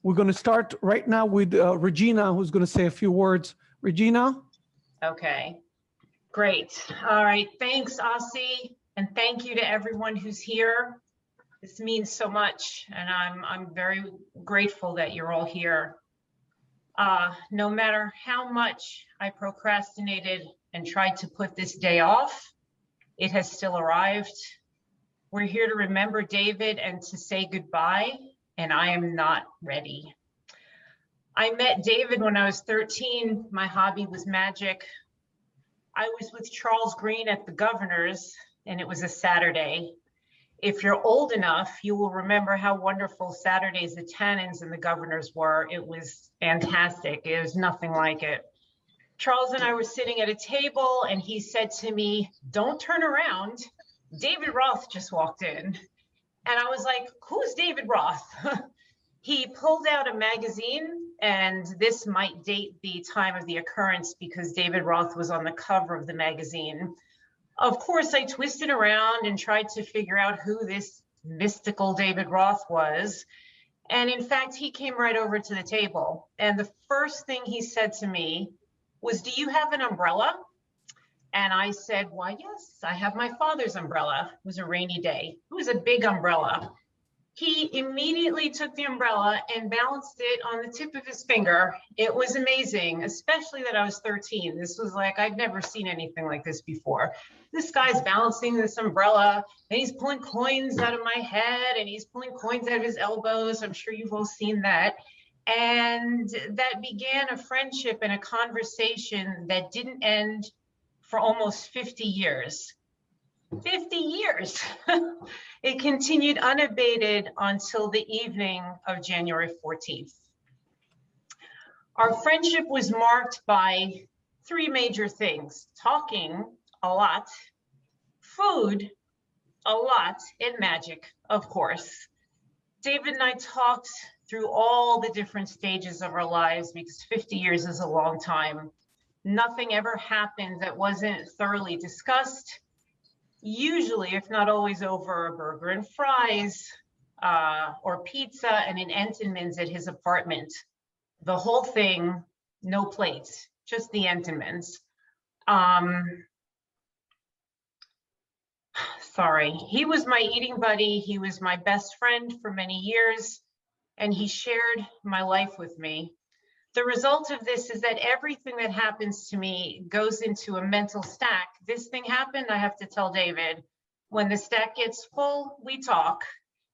We're going to start right now with Regina, who's going to say a few words. Regina? Okay, great. All right, thanks, Asi, and thank you to everyone who's here. This means so much, and I'm very grateful that you're all here. No matter how much I procrastinated and tried to put this day off, it has still arrived. We're here to remember David and to say goodbye, and I am not ready. I met David when I was 13. My hobby was magic. I was with Charles Green at the Governor's, and it was a Saturday. If you're old enough, you will remember how wonderful Saturdays at Tannins and the Governor's were. It was fantastic. It was nothing like it. Charles and I were sitting at a table, and he said to me, "Don't turn around. David Roth just walked in." And I was like, "Who's David Roth?" He pulled out a magazine, and this might date the time of the occurrence because David Roth was on the cover of the magazine. Of course, I twisted around and tried to figure out who this mystical David Roth was. And in fact, he came right over to the table. And the first thing he said to me was, "Do you have an umbrella?" And I said, "Why, yes, I have my father's umbrella." It was a rainy day. It was a big umbrella. He immediately took the umbrella and balanced it on the tip of his finger. It was amazing, especially that I was 13. This was like, I'd never seen anything like this before. This guy's balancing this umbrella, and he's pulling coins out of my head, and he's pulling coins out of his elbows. I'm sure you've all seen that. And that began a friendship and a conversation that didn't end for almost 50 years. 50 years. It continued unabated until the evening of January 14th. Our friendship was marked by three major things: talking a lot, food a lot, and magic, of course. David and I talked through all the different stages of our lives because 50 years is a long time. Nothing ever happened that wasn't thoroughly discussed. Usually, if not always, over a burger and fries or pizza and an Entenmann's at his apartment. The whole thing, no plates, just the Entenmann's. Sorry, he was my eating buddy. He was my best friend for many years, and he shared my life with me. The result of this is that everything that happens to me goes into a mental stack. This thing happened, I have to tell David. When the stack gets full, we talk.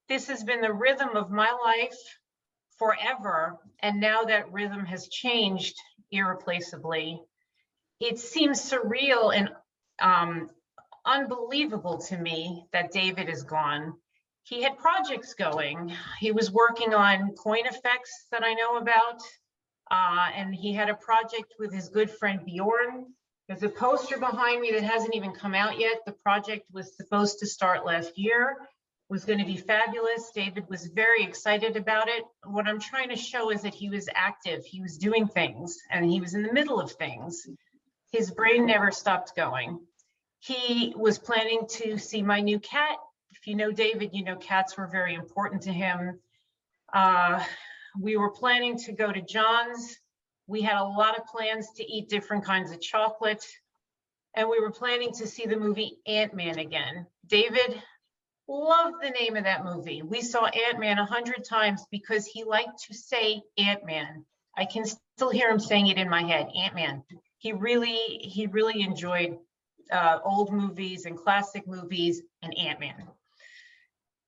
This has been the rhythm of my life forever, and now that rhythm has changed irreplaceably. It seems surreal and unbelievable to me that David is gone. He had projects going. He was working on coin effects that I know about. And he had a project with his good friend Bjorn. There's a poster behind me that hasn't even come out yet. The project was supposed to start last year, was going to be fabulous. David was very excited about it. What I'm trying to show is that he was active, he was doing things, and he was in the middle of things. His brain never stopped going. He was planning to see my new cat. If you know David, you know cats were very important to him. We were planning to go to John's. We had a lot of plans to eat different kinds of chocolate. And we were planning to see the movie Ant-Man again. David loved the name of that movie. We saw Ant-Man 100 times because he liked to say Ant-Man. I can still hear him saying it in my head, Ant-Man. He really enjoyed old movies and classic movies and Ant-Man.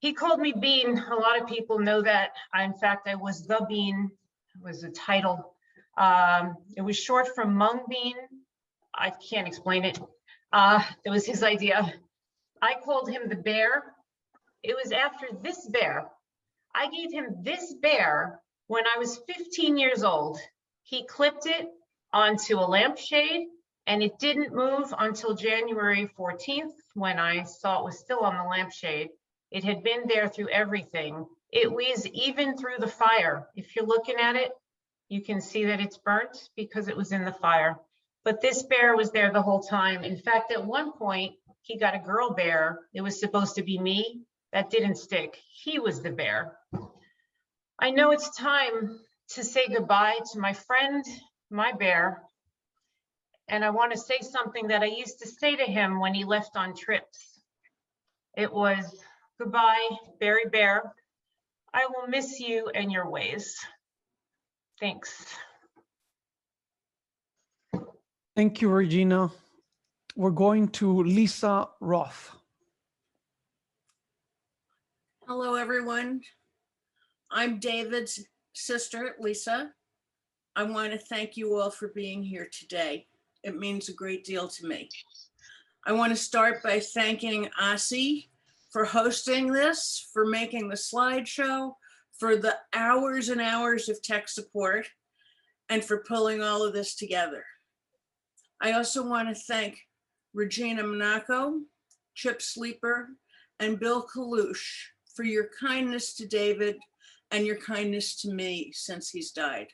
He called me Bean. A lot of people know that. In fact, I was the Bean. It was a title. It was short for Mung Bean. I can't explain it. It was his idea. I called him the bear. It was after this bear. I gave him this bear when I was 15 years old. He clipped it onto a lampshade, and it didn't move until January 14th when I saw it was still on the lampshade. It had been there through everything. It was even through the fire. If you're looking at it, you can see that it's burnt because it was in the fire. But this bear was there the whole time. In fact, at one point, he got a girl bear. It was supposed to be me. That didn't stick. He was the bear. I know it's time to say goodbye to my friend, my bear. And I want to say something that I used to say to him when he left on trips. It was, goodbye, Berry Bear. I will miss you and your ways. Thanks. Thank you, Regina. We're going to Lisa Roth. Hello, everyone. I'm David's sister, Lisa. I want to thank you all for being here today. It means a great deal to me. I want to start by thanking Asi for hosting this, for making the slideshow, for the hours and hours of tech support, and for pulling all of this together. I also want to thank Regina Monaco, Chip Sleeper, and Bill Kalush for your kindness to David and your kindness to me since he's died,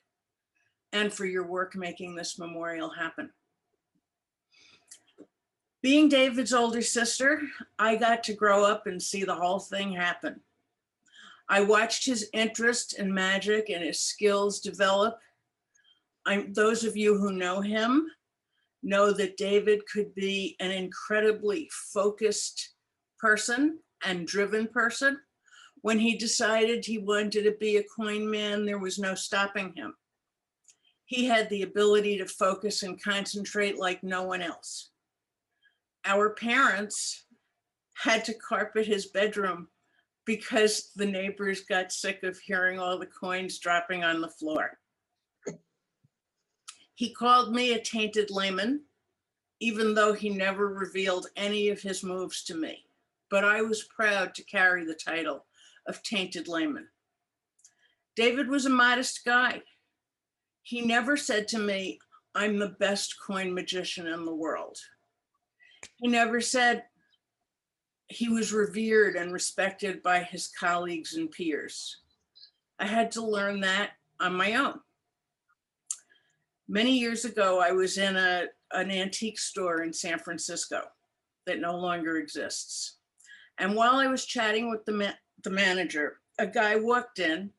and for your work making this memorial happen. Being David's older sister, I got to grow up and see the whole thing happen. I watched his interest in magic and his skills develop. Those of you who know him know that David could be an incredibly focused person and driven person. When he decided he wanted to be a coin man, there was no stopping him. He had the ability to focus and concentrate like no one else. Our parents had to carpet his bedroom because the neighbors got sick of hearing all the coins dropping on the floor. He called me a tainted layman, even though he never revealed any of his moves to me. But I was proud to carry the title of tainted layman. David was a modest guy. He never said to me, I'm the best coin magician in the world. He never said he was revered and respected by his colleagues and peers. I had to learn that on my own. Many years ago, I was in an antique store in San Francisco that no longer exists. And while I was chatting with the manager, a guy walked in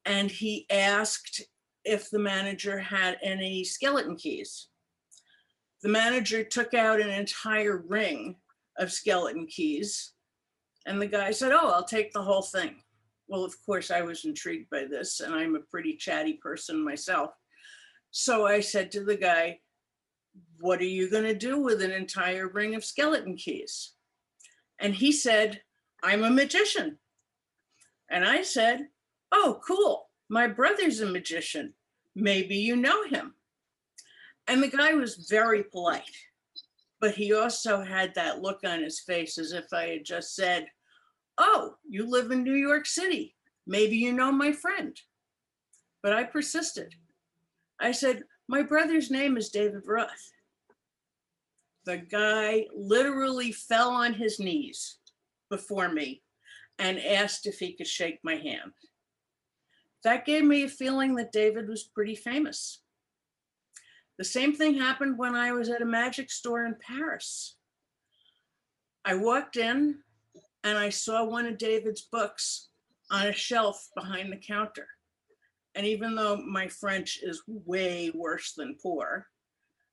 and he asked if the manager had any skeleton keys. The manager took out an entire ring of skeleton keys, and the guy said, oh, I'll take the whole thing. Well, of course, I was intrigued by this, and I'm a pretty chatty person myself. So I said to the guy, what are you going to do with an entire ring of skeleton keys? And he said, I'm a magician. And I said, oh, cool. My brother's a magician. Maybe you know him. And the guy was very polite, but he also had that look on his face as if I had just said, oh, you live in New York City. Maybe you know my friend. But I persisted. I said, my brother's name is David Roth. The guy literally fell on his knees before me and asked if he could shake my hand. That gave me a feeling that David was pretty famous. The same thing happened when I was at a magic store in Paris. I walked in and I saw one of David's books on a shelf behind the counter. And even though my French is way worse than poor,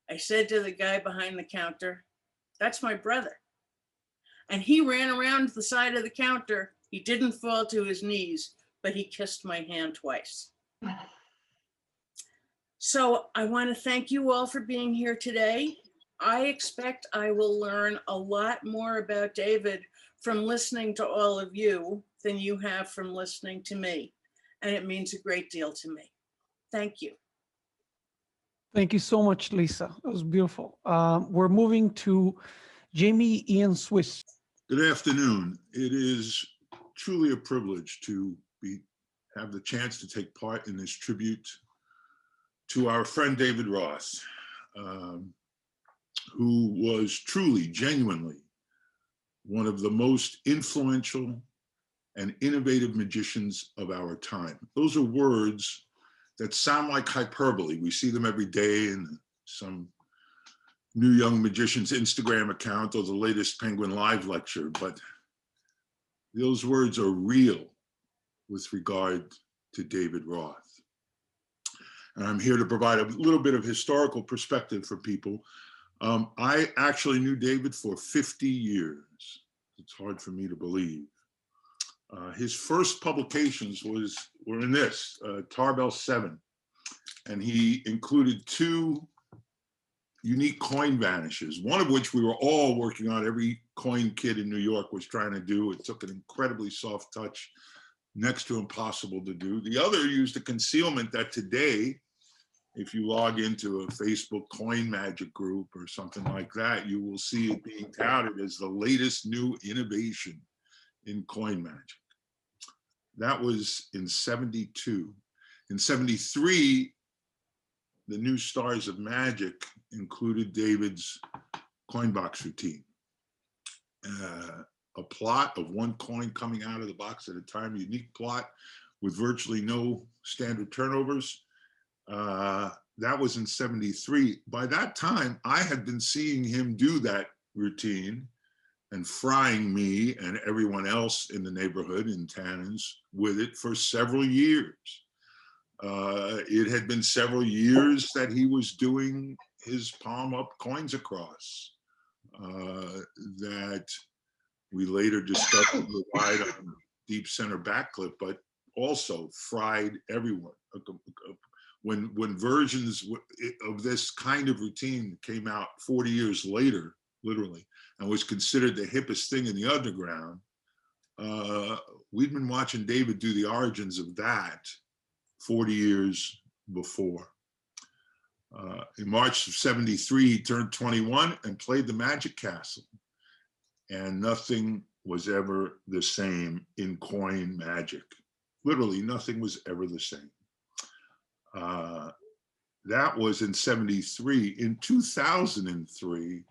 I said to the guy behind the counter, that's my brother. And he ran around the side of the counter. He didn't fall to his knees, but he kissed my hand twice. So I want to thank you all for being here today. I expect I will learn a lot more about David from listening to all of you than you have from listening to me. And it means a great deal to me. Thank you. Thank you so much, Lisa. That was beautiful. We're moving to Jamie Ian Swiss. Good afternoon. It is truly a privilege to have the chance to take part in this tribute to our friend David Roth, who was truly, genuinely one of the most influential and innovative magicians of our time. Those are words that sound like hyperbole. We see them every day in some new young magician's Instagram account or the latest Penguin Live lecture, but those words are real with regard to David Roth. And I'm here to provide a little bit of historical perspective for people. I actually knew David for 50 years. It's hard for me to believe. His first publications were in this, Tarbell 7, and he included 2 unique coin vanishes, one of which we were all working on. Every coin kid in New York was trying to do. It took an incredibly soft touch, next to impossible to do. The other used a concealment that today, if you log into a Facebook coin magic group or something like that, you will see it being touted as the latest new innovation in coin magic. That was in 72. In 73, the new stars of magic included David's coin box routine. A plot of 1 coin coming out of the box at a time, unique plot with virtually no standard turnovers. That was in 73. By that time, I had been seeing him do that routine and frying me and everyone else in the neighborhood in Tannins with it for several years. It had been several years that he was doing his palm up coins across, that we later discovered relied on deep center backclip, but also fried everyone. When versions of this kind of routine came out 40 years later, literally, and was considered the hippest thing in the underground, we'd been watching David do the origins of that 40 years before. In March of 73, he turned 21 and played the Magic Castle. And nothing was ever the same in coin magic. Literally, nothing was ever the same. That was in 73. In 2003,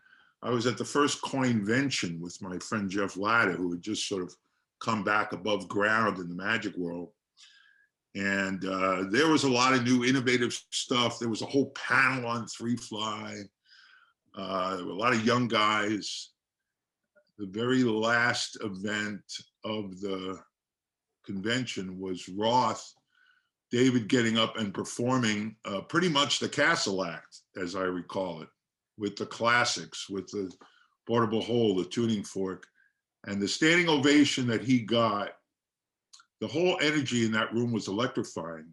I was at the first Coinvention with my friend Jeff Latta, who had just sort of come back above ground in the magic world. And there was a lot of new innovative stuff. There was a whole panel on 3-fly. There were a lot of young guys. The very last event of the convention was Roth, David getting up and performing pretty much the Castle Act, as I recall it, with the classics, with the portable hole, the tuning fork, and the standing ovation that he got. The whole energy in that room was electrifying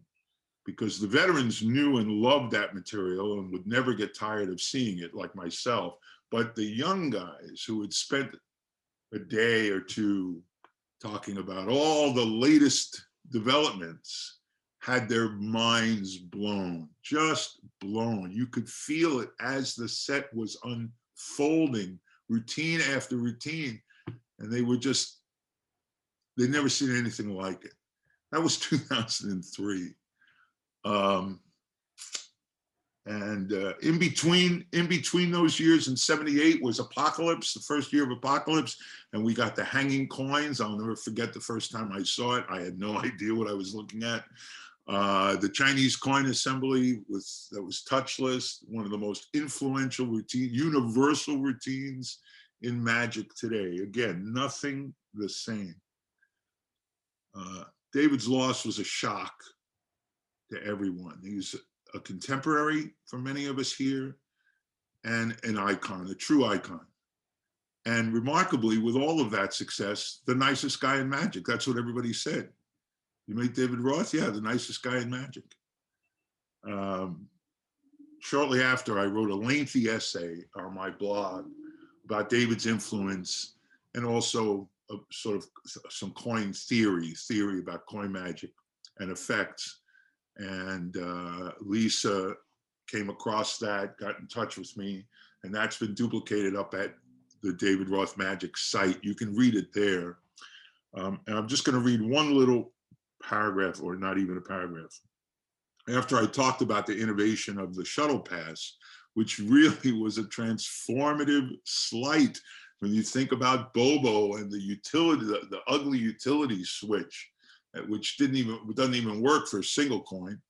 because the veterans knew and loved that material and would never get tired of seeing it, like myself. But the young guys who had spent a day or 2 talking about all the latest developments had their minds blown, just blown. You could feel it as the set was unfolding, routine after routine, and they were just, they'd never seen anything like it. That was 2003. In between those years, in 78 was Apocalypse, the first year of Apocalypse, and we got the hanging coins. I'll never forget the first time I saw it. I had no idea what I was looking at. The Chinese coin assembly that was touchless, one of the most influential universal routines in magic today. Again, nothing the same. David's loss was a shock to everyone. He's a contemporary for many of us here and an icon, a true icon. And remarkably, with all of that success, the nicest guy in magic. That's what everybody said. You meet David Roth? Yeah, the nicest guy in magic. Shortly after, I wrote a lengthy essay on my blog about David's influence and also sort of some coin theory about coin magic and effects. And Lisa came across that, got in touch with me, and that's been duplicated up at the David Roth Magic site. You can read it there. And I'm just going to read one little paragraph, or not even a paragraph. After I talked about the innovation of the shuttle pass, which really was a transformative slight when you think about Bobo and the utility, the ugly utility switch, which doesn't even work for a single coin.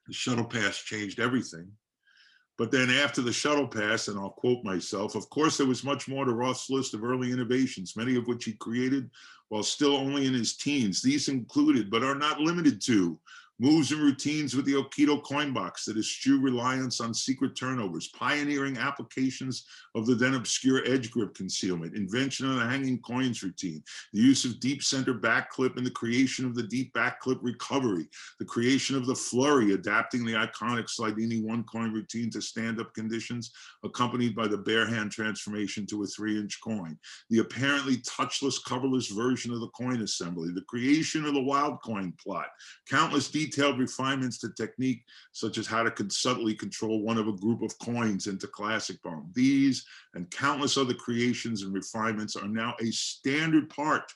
The shuttle pass changed everything. But then after the shuttle passed, and I'll quote myself, of course, there was much more to Roth's list of early innovations, many of which he created while still only in his teens. These included, but are not limited to, moves and routines with the Okido coin box that eschew reliance on secret turnovers, pioneering applications of the then obscure edge grip concealment, invention of the hanging coins routine, the use of deep center back clip and the creation of the deep back clip recovery, the creation of the flurry, adapting the iconic Slidini one coin routine to stand-up conditions, accompanied by the bare hand transformation to a 3-inch coin, the apparently touchless, coverless version of the coin assembly, the creation of the wild coin plot, countless detailed refinements to technique, such as how to subtly control one of a group of coins into classic bomb. These and countless other creations and refinements are now a standard part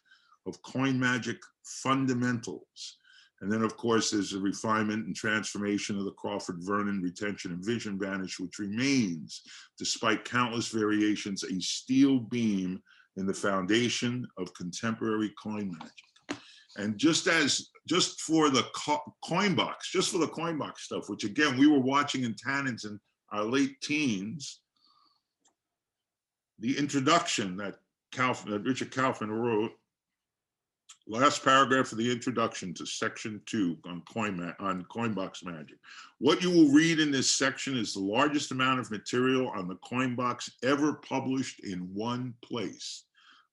of coin magic fundamentals. And then, of course, there's a refinement and transformation of the Crawford Vernon retention and vision banish, which remains, despite countless variations, a steel beam in the foundation of contemporary coin magic. And just for the coin box stuff, which again, we were watching in tannins in our late teens, the introduction that Richard Kaufman wrote, last paragraph of the introduction to section 2 on coin box magic. What you will read in this section is the largest amount of material on the coin box ever published in one place,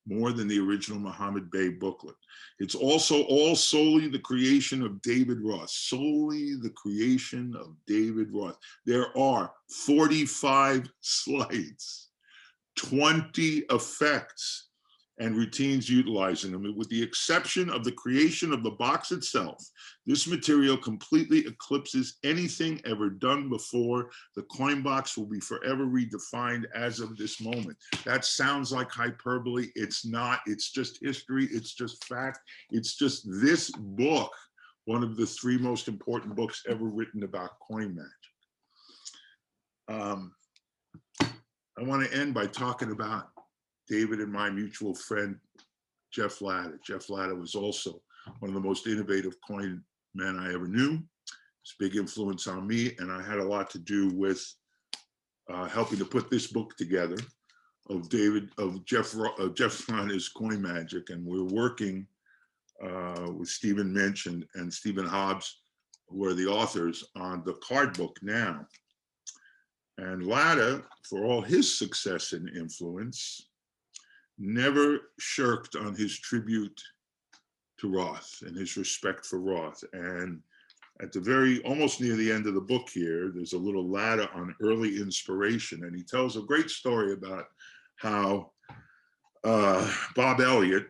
more than the original Mohammed Bey booklet. It's also all solely the creation of David Roth, solely the creation of David Roth. There are 45 slides, 20 effects, and routines utilizing them. With the exception of the creation of the box itself, this material completely eclipses anything ever done before. The coin box will be forever redefined as of this moment. That sounds like hyperbole. It's not. It's just history. It's just fact. It's just this book, one of the 3 most important books ever written about coin magic. I want to end by talking about David and my mutual friend, Jeff Latta. Jeff Latta was also one of the most innovative coin men I ever knew. It's a big influence on me, and I had a lot to do with helping to put this book together of Jeff Latta's Coin Magic, and we're working with Stephen Minch and Stephen Hobbs, who are the authors, on the card book now. And Latta, for all his success and influence, never shirked on his tribute to Roth and his respect for Roth. And at the almost near the end of the book here, there's a little Latta on early inspiration. And he tells a great story about how Bob Elliott,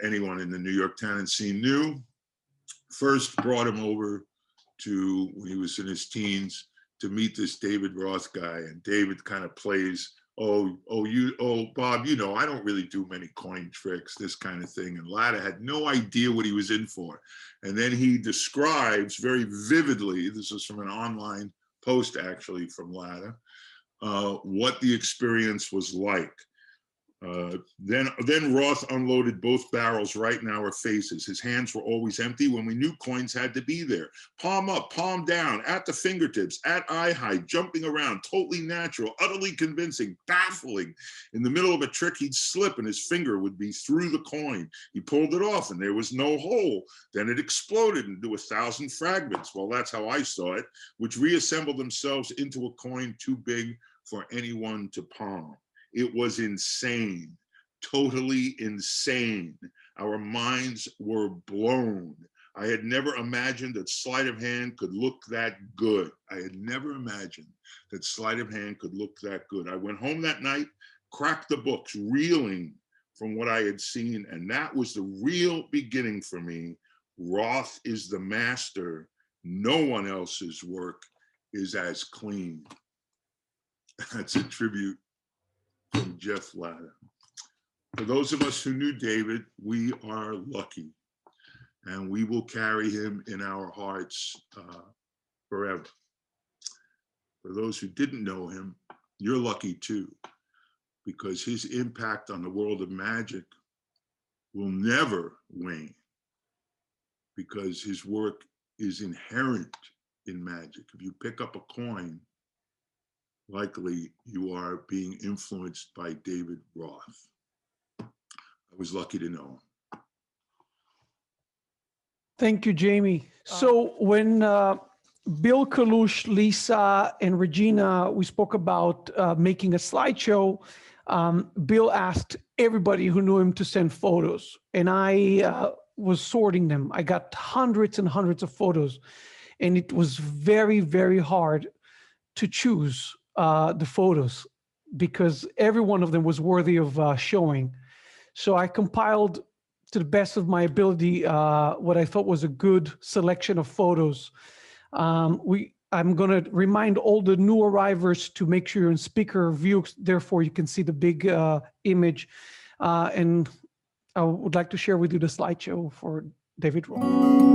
anyone in the New York Tannin scene knew, first brought him over to, when he was in his teens, to meet this David Roth guy. And David kind of plays, oh, Bob, you know, I don't really do many coin tricks, this kind of thing. And Latta had no idea what he was in for. And then he describes very vividly, this is from an online post actually from Latta, what the experience was like. Then Roth unloaded both barrels right in our faces. His hands were always empty when we knew coins had to be there. Palm up, palm down, at the fingertips, at eye height, jumping around, totally natural, utterly convincing, baffling. In the middle of a trick, he'd slip and his finger would be through the coin. He pulled it off and there was no hole. Then it exploded into 1,000 fragments. Well, that's how I saw it, which reassembled themselves into a coin too big for anyone to palm. It was insane, totally insane. Our minds were blown. I had never imagined that sleight of hand could look that good. I had never imagined that sleight of hand could look that good. I went home that night, cracked the books, reeling from what I had seen, and that was the real beginning for me. Roth is the master. No one else's work is as clean. That's a tribute from Jeff Latta. For those of us who knew David, we are lucky, and we will carry him in our hearts forever. For those who didn't know him, you're lucky too, because his impact on the world of magic will never wane, because his work is inherent in magic. If you pick up a coin, likely you are being influenced by David Roth. I was lucky to know him. Thank you, Jamie. So when Bill, Kalush, Lisa, and Regina, we spoke about making a slideshow, Bill asked everybody who knew him to send photos, and I was sorting them. I got hundreds and hundreds of photos, and it was very, very hard to choose the photos because every one of them was worthy of showing. So I compiled, to the best of my ability, what I thought was a good selection of photos. I'm going to remind all the new arrivers to make sure you're in speaker view, therefore you can see the big image. And I would like to share with you the slideshow for David Roth.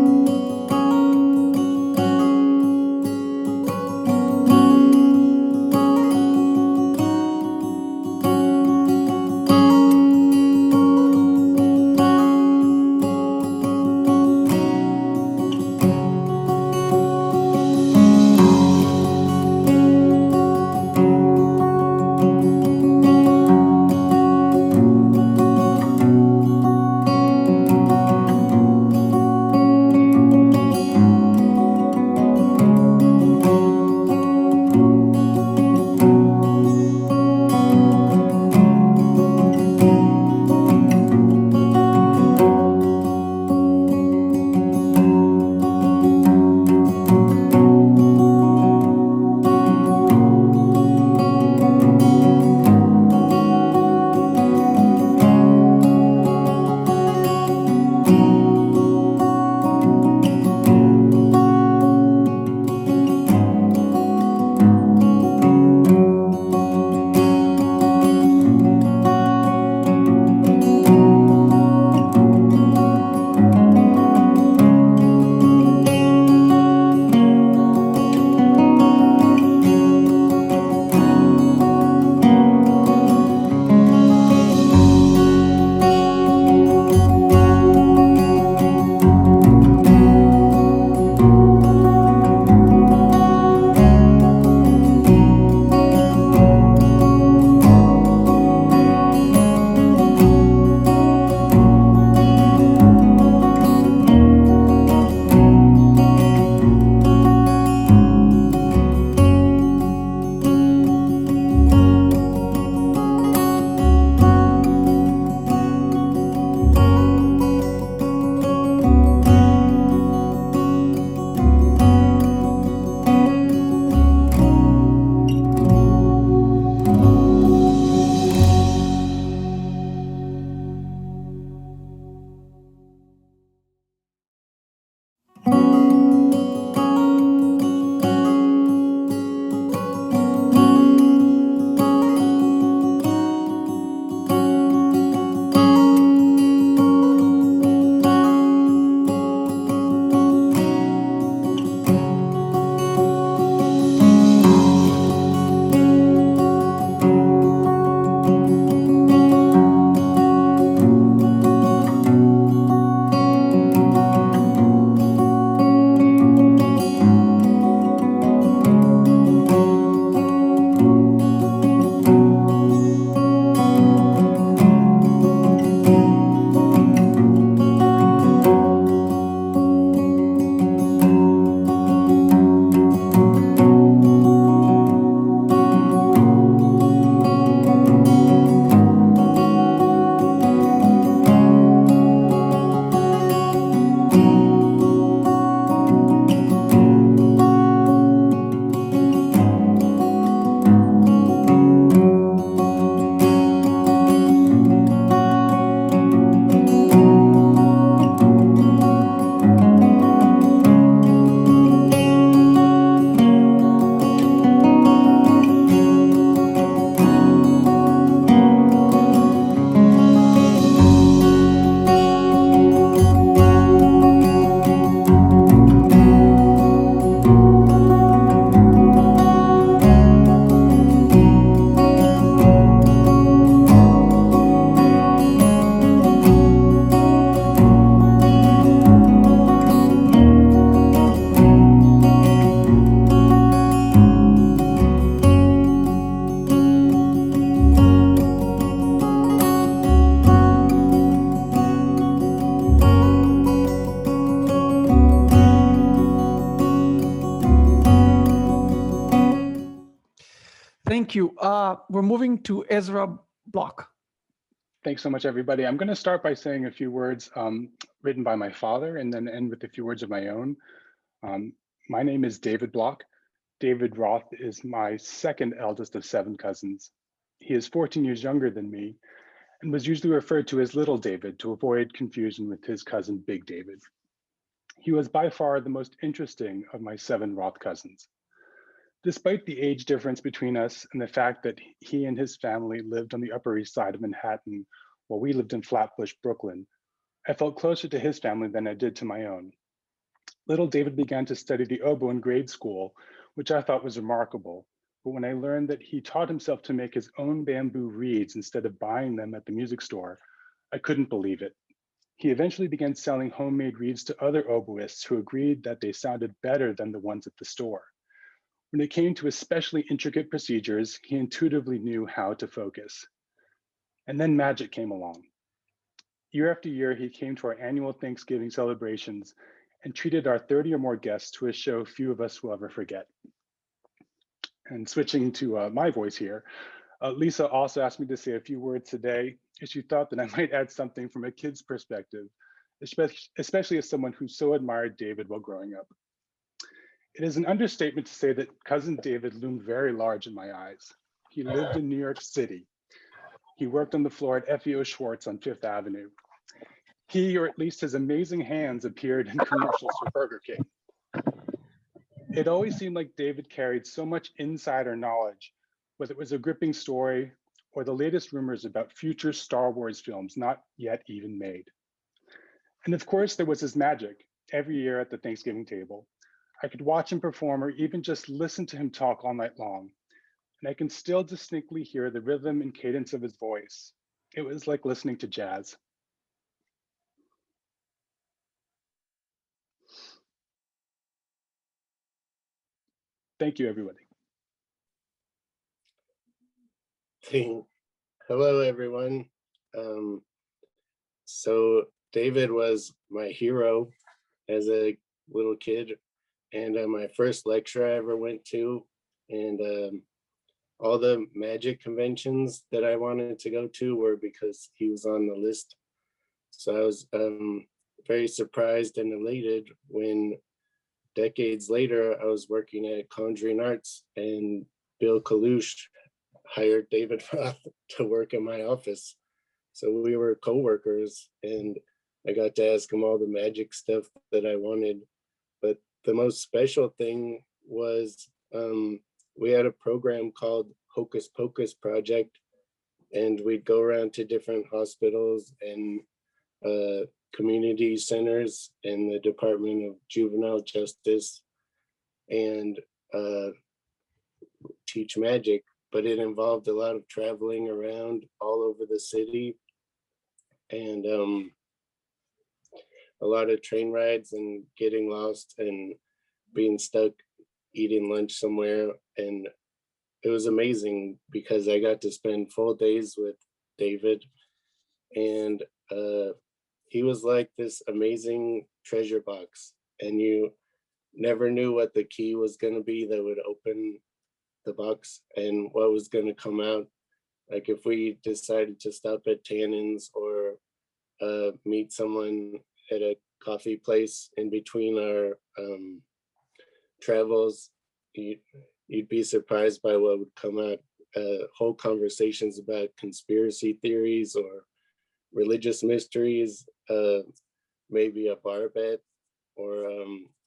Thank you. We're moving to Ezra Block. Thanks so much, everybody. I'm going to start by saying a few words written by my father and then end with a few words of my own. My name is David Block. David Roth is my second eldest of 7 cousins. He is 14 years younger than me and was usually referred to as Little David to avoid confusion with his cousin, Big David. He was by far the most interesting of my 7 Roth cousins. Despite the age difference between us and the fact that he and his family lived on the Upper East Side of Manhattan while we lived in Flatbush, Brooklyn, I felt closer to his family than I did to my own. Little David began to study the oboe in grade school, which I thought was remarkable. But when I learned that he taught himself to make his own bamboo reeds instead of buying them at the music store, I couldn't believe it. He eventually began selling homemade reeds to other oboists who agreed that they sounded better than the ones at the store. When it came to especially intricate procedures, he intuitively knew how to focus. And then magic came along. Year after year, he came to our annual Thanksgiving celebrations and treated our 30 or more guests to a show few of us will ever forget. And switching to my voice here, Lisa also asked me to say a few words today, as she thought that I might add something from a kid's perspective, especially as someone who so admired David while growing up. It is an understatement to say that cousin David loomed very large in my eyes. He lived in New York City. He worked on the floor at FEO Schwartz on 5th Avenue. He, or at least his amazing hands, appeared in commercials for Burger King. It always seemed like David carried so much insider knowledge, whether it was a gripping story or the latest rumors about future Star Wars films not yet even made. And of course, there was his magic every year at the Thanksgiving table. I could watch him perform or even just listen to him talk all night long. And I can still distinctly hear the rhythm and cadence of his voice. It was like listening to jazz. Thank you, everybody. Hello, everyone. So David was my hero as a little kid, and my first lecture I ever went to, and all the magic conventions that I wanted to go to were because he was on the list. So I was very surprised and elated when decades later I was working at Conjuring Arts and Bill Kalush hired David Roth to work in my office. So we were co-workers and I got to ask him all the magic stuff that I wanted. But the most special thing was we had a program called Hocus Pocus Project, and we'd go around to different hospitals and community centers and the Department of Juvenile Justice and teach magic. But it involved a lot of traveling around all over the city and a lot of train rides and getting lost and being stuck eating lunch somewhere. And it was amazing because I got to spend full days with David, and he was like this amazing treasure box, and you never knew what the key was going to be that would open the box and what was going to come out. Like if we decided to stop at Tannins or meet someone at a coffee place in between our travels, you'd be surprised by what would come out. Whole conversations about conspiracy theories or religious mysteries, maybe a bar bet, or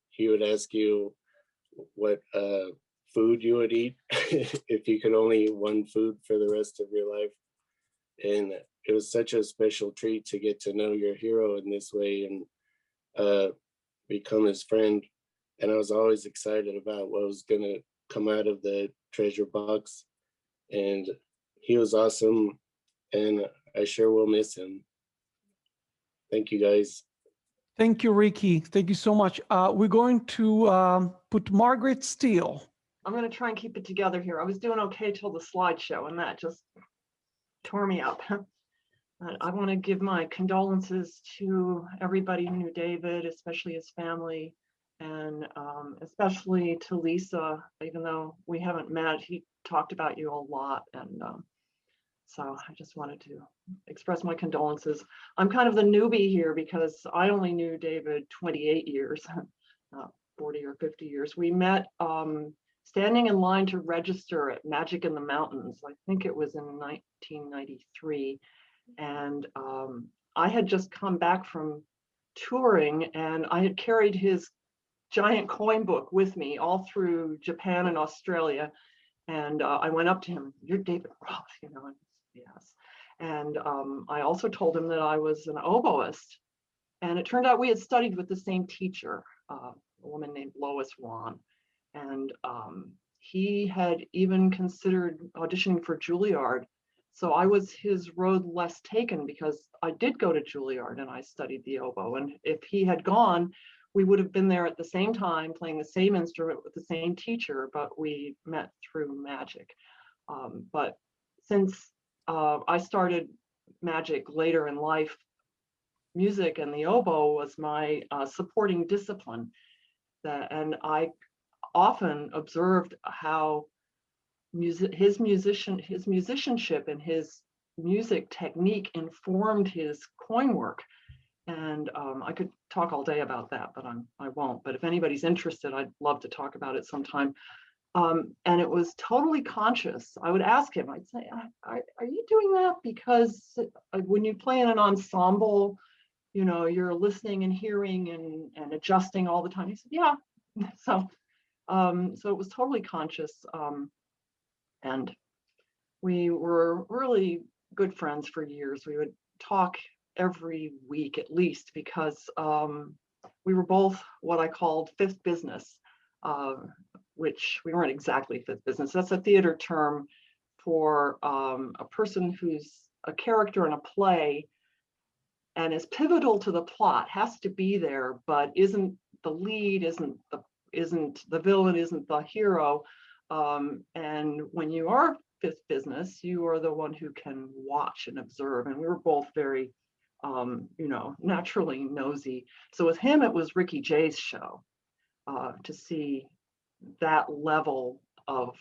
he would ask you what food you would eat if you could only eat one food for the rest of your life. And it was such a special treat to get to know your hero in this way and become his friend. And I was always excited about what was going to come out of the treasure box. And he was awesome, and I sure will miss him. Thank you, guys. Thank you, Ricky. Thank you so much. We're going to put Margaret Steele. I'm going to try and keep it together here. I was doing okay till the slideshow, and that just tore me up. I want to give my condolences to everybody who knew David, especially his family. And especially to Lisa, even though we haven't met, he talked about you a lot. And so I just wanted to express my condolences. I'm kind of the newbie here because I only knew David 28 years, not 40 or 50 years. We met standing in line to register at Magic in the Mountains. I think it was in 1993. And I had just come back from touring, and I had carried his giant coin book with me all through Japan and Australia. And I went up to him, "You're David Roth," you know, and yes. And I also told him that I was an oboist. And it turned out we had studied with the same teacher, a woman named Lois Wan. And he had even considered auditioning for Juilliard. So I was his road less taken because I did go to Juilliard and I studied the oboe. And if he had gone, we would have been there at the same time, playing the same instrument with the same teacher, but we met through magic. But since I started magic later in life, music and the oboe was my supporting discipline. And I often observed how his musicianship and his music technique informed his coin work. And I could talk all day about that, but I won't. But if anybody's interested, I'd love to talk about it sometime. And it was totally conscious. I would ask him, I'd say, are you doing that because when you play in an ensemble, you know, you're listening and hearing and adjusting all the time? He said, yeah. So it was totally conscious. And we were really good friends for years. We would talk every week at least because we were both what I called fifth business, which we weren't exactly fifth business. That's a theater term for a person who's a character in a play and is pivotal to the plot, has to be there, but isn't the lead, isn't the villain, isn't the hero. And when you are fifth business, you are the one who can watch and observe. And we were both very, you know, naturally nosy. So with him, it was Ricky Jay's show to see that level of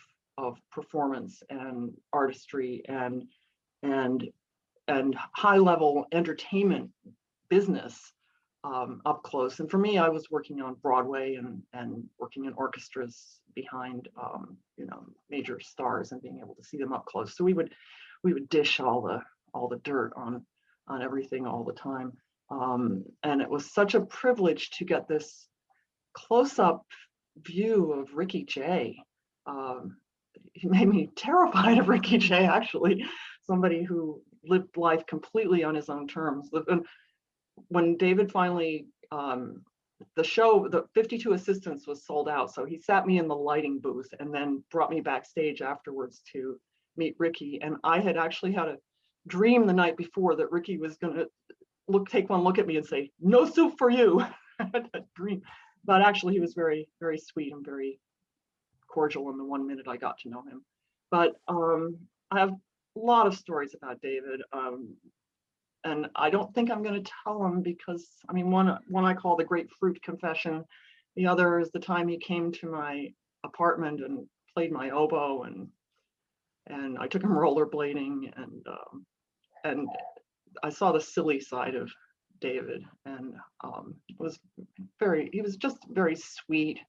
performance and artistry and high level entertainment business up close. And for me, I was working on Broadway and working in orchestras behind you know, major stars and being able to see them up close. So we would dish all the dirt on everything all the time. And it was such a privilege to get this close-up view of Ricky Jay. He made me terrified of Ricky Jay, actually, somebody who lived life completely on his own terms. When David finally, the show, the 52 Assistants was sold out. So he sat me in the lighting booth and then brought me backstage afterwards to meet Ricky. And I had actually had a dream the night before that Ricky was gonna take one look at me and say, "No soup for you." I had that dream. But actually he was very, very sweet and very cordial in the 1 minute I got to know him. But I have a lot of stories about David. And I don't think I'm going to tell them because, I mean, one I call the Grapefruit Confession. The other is the time he came to my apartment and played my oboe, and I took him rollerblading, and I saw the silly side of David, and he was just a very sweet,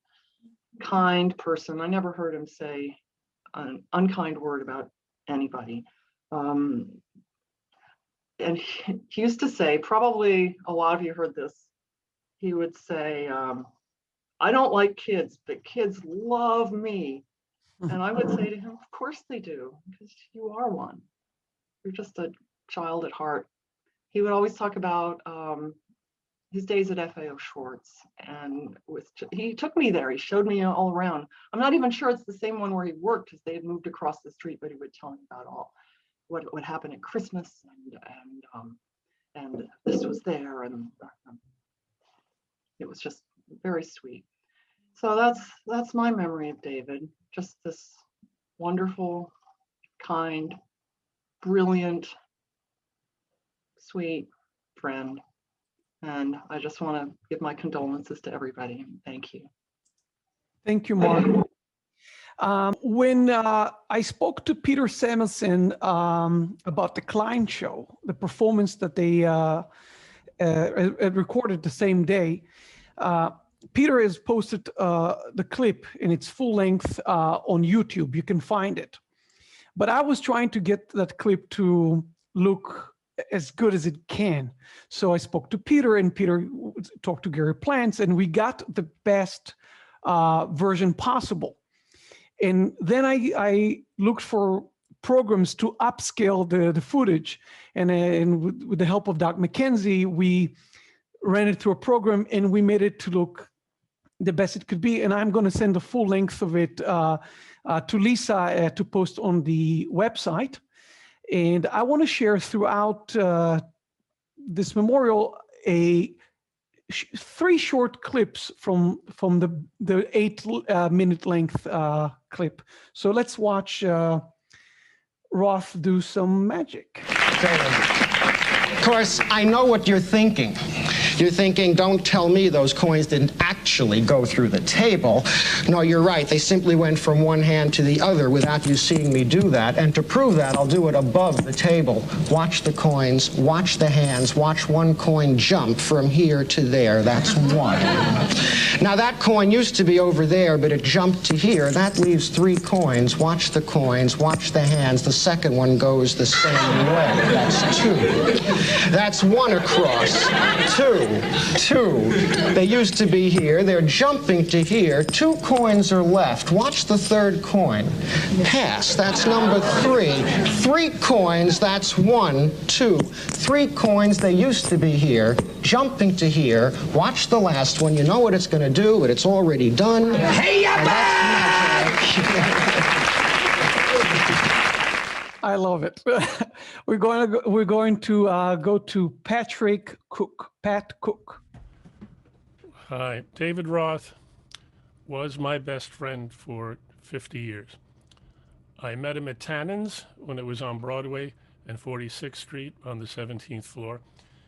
kind person. I never heard him say an unkind word about anybody. And he used to say, probably a lot of you heard this, he would say, "I don't like kids, but kids love me." And I would say to him, "Of course they do, because you are one. You're just a child at heart." He would always talk about his days at FAO Schwartz, and he took me there. He showed me all around. I'm not even sure it's the same one where he worked, because they had moved across the street, but he would tell me about all what would happen at Christmas, and this was there, and it was just very sweet. So that's my memory of David. Just this wonderful, kind, brilliant, sweet friend. And I just want to give my condolences to everybody. Thank you. Thank you, Mark. When I spoke to Peter Samuelson about the Klein show, the performance that they recorded the same day, Peter has posted the clip in its full length on YouTube. You can find it. But I was trying to get that clip to look as good as it can. So I spoke to Peter, and Peter talked to Gary Plants, and we got the best version possible. And then I looked for programs to upscale the footage. And with the help of Doc McKenzie, we ran it through a program and we made it to look the best it could be. And I'm going to send the full length of it to Lisa to post on the website. And I want to share throughout this memorial three short clips from the 8-minute length clip. So let's watch Roth do some magic. Of course, I know what you're thinking. You're thinking, don't tell me those coins didn't actually go through the table. No, you're right. They simply went from one hand to the other without you seeing me do that. And to prove that, I'll do it above the table. Watch the coins, watch the hands, watch one coin jump from here to there. That's one. Now, that coin used to be over there, but it jumped to here. That leaves 3 coins. Watch the coins, watch the hands. The second one goes the same way. That's 2. That's 1 across. 2. They used to be here. They're jumping to here. 2 coins are left. Watch the third coin. Pass. That's number 3. 3 coins. That's 1, 2. 3 coins. They used to be here. Jumping to here. Watch the last one. You know what it's going to do, but it's already done. Hey, I love it. We're going to go to Patrick Cook. Pat Cook. Hi, David Roth was my best friend for 50 years. I met him at Tannen's when it was on Broadway and 46th Street on the 17th floor.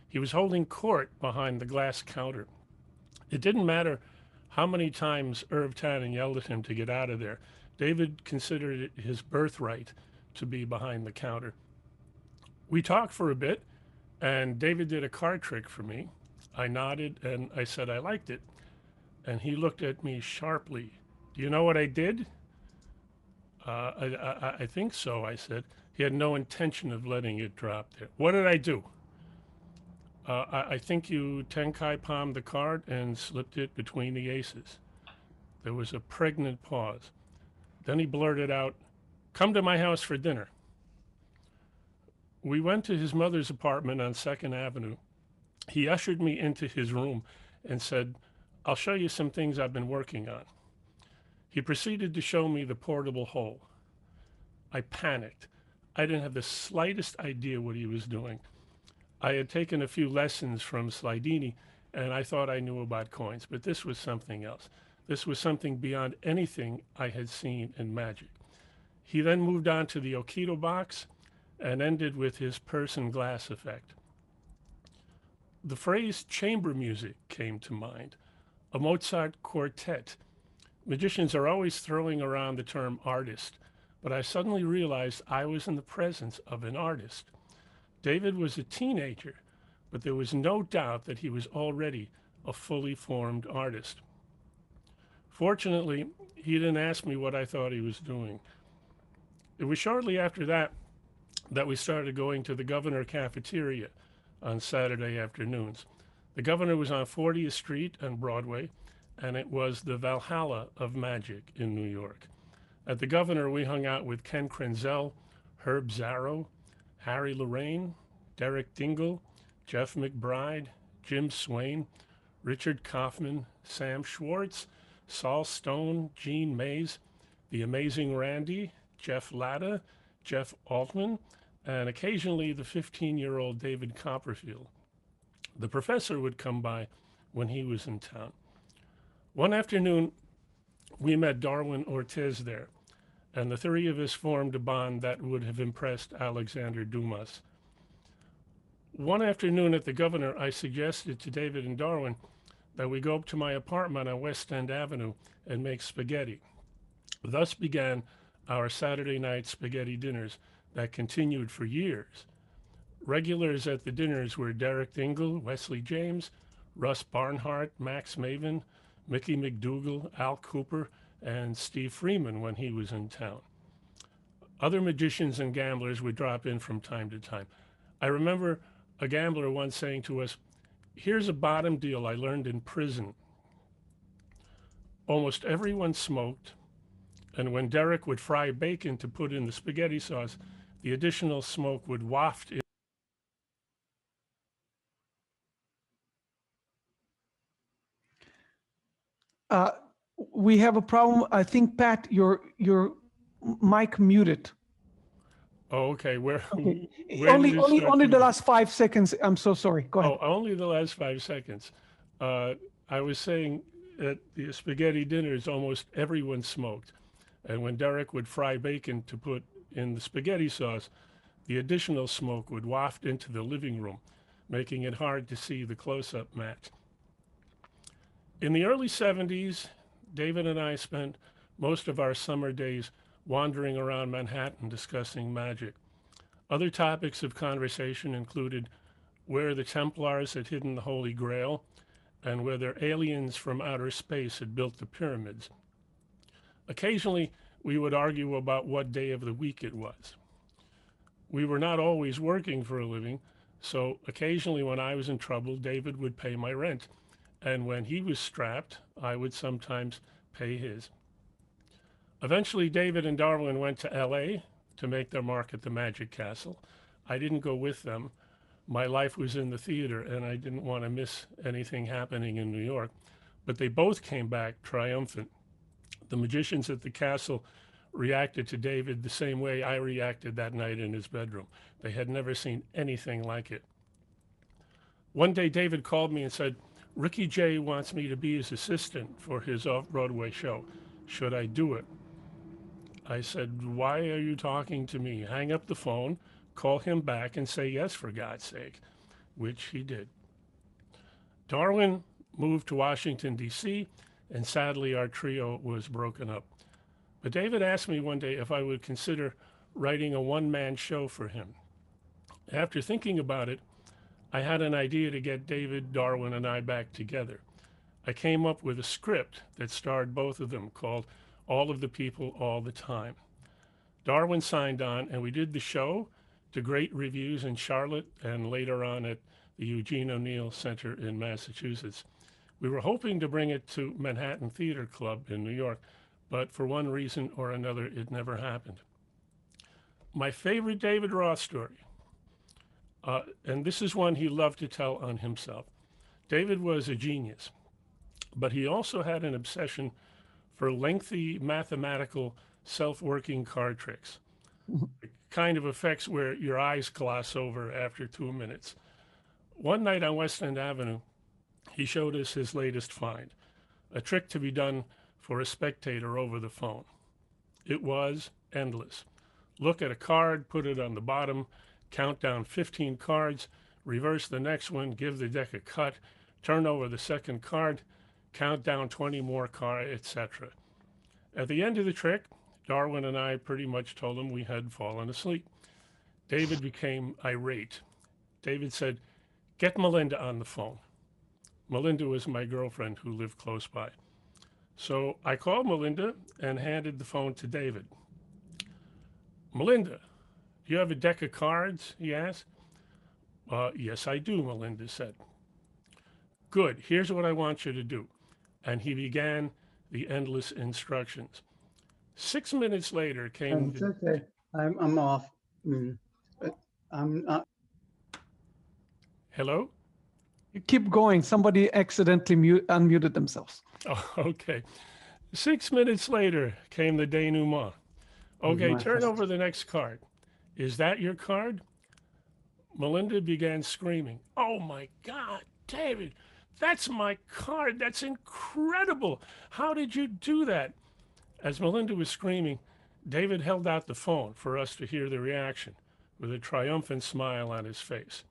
He was holding court behind the glass counter. It didn't matter how many times Irv Tannen yelled at him to get out of there. David considered it his birthright to be behind the counter. We talked for a bit, and David did a card trick for me. I nodded, and I said I liked it. And he looked at me sharply. Do you know what I did? I think so, I said. He had no intention of letting it drop there. What did I do? I think you Tenkai palmed the card and slipped it between the aces. There was a pregnant pause. Then he blurted out, "Come to my house for dinner." We went to his mother's apartment on 2nd Avenue. He ushered me into his room and said, "I'll show you some things I've been working on." He proceeded to show me the portable hole. I panicked. I didn't have the slightest idea what he was doing. I had taken a few lessons from Slidini, and I thought I knew about coins, but this was something else. This was something beyond anything I had seen in magic. He then moved on to the Okido box and ended with his purse and glass effect. The phrase chamber music came to mind, a Mozart quartet. Magicians are always throwing around the term artist, but I suddenly realized I was in the presence of an artist. David was a teenager, but there was no doubt that he was already a fully formed artist. Fortunately, he didn't ask me what I thought he was doing. It was shortly after that we started going to the Governor cafeteria on Saturday afternoons. The Governor was on 40th Street and Broadway, and it was the Valhalla of magic in New York. At the Governor, we hung out with Ken Krenzel, Herb Zarrow, Harry Lorraine, Derek Dingle, Jeff McBride, Jim Swain, Richard Kaufman, Sam Schwartz, Saul Stone, Gene Mays, The Amazing Randy, Jeff Latta, Jeff Altman, and occasionally the 15-year-old David Copperfield. The professor would come by when he was in town. One afternoon, we met Darwin Ortiz there, and the 3 of us formed a bond that would have impressed Alexander Dumas. One afternoon at the Governor, I suggested to David and Darwin that we go up to my apartment on West End Avenue and make spaghetti. Thus began our Saturday night spaghetti dinners that continued for years. Regulars at the dinners were Derek Dingle, Wesley James, Russ Barnhart, Max Maven, Mickey McDougal, Al Cooper, and Steve Freeman when he was in town. Other magicians and gamblers would drop in from time to time. I remember a gambler once saying to us, "Here's a bottom deal I learned in prison." Almost everyone smoked, and when Derek would fry bacon to put in the spaghetti sauce, the additional smoke would waft in. We have a problem. I think, Pat, your mic muted. Oh, okay. Where Okay. where Only did it start only the to- last 5 seconds. I'm so sorry. Go ahead. Oh, only the last 5 seconds. I was saying at the spaghetti dinners, almost everyone smoked. And when Derek would fry bacon to put in the spaghetti sauce, the additional smoke would waft into the living room, making it hard to see the close-up match. In the early 70s, David and I spent most of our summer days wandering around Manhattan discussing magic. Other topics of conversation included where the Templars had hidden the Holy Grail and whether aliens from outer space had built the pyramids. Occasionally, we would argue about what day of the week it was. We were not always working for a living, so occasionally when I was in trouble, David would pay my rent. And when he was strapped, I would sometimes pay his. Eventually, David and Darwin went to LA to make their mark at the Magic Castle. I didn't go with them. My life was in the theater and I didn't want to miss anything happening in New York, but they both came back triumphant. The magicians at the castle reacted to David the same way I reacted that night in his bedroom. They had never seen anything like it. One day, David called me and said, "Ricky Jay wants me to be his assistant for his off-Broadway show. Should I do it?" I said, "Why are you talking to me? Hang up the phone, call him back and say yes, for God's sake," which he did. Darwin moved to Washington, D.C., and sadly our trio was broken up. But David asked me one day if I would consider writing a one-man show for him. After thinking about it, I had an idea to get David, Darwin, and I back together. I came up with a script that starred both of them called All of the People, All the Time. Darwin signed on, and we did the show to great reviews in Charlotte and later on at the Eugene O'Neill Center in Massachusetts. We were hoping to bring it to Manhattan Theater Club in New York, but for one reason or another, it never happened. My favorite David Roth story, and this is one he loved to tell on himself. David was a genius, but he also had an obsession for lengthy mathematical self-working card tricks. The kind of effects where your eyes gloss over after 2 minutes. One night on West End Avenue, he showed us his latest find, a trick to be done for a spectator over the phone. It was endless. Look at a card, put it on the bottom, count down 15 cards, reverse the next one, give the deck a cut, turn over the second card, count down 20 more cards, etc. At the end of the trick, Darwin and I pretty much told him we had fallen asleep. David became irate. David said, "Get Melinda on the phone." Melinda was my girlfriend who lived close by. So I called Melinda and handed the phone to David. "Melinda, do you have a deck of cards?" he asked. "Yes, I do," Melinda said. "Good, here's what I want you to do." And he began the endless instructions. 6 minutes later came... It's okay. I'm off. I'm not. Hello? You keep going. Somebody accidentally unmuted themselves. Oh, okay. 6 minutes later came the denouement. Okay, turn over the next card. Is that your card? Melinda began screaming. "Oh my God, David, that's my card. That's incredible. How did you do that?" As Melinda was screaming, David held out the phone for us to hear the reaction with a triumphant smile on his face.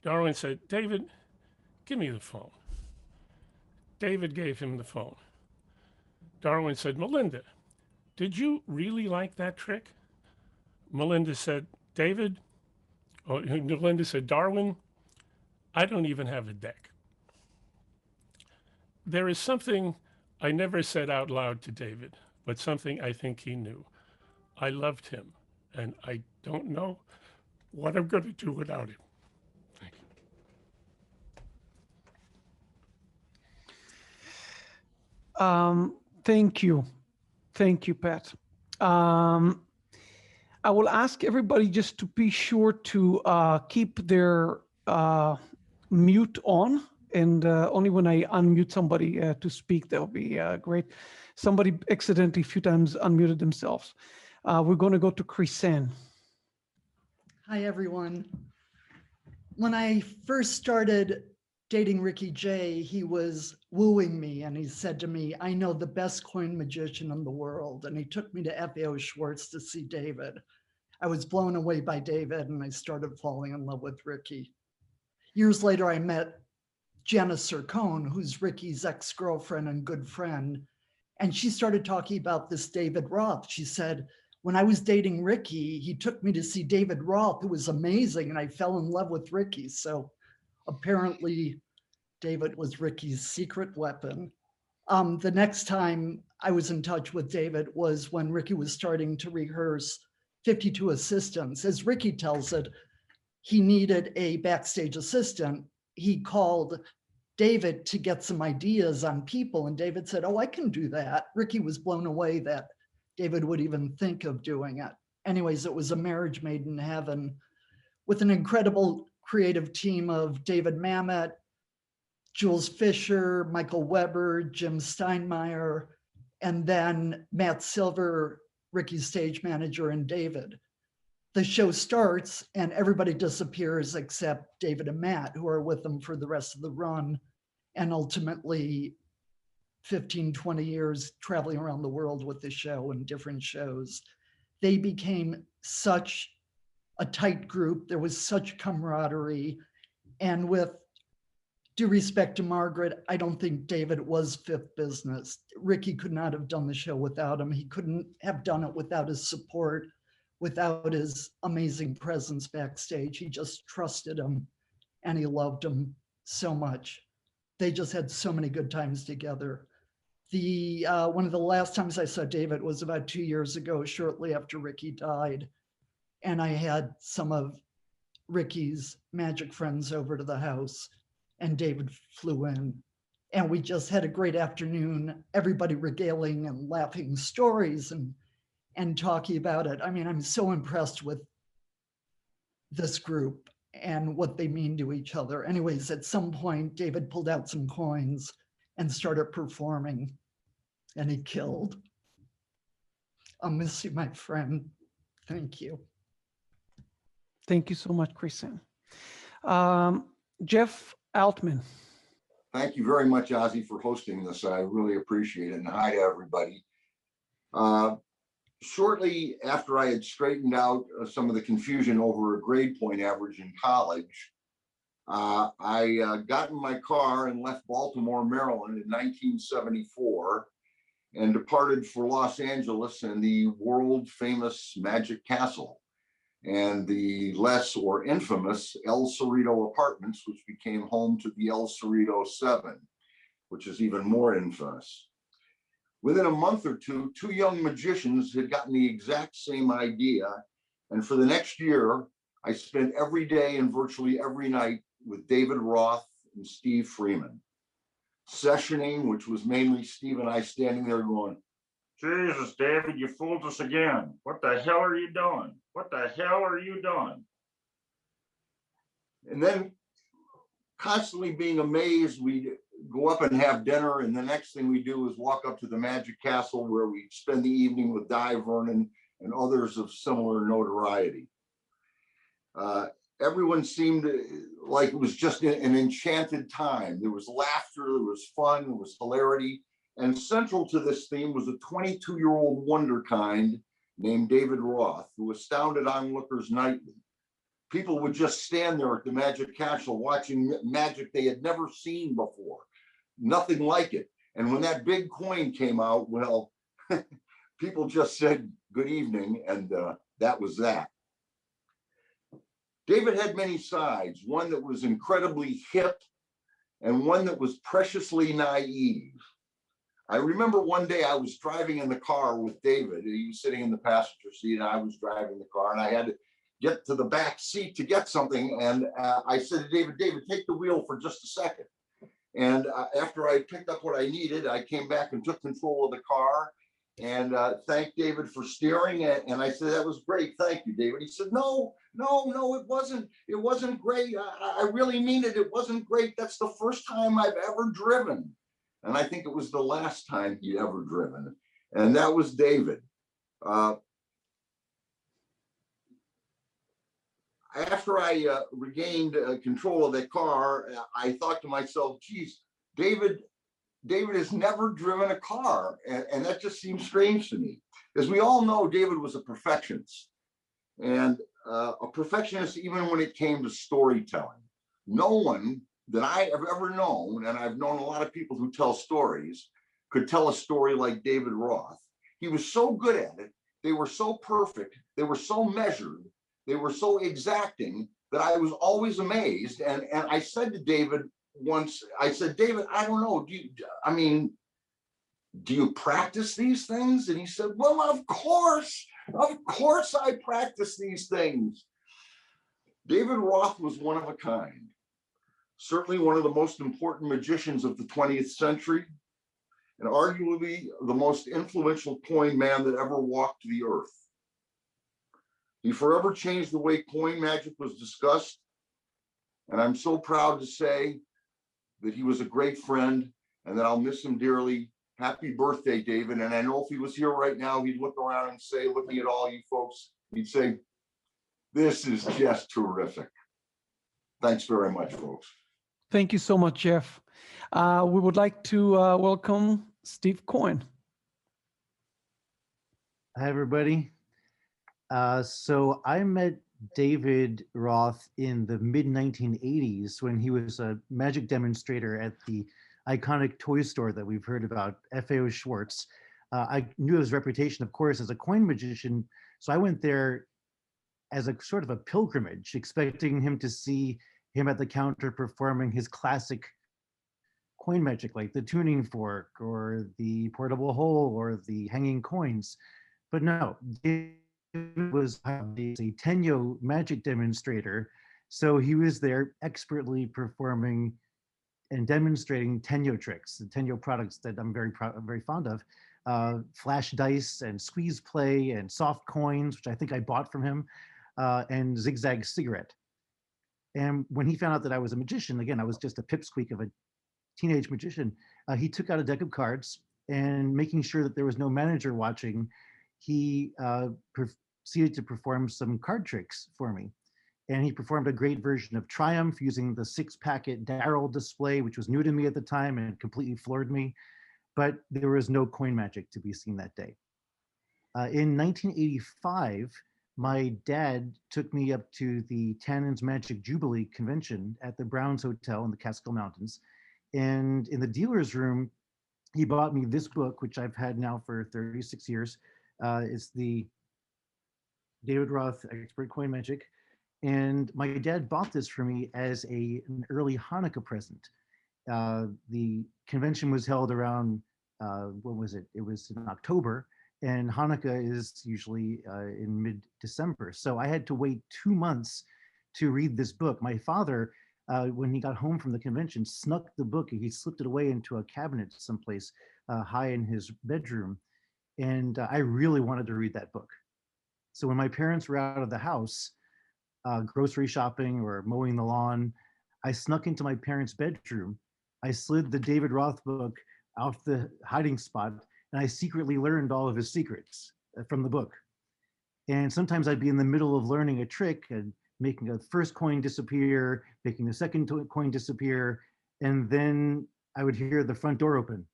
Darwin said, David, give me the phone. David gave him the phone. Darwin said, Melinda, did you really like that trick? Melinda said, Melinda said, Darwin, I don't even have a deck. There is something I never said out loud to David, but something I think he knew. I loved him, and I don't know what I'm going to do without him. Thank you. Thank you. Thank you, Pat. I will ask everybody just to be sure to keep their mute on, and only when I unmute somebody to speak, that'll be great. Somebody accidentally a few times unmuted themselves. We're going to go to Chrisanne. Hi, everyone. When I first started dating Ricky Jay, he was wooing me and he said to me, I know the best coin magician in the world. And he took me to FAO Schwartz to see David. I was blown away by David and I started falling in love with Ricky. Years later, I met Janice Sircone, who's Ricky's ex-girlfriend and good friend. And she started talking about this David Roth. She said, when I was dating Ricky, he took me to see David Roth, who was amazing, and I fell in love with Ricky. So apparently, David was Ricky's secret weapon. The next time I was in touch with David was when Ricky was starting to rehearse 52 Assistants. As Ricky tells it, he needed a backstage assistant. He called David to get some ideas on people, and David said, oh, I can do that. Ricky was blown away that David would even think of doing it. Anyways, it was a marriage made in heaven with an incredible creative team of David Mamet, Jules Fisher, Michael Weber, Jim Steinmeier, and then Matt Silver, Ricky's stage manager, and David. The show starts and everybody disappears except David and Matt, who are with them for the rest of the run, and ultimately 15, 20 years traveling around the world with the show and different shows. They became such a tight group. There was such camaraderie. And with due respect to Margaret, I don't think David was fifth business. Ricky could not have done the show without him. He couldn't have done it without his support, without his amazing presence backstage. He just trusted him and he loved him so much. They just had so many good times together. One of the last times I saw David was about 2 years ago, shortly after Ricky died. And I had some of Ricky's magic friends over to the house and David flew in. And we just had a great afternoon, everybody regaling and laughing stories and talking about it. I mean, I'm so impressed with this group and what they mean to each other. Anyways, at some point, David pulled out some coins and started performing, and he killed. I'll miss you, my friend. Thank you. Thank you so much, Chrisanne. Jeff Altman. Thank you very much, Ozzy, for hosting this. I really appreciate it. And hi to everybody. Shortly after I had straightened out some of the confusion over a grade point average in college, I got in my car and left Baltimore, Maryland in 1974 and departed for Los Angeles and the world famous Magic Castle and the less or infamous El Cerrito Apartments, which became home to the El Cerrito 7, which is even more infamous. Within a month or two, two young magicians had gotten the exact same idea. And for the next year, I spent every day and virtually every night with David Roth and Steve Freeman, sessioning, which was mainly Steve and I standing there going, Jesus, David, you fooled us again. What the hell are you doing? What the hell are you doing? And then constantly being amazed, we go up and have dinner, and the next thing we do is walk up to the Magic Castle where we spend the evening with Di Vernon and others of similar notoriety. Everyone seemed like it was just an enchanted time. There was laughter, there was fun, there was hilarity, and central to this theme was a 22-year-old wonderkind named David Roth, who astounded onlookers nightly. people would just stand there at the Magic Castle watching magic they had never seen before. Nothing like it. And when that big coin came out, well, people just said good evening, and that was that. David had many sides, one that was incredibly hip and one that was preciously naive. I remember one day I was driving in the car with David. He was sitting in the passenger seat and I was driving the car, and I had to get to the back seat to get something. And I said to David, take the wheel for just a second. And after I picked up what I needed, I came back and took control of the car and thanked David for steering. And I said, that was great. Thank you, David. He said, no, it wasn't. It wasn't great. I really mean it. It wasn't great. That's the first time I've ever driven. And I think it was the last time he'd ever driven. And that was David. After I regained control of the car, I thought to myself, geez, David has never driven a car. And that just seems strange to me. As we all know, David was a perfectionist. And a perfectionist even when it came to storytelling. No one that I have ever known, and I've known a lot of people who tell stories, could tell a story like David Roth. He was so good at it. They were so perfect. They were so measured. They were so exacting that I was always amazed. And I said to David once, I said, David, I don't know. Do you practice these things? And he said, well, of course I practice these things. David Roth was one of a kind. Certainly one of the most important magicians of the 20th century, and arguably the most influential coin man that ever walked the earth. He forever changed the way coin magic was discussed, and I'm so proud to say that he was a great friend and that I'll miss him dearly. Happy birthday, David. And I know if he was here right now, he'd look around and say, looking at all you folks, he'd say, this is just terrific. Thanks very much, folks. Thank you so much, Jeff. We would like to welcome Steve Coyne. Hi, everybody. So I met David Roth in the mid-1980s when he was a magic demonstrator at the iconic toy store that we've heard about, FAO Schwartz. I knew his reputation, of course, as a coin magician, so I went there as a sort of a pilgrimage, expecting him to see him at the counter performing his classic coin magic, like the tuning fork or the portable hole or the hanging coins. But no, David was a Tenyo magic demonstrator, so he was there expertly performing and demonstrating Tenyo tricks, the Tenyo products that I'm very fond of, flash dice and squeeze play and soft coins, which I think I bought from him, and zigzag cigarette. And when he found out that I was a magician, again, I was just a pipsqueak of a teenage magician, he took out a deck of cards, and making sure that there was no manager watching, he proceeded to perform some card tricks for me. And he performed a great version of Triumph using the 6-packet Darryl display, which was new to me at the time and completely floored me. But there was no coin magic to be seen that day. In 1985, my dad took me up to the Tannen's Magic Jubilee convention at the Browns Hotel in the Catskill Mountains. And in the dealer's room, he bought me this book, which I've had now for 36 years. It's the David Roth Expert Coin Magic. And my dad bought this for me as an early Hanukkah present. The convention was held around, when was it? It was in October, and Hanukkah is usually in mid-December. So I had to wait 2 months to read this book. My father, when he got home from the convention, snuck the book. He slipped it away into a cabinet someplace high in his bedroom. And I really wanted to read that book. So when my parents were out of the house, grocery shopping or mowing the lawn, I snuck into my parents' bedroom. I slid the David Roth book out the hiding spot, and I secretly learned all of his secrets from the book. And sometimes I'd be in the middle of learning a trick and making a first coin disappear, making the second coin disappear, and then I would hear the front door open.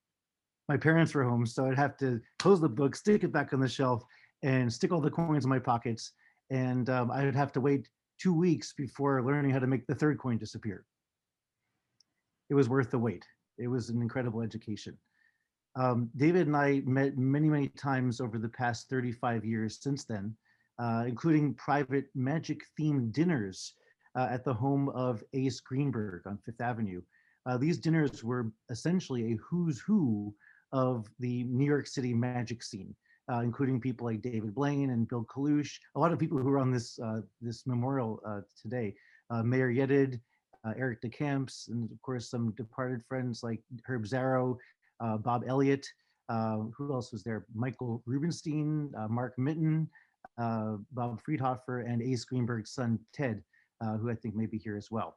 My parents were home, so I'd have to close the book, stick it back on the shelf, and stick all the coins in my pockets. And I would have to wait 2 weeks before learning how to make the third coin disappear. It was worth the wait. It was an incredible education. David and I met many, many times over the past 35 years since then, including private magic-themed dinners at the home of Ace Greenberg on Fifth Avenue. These dinners were essentially a who's who of the New York City magic scene, including people like David Blaine and Bill Kalush, a lot of people who are on this memorial today, Mayor Yedid, Eric DeCamps, and of course some departed friends like Herb Zarrow, Bob Elliott, who else was there? Michael Rubenstein, Mark Mitten, Bob Friedhofer, and Ace Greenberg's son, Ted, who I think may be here as well.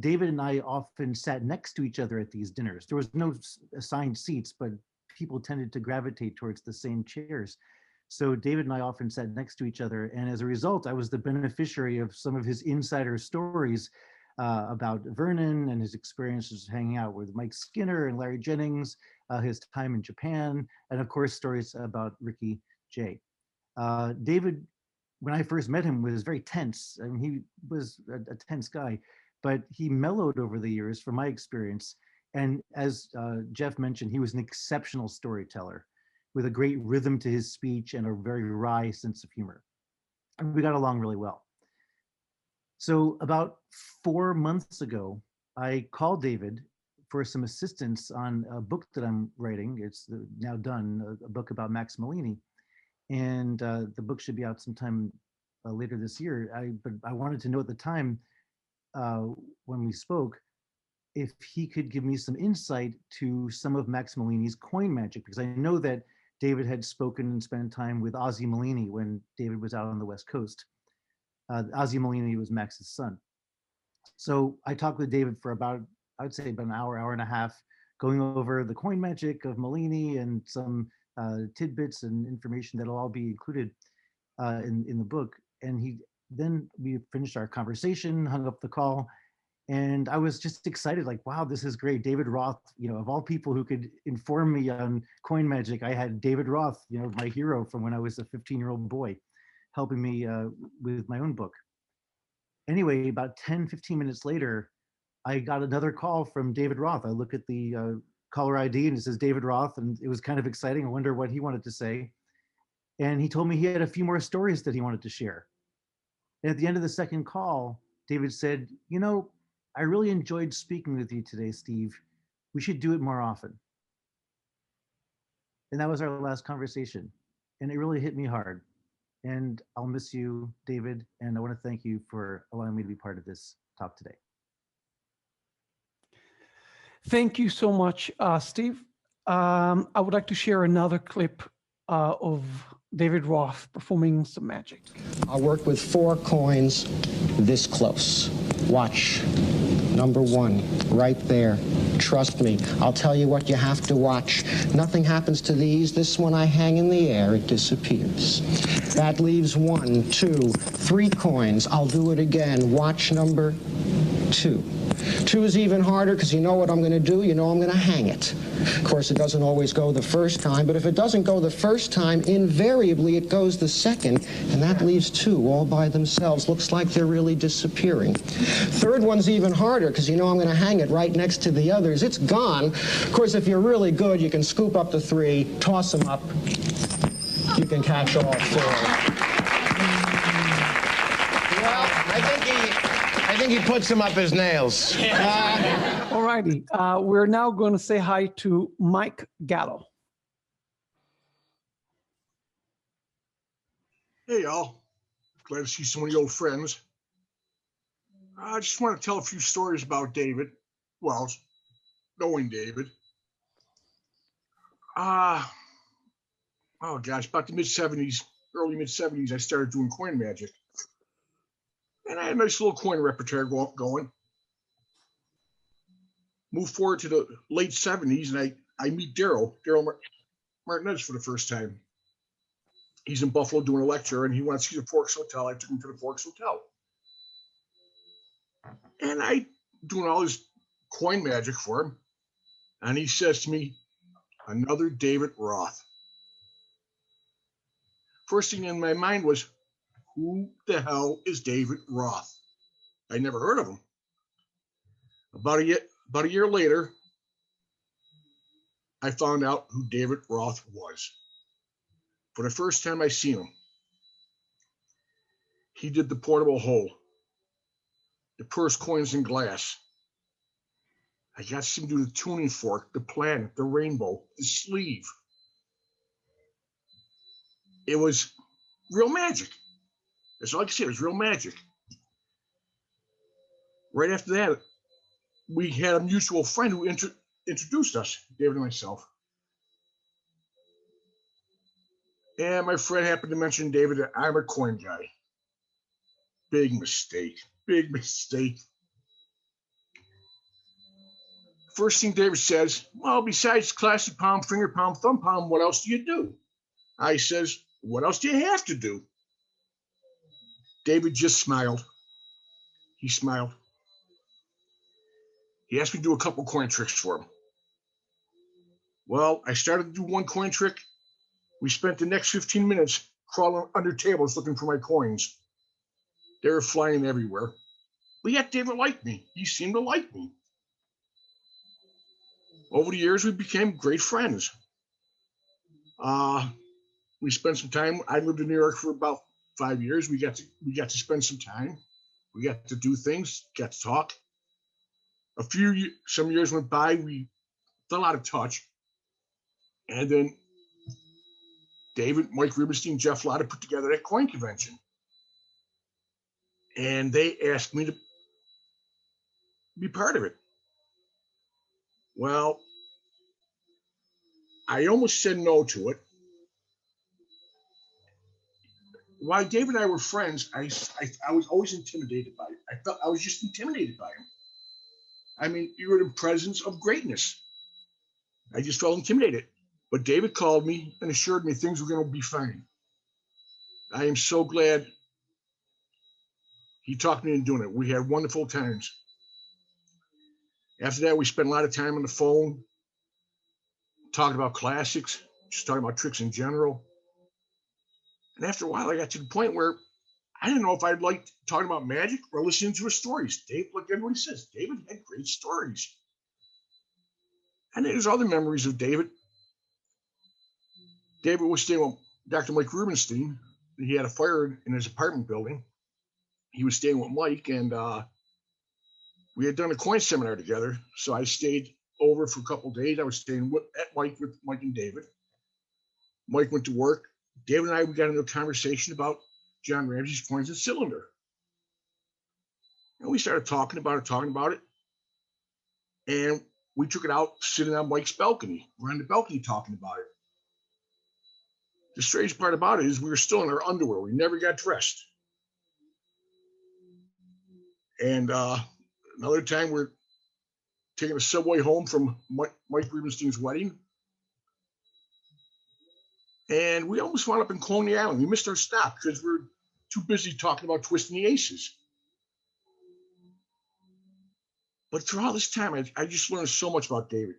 David and I often sat next to each other at these dinners. There was no assigned seats, but people tended to gravitate towards the same chairs. So David and I often sat next to each other. And as a result, I was the beneficiary of some of his insider stories about Vernon and his experiences hanging out with Mike Skinner and Larry Jennings, his time in Japan, and of course, stories about Ricky Jay. David, when I first met him, was very tense. I mean, he was a tense guy, but he mellowed over the years from my experience. And as Jeff mentioned, he was an exceptional storyteller with a great rhythm to his speech and a very wry sense of humor. And we got along really well. So about 4 months ago, I called David for some assistance on a book that I'm writing. It's now done, a book about Max Malini. And the book should be out sometime later this year. But I wanted to know at the time when we spoke, if he could give me some insight to some of Max Malini's coin magic, because I know that David had spoken and spent time with Ozzie Malini when David was out on the West Coast. Ozzie Malini was Max's son. So I talked with David for about, I would say about an hour, hour and a half, going over the coin magic of Malini and some tidbits and information that'll all be included in the book. And then we finished our conversation, hung up the call, and I was just excited, like, wow, this is great. David Roth, of all people who could inform me on coin magic, I had David Roth, my hero from when I was a 15-year-old boy, helping me with my own book. Anyway, about 10, 15 minutes later, I got another call from David Roth. I look at the caller ID and it says David Roth, and it was kind of exciting. I wonder what he wanted to say. And he told me he had a few more stories that he wanted to share. And at the end of the second call, David said, I really enjoyed speaking with you today, Steve. We should do it more often. And that was our last conversation. And it really hit me hard. And I'll miss you, David. And I want to thank you for allowing me to be part of this talk today. Thank you so much, Steve. I would like to share another clip of David Roth performing some magic. I'll work with 4 coins this close. Watch. Number 1, right there. Trust me, I'll tell you what you have to watch. Nothing happens to these. This one I hang in the air, it disappears. That leaves 1, 2, 3 coins. I'll do it again. Watch number 2. 2 is even harder because you know what I'm going to do. I'm going to hang it. Of course, it doesn't always go the first time, but if it doesn't go the first time, invariably it goes the second, and that leaves 2 all by themselves. Looks like they're really disappearing. 3rd one's even harder because I'm going to hang it right next to the others. It's gone. Of course, if you're really good, you can scoop up the 3, toss them up. You can catch all 4. Well, I think he puts them up his nails. All righty. We're now going to say hi to Mike Gallo. Hey, y'all. Glad to see some of the old friends. I just want to tell a few stories about David. Well, knowing David. Oh, gosh, about the mid-70s, early mid-70s, I started doing coin magic. And I had a nice little coin repertoire going. Moved forward to the late 70s, and I meet Daryl Martinez for the first time. He's in Buffalo doing a lecture, and he wants to see the Forks Hotel. I took him to the Forks Hotel. And I doing all his coin magic for him. And he says to me, another David Roth. First thing in my mind was, who the hell is David Roth? I never heard of him. About a year later, I found out who David Roth was. For the first time I seen him, he did the portable hole, the purse, coins, and glass. I got to see him do the tuning fork, the planet, the rainbow, the sleeve. It was real magic. That's all I can say. It was real magic. Right after that, we had a mutual friend who introduced us, David and myself. And my friend happened to mention, David, that I'm a coin guy. Big mistake. Big mistake. First thing David says, well, besides classic palm, finger palm, thumb palm, what else do you do? I says, what else do you have to do? David just smiled. He smiled. He asked me to do a couple coin tricks for him. Well, I started to do one coin trick. We spent the next 15 minutes crawling under tables looking for my coins. They were flying everywhere. But yet David liked me. He seemed to like me. Over the years, we became great friends. We spent some time. I lived in New York for about 5 years. We got to spend some time. We got to do things, got to talk. Some years went by, we fell out of touch. And then David, Mike Rubenstein, Jeff Lotta put together that coin convention. And they asked me to be part of it. Well, I almost said no to it. While David and I were friends, I was always intimidated by it. I felt I was just intimidated by him. I mean, you were in the presence of greatness. I just felt intimidated. But David called me and assured me things were going to be fine. I am so glad he talked me into doing it. We had wonderful times. After that, we spent a lot of time on the phone, talking about classics, just talking about tricks in general. And after a while, I got to the point where I didn't know if I'd like talking about magic or listening to his stories. Dave, like everybody says, David had great stories. And there's other memories of David. David was staying with Dr. Mike Rubenstein. He had a fire in his apartment building. He was staying with Mike, and we had done a coin seminar together. So I stayed over for a couple of days. I was staying at Mike with Mike and David. Mike went to work. David and I, we got into a conversation about John Ramsey's Coins and Cylinder. And we started talking about it. And we took it out sitting on Mike's balcony. We're on the balcony talking about it. The strange part about it is we were still in our underwear. We never got dressed. And another time we're taking a subway home from Mike Rubenstein's wedding. And we almost wound up in Coney Island. We missed our stop because we were too busy talking about twisting the aces. But through all this time, I just learned so much about David.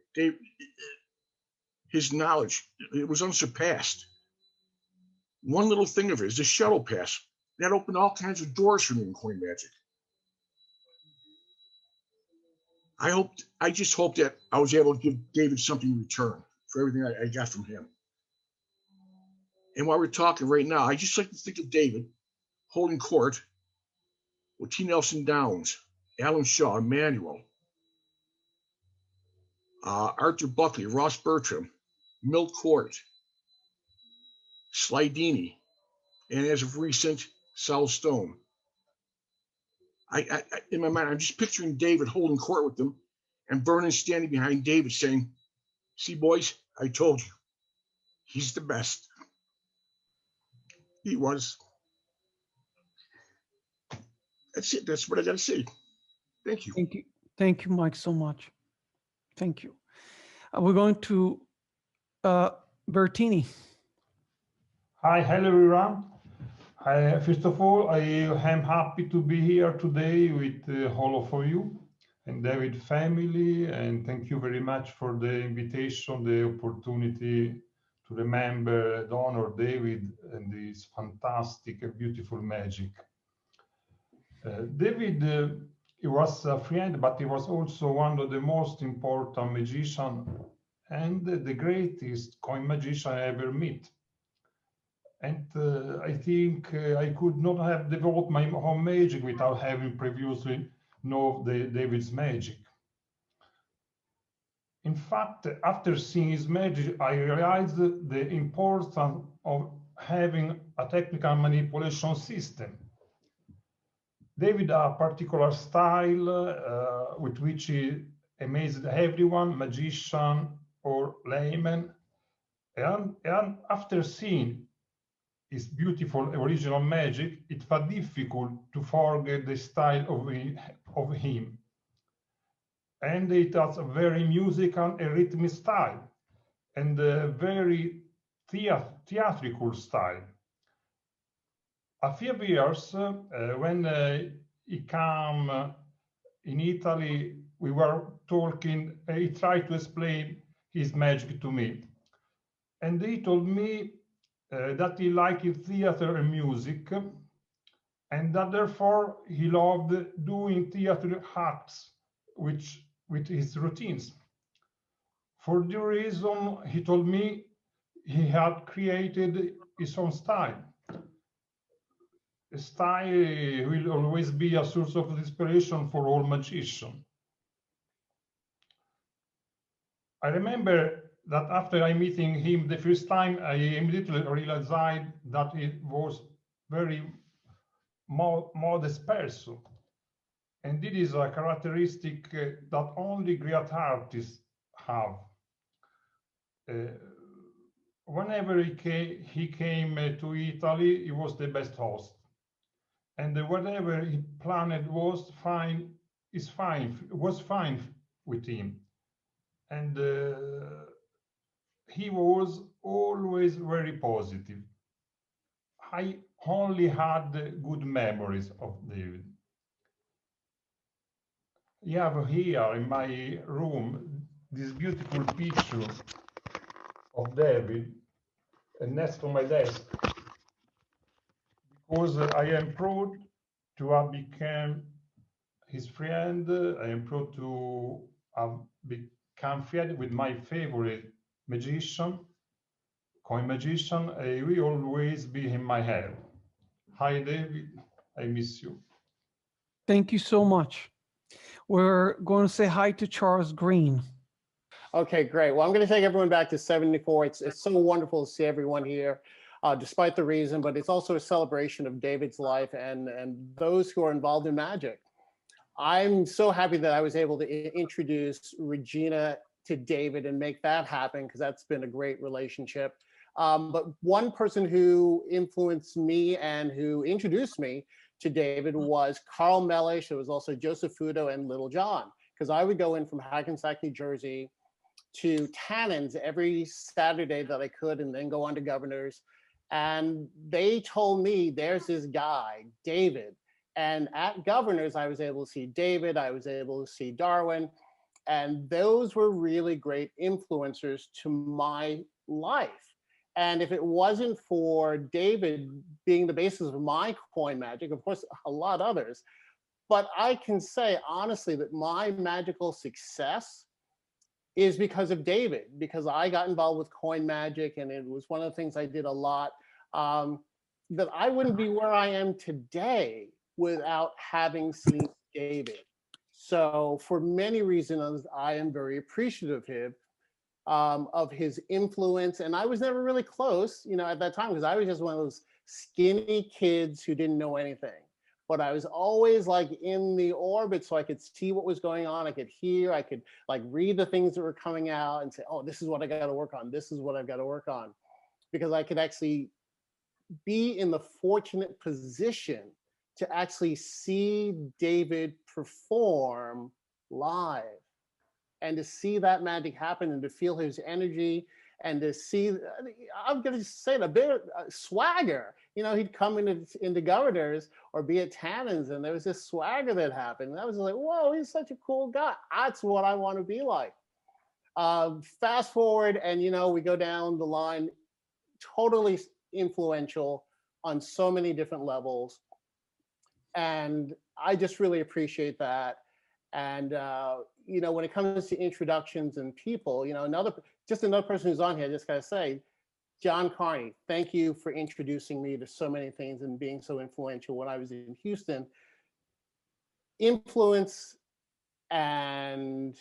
His knowledge, it was unsurpassed. One little thing of his, the shuttle pass, that opened all kinds of doors for me in coin magic. I just hope that I was able to give David something in return for everything I got from him. And while we're talking right now, I just like to think of David holding court with T. Nelson Downs, Alan Shaw, Emmanuel, Arthur Buckley, Ross Bertram, Milt Court, Slidini, and as of recent, Sal Stone. I in my mind, I'm just picturing David holding court with them and Vernon standing behind David saying, see, boys, I told you, he's the best. He was. That's it. That's what I got to say. Thank you. Thank you. Thank you, Mike, so much. Thank you. We're going to Bertini. Hi, hello everyone. First of all, I am happy to be here today with all of you and David family, and thank you very much for the invitation, the opportunity to remember, to honor David and his fantastic and beautiful magic. David, he was a friend, but he was also one of the most important magicians and the greatest coin magician I ever met. And I think I could not have developed my own magic without having previously known David's magic. In fact, after seeing his magic, I realized the importance of having a technical manipulation system. David had a particular style with which he amazed everyone, magician or layman. And after seeing his beautiful original magic, it was difficult to forget the style of him. And it has a very musical and rhythmic style, and a very theatrical style. A few years when he came in Italy, we were talking, he tried to explain his magic to me. And he told me that he liked theater and music, and that therefore he loved doing theater acts with his routines. For the reason, he told me, he had created his own style. A style will always be a source of inspiration for all magicians. I remember that after I meeting him the first time, I immediately realized that he was very modest person. And it is a characteristic that only great artists have. Whenever he came to Italy, he was the best host. And whatever he planned was fine with him. And he was always very positive. I only had good memories of David. I have here in my room this beautiful picture of David next to my desk, because I am proud to have become his friend. I am proud to have become friend with my favorite magician, coin magician. He will always be in my head. Hi, David. I miss you. Thank you so much. We're going to say hi to Charles Green. Okay, great. Well, I'm going to take everyone back to 74. It's so wonderful to see everyone here, despite the reason, but it's also a celebration of David's life and those who are involved in magic. I'm so happy that I was able to introduce Regina to David and make that happen, because that's been a great relationship. But one person who influenced me and who introduced me to David was Carl Mellish. It was also Joseph Fudo and Little John, because I would go in from Hackensack, New Jersey to Tannins every Saturday that I could, and then go on to Governor's. And they told me, there's this guy, David. And at Governor's, I was able to see David, I was able to see Darwin, and those were really great influencers to my life. And if it wasn't for David being the basis of my coin magic, of course, a lot others, but I can say honestly that my magical success is because of David, because I got involved with coin magic, and it was one of the things I did a lot, that I wouldn't be where I am today without having seen David. So for many reasons, I am very appreciative of his influence. And I was never really close, at that time, because I was just one of those skinny kids who didn't know anything. But I was always like in the orbit, so I could see what was going on. I could hear, I could like read the things that were coming out and say, oh, this is what I got to work on. This is what I've got to work on. Because I could actually be in the fortunate position to actually see David perform live, and to see that magic happen, and to feel his energy, and to see, I'm going to say it, a bit swagger. He'd come into Governor's or be at Tannins, and there was this swagger that happened. And I was like, whoa, he's such a cool guy. That's what I want to be like. Fast forward, and we go down the line, totally influential on so many different levels. And I just really appreciate that. And when it comes to introductions and people, another person who's on here, I just gotta say, John Carney, thank you for introducing me to so many things and being so influential when I was in Houston. Influence and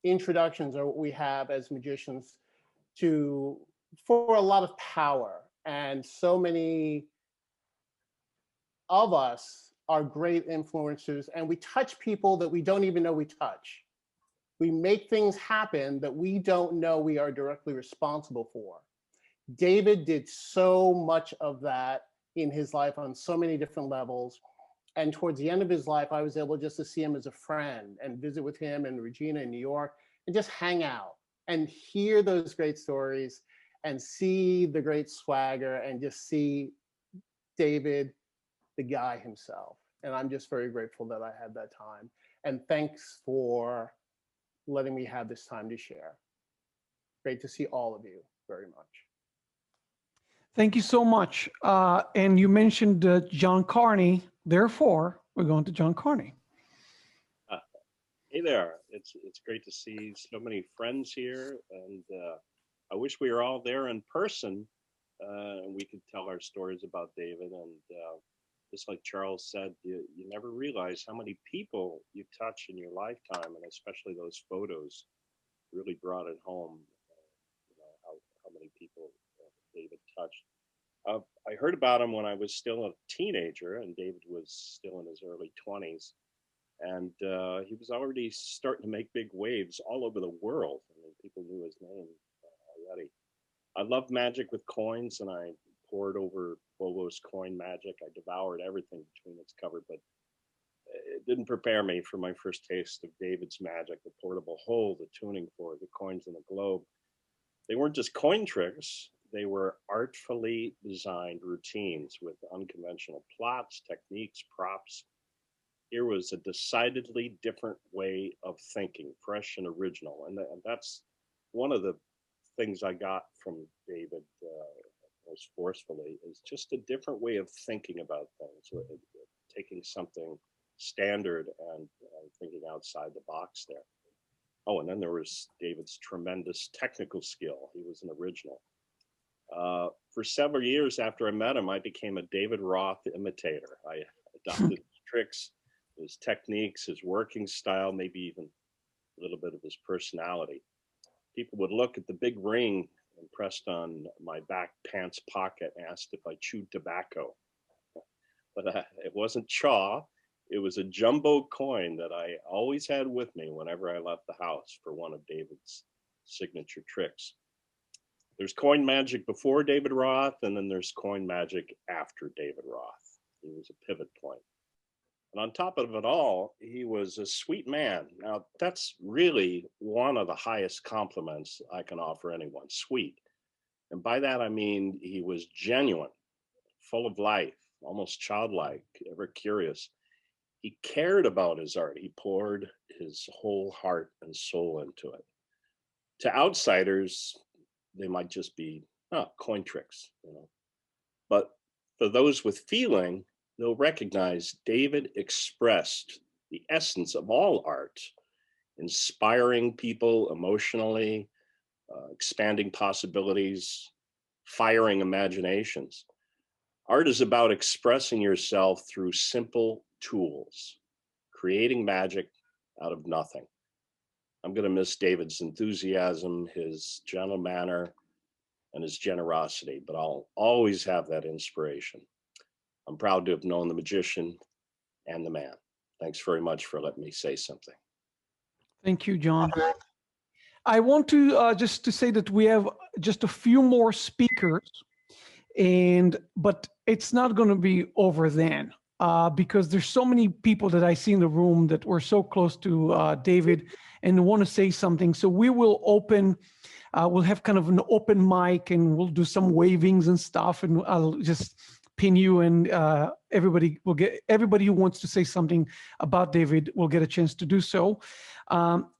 introductions are what we have as magicians for a lot of power. And so many of us are great influencers, and we touch people that we don't even know we touch. We make things happen that we don't know we are directly responsible for. David did so much of that in his life on so many different levels. And towards the end of his life, I was able just to see him as a friend and visit with him and Regina in New York and just hang out and hear those great stories and see the great swagger and just see David, the guy himself. And I'm just very grateful that I had that time. And thanks for letting me have this time to share. Great to see all of you very much. Thank you so much. And you mentioned John Carney. Therefore, we're going to John Carney. Hey there. It's great to see so many friends here. And I wish we were all there in person and we could tell our stories about David. And just like Charles said, you never realize how many people you touch in your lifetime, and especially those photos really brought it home, how many people David touched. I heard about him when I was still a teenager, and David was still in his early 20s. And he was already starting to make big waves all over the world. I mean, people knew his name already. I love magic with coins, and I poured over Bobo's coin magic. I devoured everything between its cover, but it didn't prepare me for my first taste of David's magic, the portable hole, the tuning fork, the coins in the globe. They weren't just coin tricks. They were artfully designed routines with unconventional plots, techniques, props. Here was a decidedly different way of thinking, fresh and original. And that's one of the things I got from David most forcefully, is just a different way of thinking about things, taking something standard and thinking outside the box there. Oh, and then there was David's tremendous technical skill. He was an original. For several years after I met him, I became a David Roth imitator. I adopted his tricks, his techniques, his working style, maybe even a little bit of his personality. People would look at the big ring impressed on my back pants pocket and asked if I chewed tobacco. But it wasn't chaw. It was a jumbo coin that I always had with me whenever I left the house for one of David's signature tricks. There's coin magic before David Roth, and then there's coin magic after David Roth. He was a pivot point. And on top of it all, he was a sweet man. Now, that's really one of the highest compliments I can offer anyone, sweet. And by that, I mean he was genuine, full of life, almost childlike, ever curious. He cared about his art. He poured his whole heart and soul into it. To outsiders, they might just be coin tricks, But for those with feeling, they'll recognize David expressed the essence of all art, inspiring people emotionally, expanding possibilities, firing imaginations. Art is about expressing yourself through simple tools, creating magic out of nothing. I'm going to miss David's enthusiasm, his gentle manner, and his generosity, but I'll always have that inspiration. I'm proud to have known the magician and the man. Thanks very much for letting me say something. Thank you, John. I want to just to say that we have just a few more speakers, but it's not going to be over then because there's so many people that I see in the room that were so close to David and want to say something. So we will open. We'll have kind of an open mic, and we'll do some wavings and stuff, and I'll just pin you, and everybody who wants to say something about David will get a chance to do so.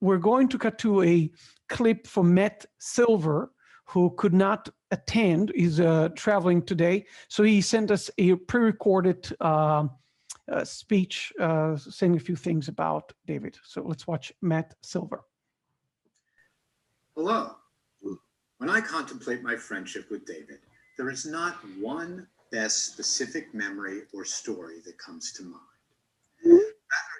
We're going to cut to a clip from Matt Silver, who could not attend. He's traveling today. So he sent us a pre-recorded speech saying a few things about David. So let's watch Matt Silver. Hello. When I contemplate my friendship with David, there is not one best specific memory or story that comes to mind. Rather,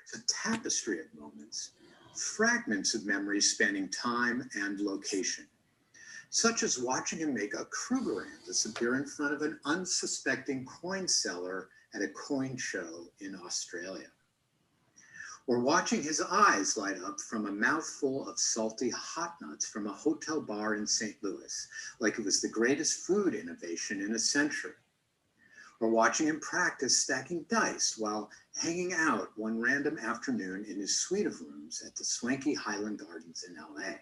it's a tapestry of moments, fragments of memories spanning time and location, such as watching him make a Krugerrand disappear in front of an unsuspecting coin seller at a coin show in Australia, or watching his eyes light up from a mouthful of salty hot nuts from a hotel bar in St. Louis, like it was the greatest food innovation in a century, or watching him practice stacking dice while hanging out one random afternoon in his suite of rooms at the swanky Highland Gardens in LA.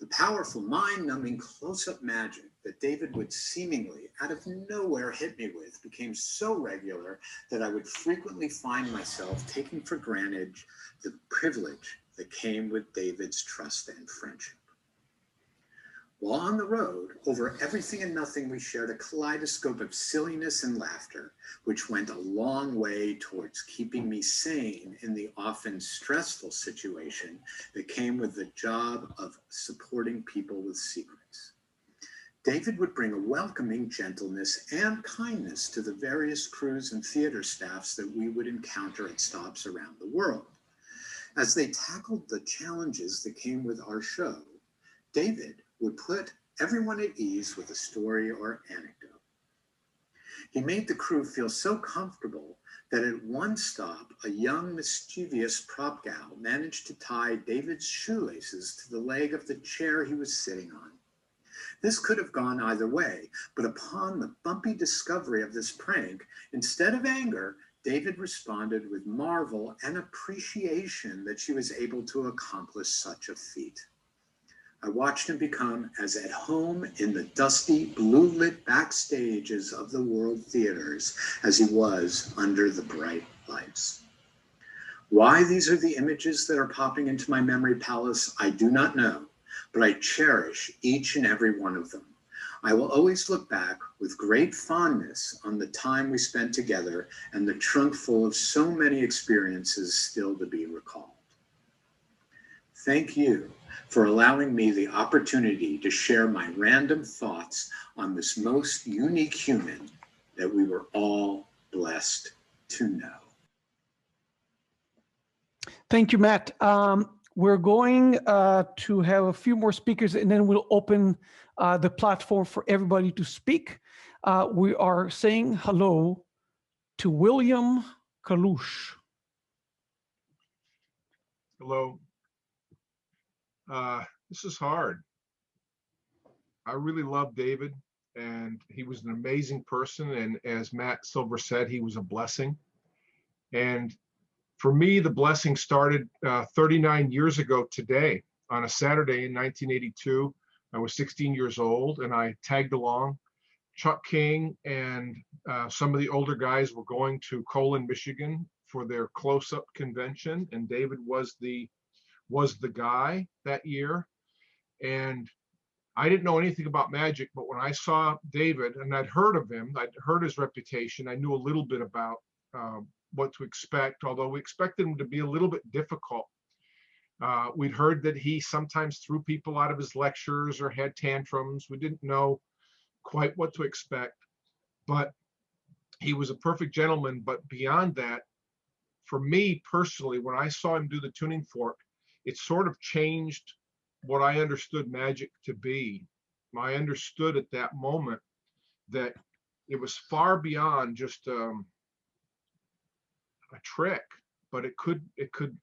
The powerful, mind-numbing close-up magic that David would seemingly out of nowhere hit me with became so regular that I would frequently find myself taking for granted the privilege that came with David's trust and friendship. While on the road, over everything and nothing, we shared a kaleidoscope of silliness and laughter, which went a long way towards keeping me sane in the often stressful situation that came with the job of supporting people with secrets. David would bring a welcoming gentleness and kindness to the various crews and theater staffs that we would encounter at stops around the world. As they tackled the challenges that came with our show, David would put everyone at ease with a story or anecdote. He made the crew feel so comfortable that at one stop, a young, mischievous prop gal managed to tie David's shoelaces to the leg of the chair he was sitting on. This could have gone either way, but upon the bumpy discovery of this prank, instead of anger, David responded with marvel and appreciation that she was able to accomplish such a feat. I watched him become as at home in the dusty, blue-lit backstages of the world theaters as he was under the bright lights. Why these are the images that are popping into my memory palace, I do not know, but I cherish each and every one of them. I will always look back with great fondness on the time we spent together and the trunk full of so many experiences still to be recalled. Thank you for allowing me the opportunity to share my random thoughts on this most unique human that we were all blessed to know. Thank you, Matt. We're going to have a few more speakers, and then we'll open the platform for everybody to speak. We are saying hello to William Kalush. Hello. This is hard. I really love David, and he was an amazing person. And as Matt Silver said, he was a blessing. And for me, the blessing started 39 years ago today on a Saturday in 1982. I was 16 years old, and I tagged along. Chuck King and some of the older guys were going to Colon, Michigan for their close-up convention, and David was the guy that year. And I didn't know anything about magic, but when I saw David, and I'd heard of him, I'd heard his reputation, I knew a little bit about what to expect, although we expected him to be a little bit difficult. We'd heard that he sometimes threw people out of his lectures or had tantrums. We didn't know quite what to expect, but he was a perfect gentleman. But beyond that, for me personally, when I saw him do the tuning fork, it sort of changed what I understood magic to be. I understood at that moment that it was far beyond just a trick, but it could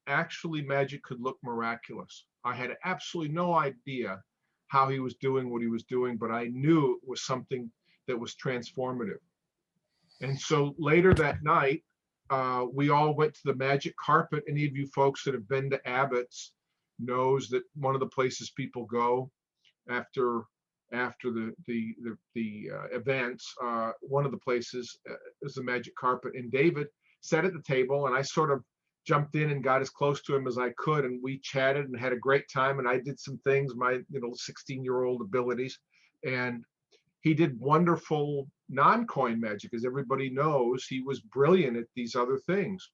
actually, magic could look miraculous. I had absolutely no idea how he was doing what he was doing, but I knew it was something that was transformative. And so later that night, we all went to the magic carpet. Any of you folks that have been to Abbott's knows that one of the places people go after the events, one of the places is the magic carpet. And David sat at the table, and I sort of jumped in and got as close to him as I could, and we chatted and had a great time. And I did some things, my 16-year-old abilities, and he did wonderful non-coin magic. As everybody knows, he was brilliant at these other things.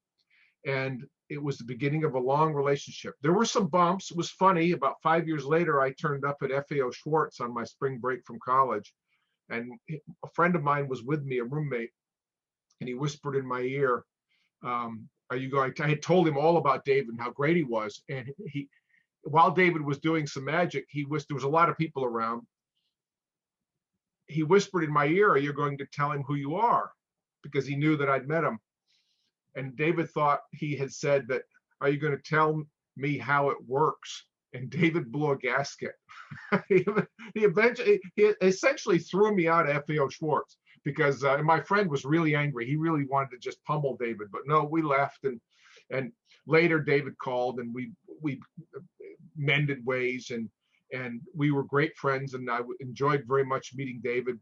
And it was the beginning of a long relationship. There were some bumps. It was funny. About 5 years later, I turned up at FAO Schwartz on my spring break from college. And a friend of mine was with me, a roommate, and he whispered in my ear, are you going to, I had told him all about David and how great he was. And while David was doing some magic, there was a lot of people around. He whispered in my ear, are you going to tell him who you are? Because he knew that I'd met him. And David thought he had said that, are you going to tell me how it works? And David blew a gasket. he essentially threw me out of FAO Schwartz because my friend was really angry. He really wanted to just pummel David, but no, we left. And later David called and we mended ways, and we were great friends, and I enjoyed very much meeting David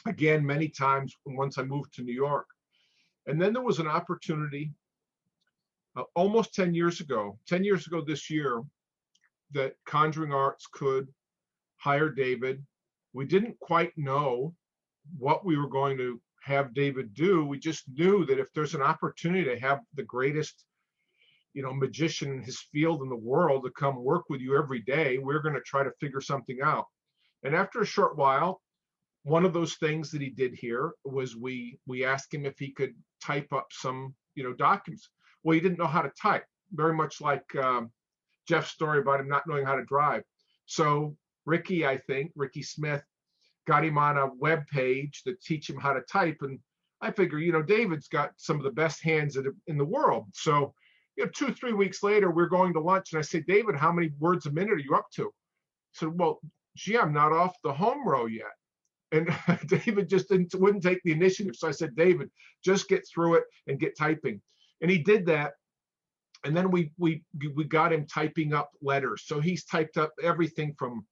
again many times once I moved to New York. And then there was an opportunity almost 10 years ago this year, that Conjuring Arts could hire David. We didn't quite know what we were going to have David do. We just knew that if there's an opportunity to have the greatest, magician in his field in the world to come work with you every day, we're going to try to figure something out. And after a short while, one of those things that he did here was we asked him if he could type up some, documents. Well, he didn't know how to type, very much like Jeff's story about him not knowing how to drive. So Ricky Smith, got him on a web page to teach him how to type. And I figure, David's got some of the best hands in the world. So 2-3 weeks later, we're going to lunch, and I say, David, how many words a minute are you up to? So, well, gee, I'm not off the home row yet. And David just wouldn't take the initiative. So I said, David, just get through it and get typing. And he did that. And then we got him typing up letters. So he's typed up everything from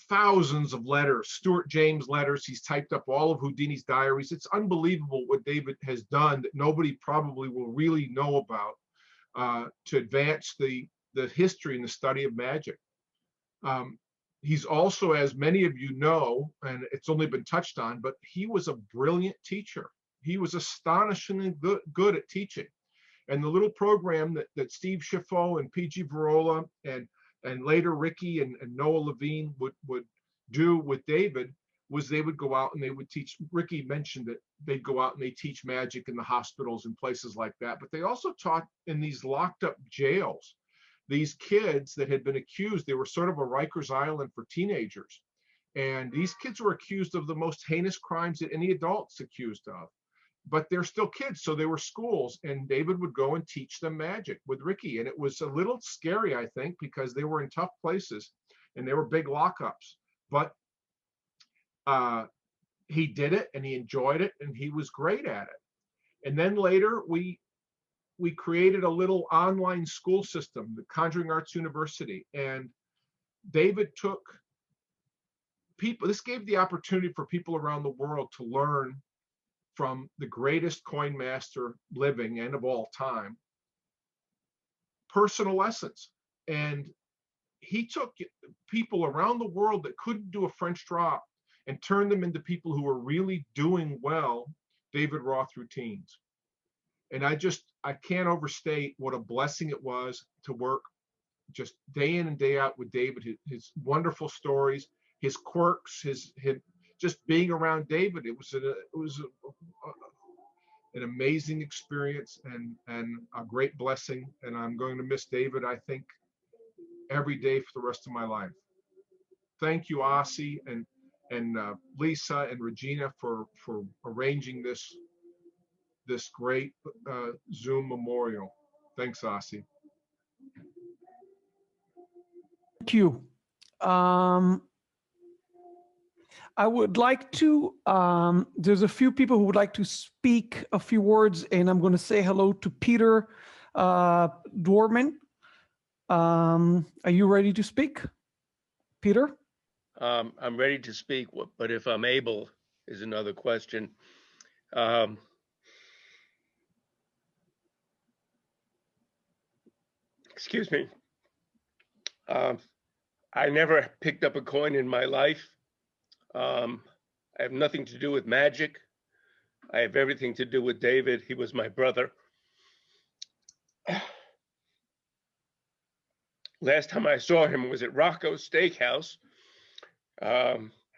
thousands of letters, Stuart James letters. He's typed up all of Houdini's diaries. It's unbelievable what David has done that nobody probably will really know about to advance the history and the study of magic. He's also, as many of you know, and it's only been touched on, but he was a brilliant teacher. He was astonishingly good at teaching. And the little program that Steve Schiffo and PG Barola and later Ricky and Noah Levine would do with David was they would go out and they would teach. Ricky mentioned that they'd go out and they teach magic in the hospitals and places like that. But they also taught in these locked up jails. These kids that had been accused, they were sort of a Rikers Island for teenagers. And these kids were accused of the most heinous crimes that any adult's accused of. But they're still kids, so they were schools, and David would go and teach them magic with Ricky. And it was a little scary, I think, because they were in tough places and they were big lockups. But he did it and he enjoyed it and he was great at it. And then later we created a little online school system, the Conjuring Arts University. And David took people, this gave the opportunity for people around the world to learn from the greatest coin master living and of all time, personal lessons. And he took people around the world that couldn't do a French drop and turned them into people who were really doing well David Roth routines. And I can't overstate what a blessing it was to work just day in and day out with David, his wonderful stories, his quirks, his just being around David. It was an amazing experience and a great blessing. And I'm going to miss David, I think, every day for the rest of my life. Thank you, Ossie and Lisa and Regina for arranging this great Zoom memorial. Thanks, Ossie. Thank you. I would like to, there's a few people who would like to speak a few words, and I'm going to say hello to Peter Dwarman. Are you ready to speak, Peter? I'm ready to speak, but if I'm able is another question. excuse me. I never picked up a coin in my life. I have nothing to do with magic. I have everything to do with David. He was my brother. Last time I saw him was at Rocco's Steakhouse,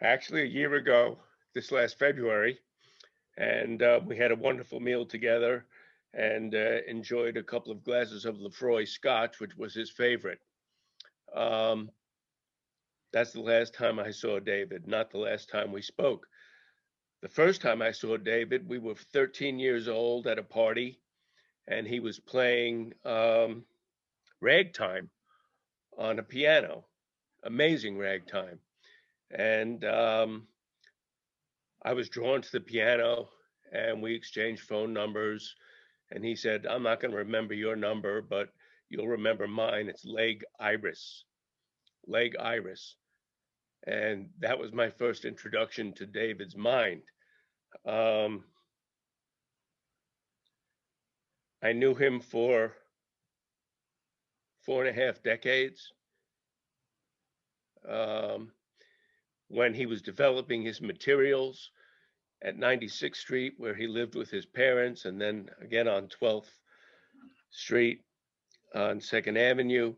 actually a year ago, this last February. And we had a wonderful meal together and enjoyed a couple of glasses of Lefroy Scotch, which was his favorite. That's the last time I saw David, not the last time we spoke. The first time I saw David, we were 13 years old at a party, and he was playing ragtime on a piano, amazing ragtime. And I was drawn to the piano, and we exchanged phone numbers. And he said, I'm not going to remember your number, but you'll remember mine. It's Leg Iris. Leg Iris. And that was my first introduction to David's mind. I knew him for 4.5 decades. When he was developing his materials at 96th Street, where he lived with his parents, and then again on 12th Street on 2nd Avenue,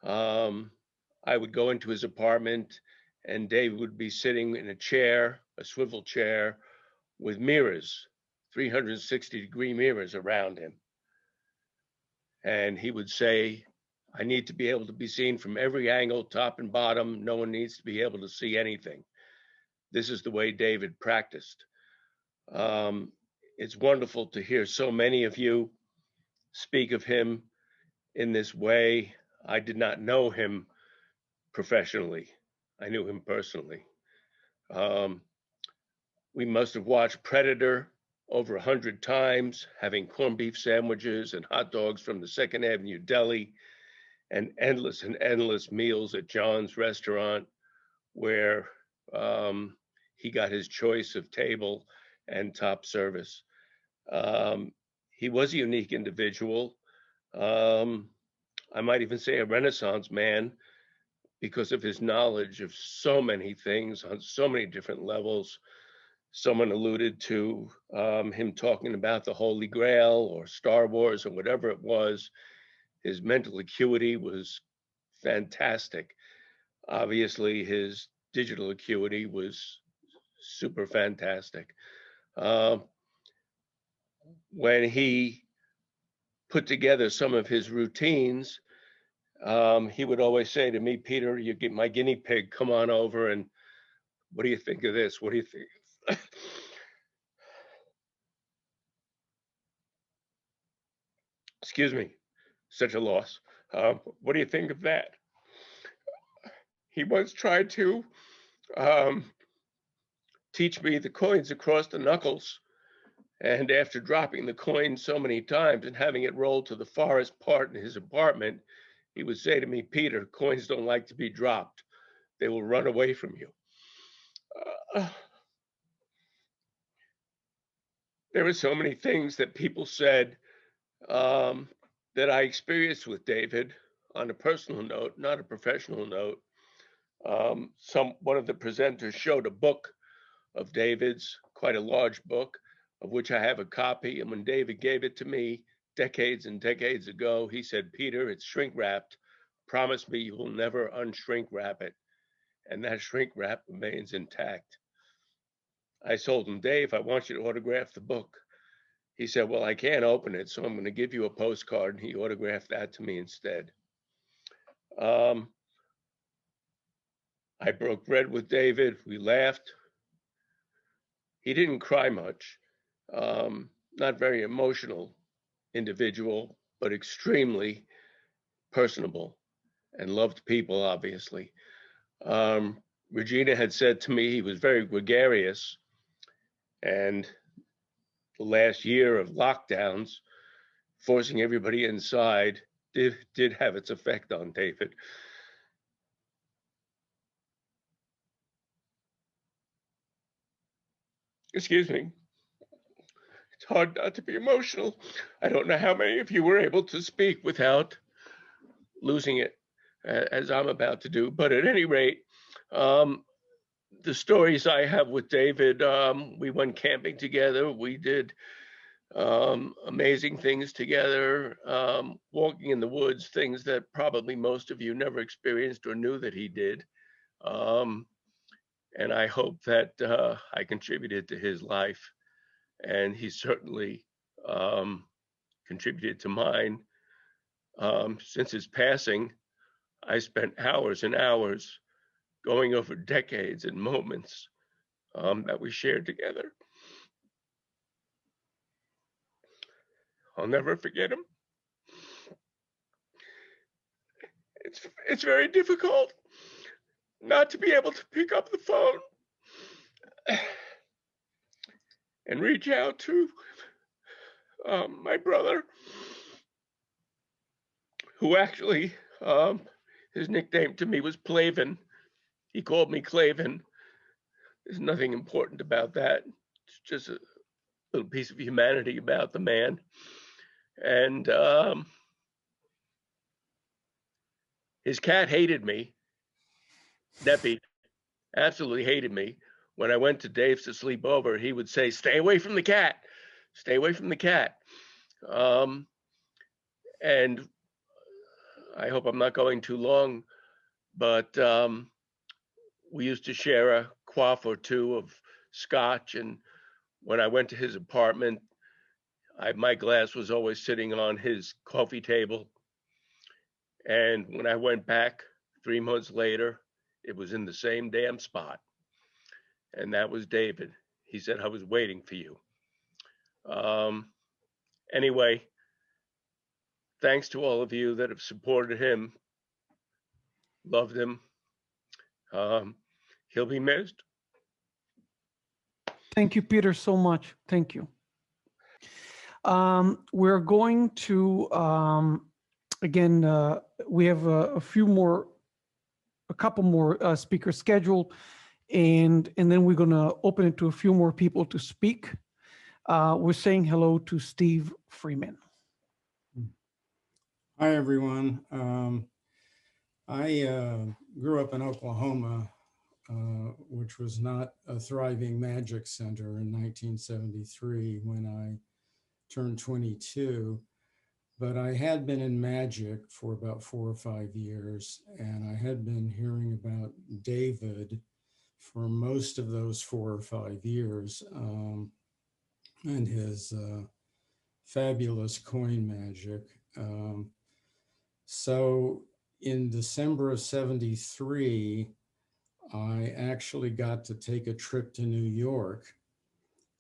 I would go into his apartment, and David would be sitting in a chair, a swivel chair, with mirrors, 360-degree mirrors around him. And he would say, I need to be able to be seen from every angle, top and bottom. No one needs to be able to see anything. This is the way David practiced. It's wonderful to hear so many of you speak of him in this way. I did not know him professionally. I knew him personally. We must have watched Predator over 100 times, having corned beef sandwiches and hot dogs from the 2nd Avenue Deli, and endless meals at John's restaurant, where he got his choice of table and top service. He was a unique individual. I might even say a Renaissance man, because of his knowledge of so many things on so many different levels. Someone alluded to him talking about the Holy Grail or Star Wars or whatever it was. His mental acuity was fantastic. Obviously, his digital acuity was super fantastic. When he put together some of his routines, he would always say to me, Peter, you get my guinea pig, come on over, and what do you think of this? What do you think? Excuse me, such a loss. What do you think of that? He once tried to teach me the coins across the knuckles. And after dropping the coin so many times and having it roll to the farthest part in his apartment, he would say to me, Peter, coins don't like to be dropped. They will run away from you. There were so many things that people said that I experienced with David on a personal note, not a professional note. One of the presenters showed a book of David's, quite a large book, of which I have a copy. And when David gave it to me decades and decades ago, he said, Peter, it's shrink wrapped. Promise me you will never unshrink wrap it. And that shrink wrap remains intact. I told him, Dave, I want you to autograph the book. He said, well, I can't open it, so I'm going to give you a postcard. And he autographed that to me instead. I broke bread with David. We laughed. He didn't cry much. Not very emotional individual, but extremely personable and loved people, obviously. Regina had said to me he was very gregarious, and the last year of lockdowns, forcing everybody inside, did have its effect on David. Excuse me. It's hard not to be emotional. I don't know how many of you were able to speak without losing it as I'm about to do. But at any rate, the stories I have with David, we went camping together. We did amazing things together, walking in the woods, things that probably most of you never experienced or knew that he did. And I hope that I contributed to his life, and he certainly contributed to mine. Since his passing, I spent hours and hours going over decades and moments that we shared together. I'll never forget him. It's very difficult not to be able to pick up the phone and reach out to my brother, who actually, his nickname to me was Plavin. He called me Clavin. There's nothing important about that. It's just a little piece of humanity about the man. And his cat hated me. Neppy absolutely hated me. When I went to Dave's to sleep over, he would say, "Stay away from the cat. Stay away from the cat." And I hope I'm not going too long, but we used to share a quaff or two of scotch. And when I went to his apartment, my glass was always sitting on his coffee table. And when I went back 3 months later, it was in the same damn spot. And that was David. He said, "I was waiting for you." Anyway, thanks to all of you that have supported him, loved him. He'll be missed. Thank you, Peter, so much. Thank you. We're going to, again, we have a couple more speakers scheduled, and then we're going to open it to a few more people to speak. We're saying hello to Steve Freeman. Hi, everyone. I grew up in Oklahoma, which was not a thriving magic center in 1973 when I turned 22. But I had been in magic for about 4 or 5 years, and I had been hearing about David for most of those 4 or 5 years, and his fabulous coin magic. So in December of 73, I actually got to take a trip to New York,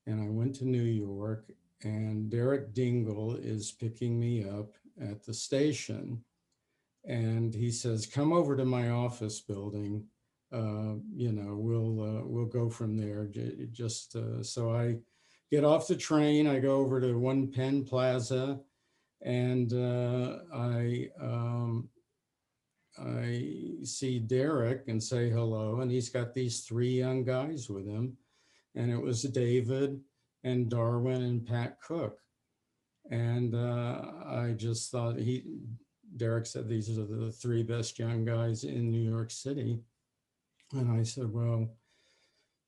and I went to New York, and Derek Dingle is picking me up at the station, and he says, "Come over to my office building. We'll go from there." So I get off the train, I go over to One Penn Plaza, and I see Derek and say hello, and he's got these 3 young guys with him, and it was David and Darwin and Pat Cook. And I just thought Derek said, "These are the 3 best young guys in New York City." And I said, "Well,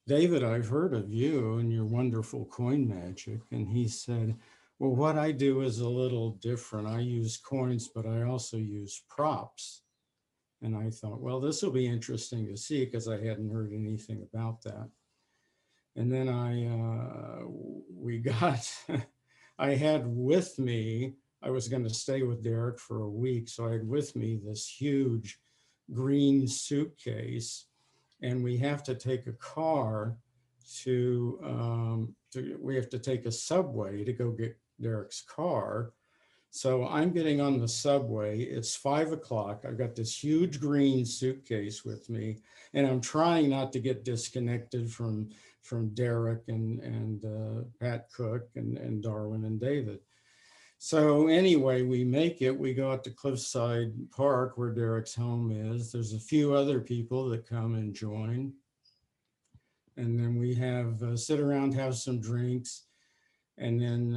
David, I've heard of you and your wonderful coin magic." And he said, "Well, what I do is a little different. I use coins, but I also use props." And I thought, well, this will be interesting to see, because I hadn't heard anything about that. And then I had with me, I was going to stay with Derek for a week. So I had with me this huge green suitcase, and we have to take a car we have to take a subway to go get Derek's car. So I'm getting on the subway. It's 5 o'clock. I've got this huge green suitcase with me, and I'm trying not to get disconnected from Derek and Pat Cook and Darwin and David. So anyway, we make it. We go out to Cliffside Park, where Derek's home is. There's a few other people that come and join. And then we have sit around, have some drinks. And then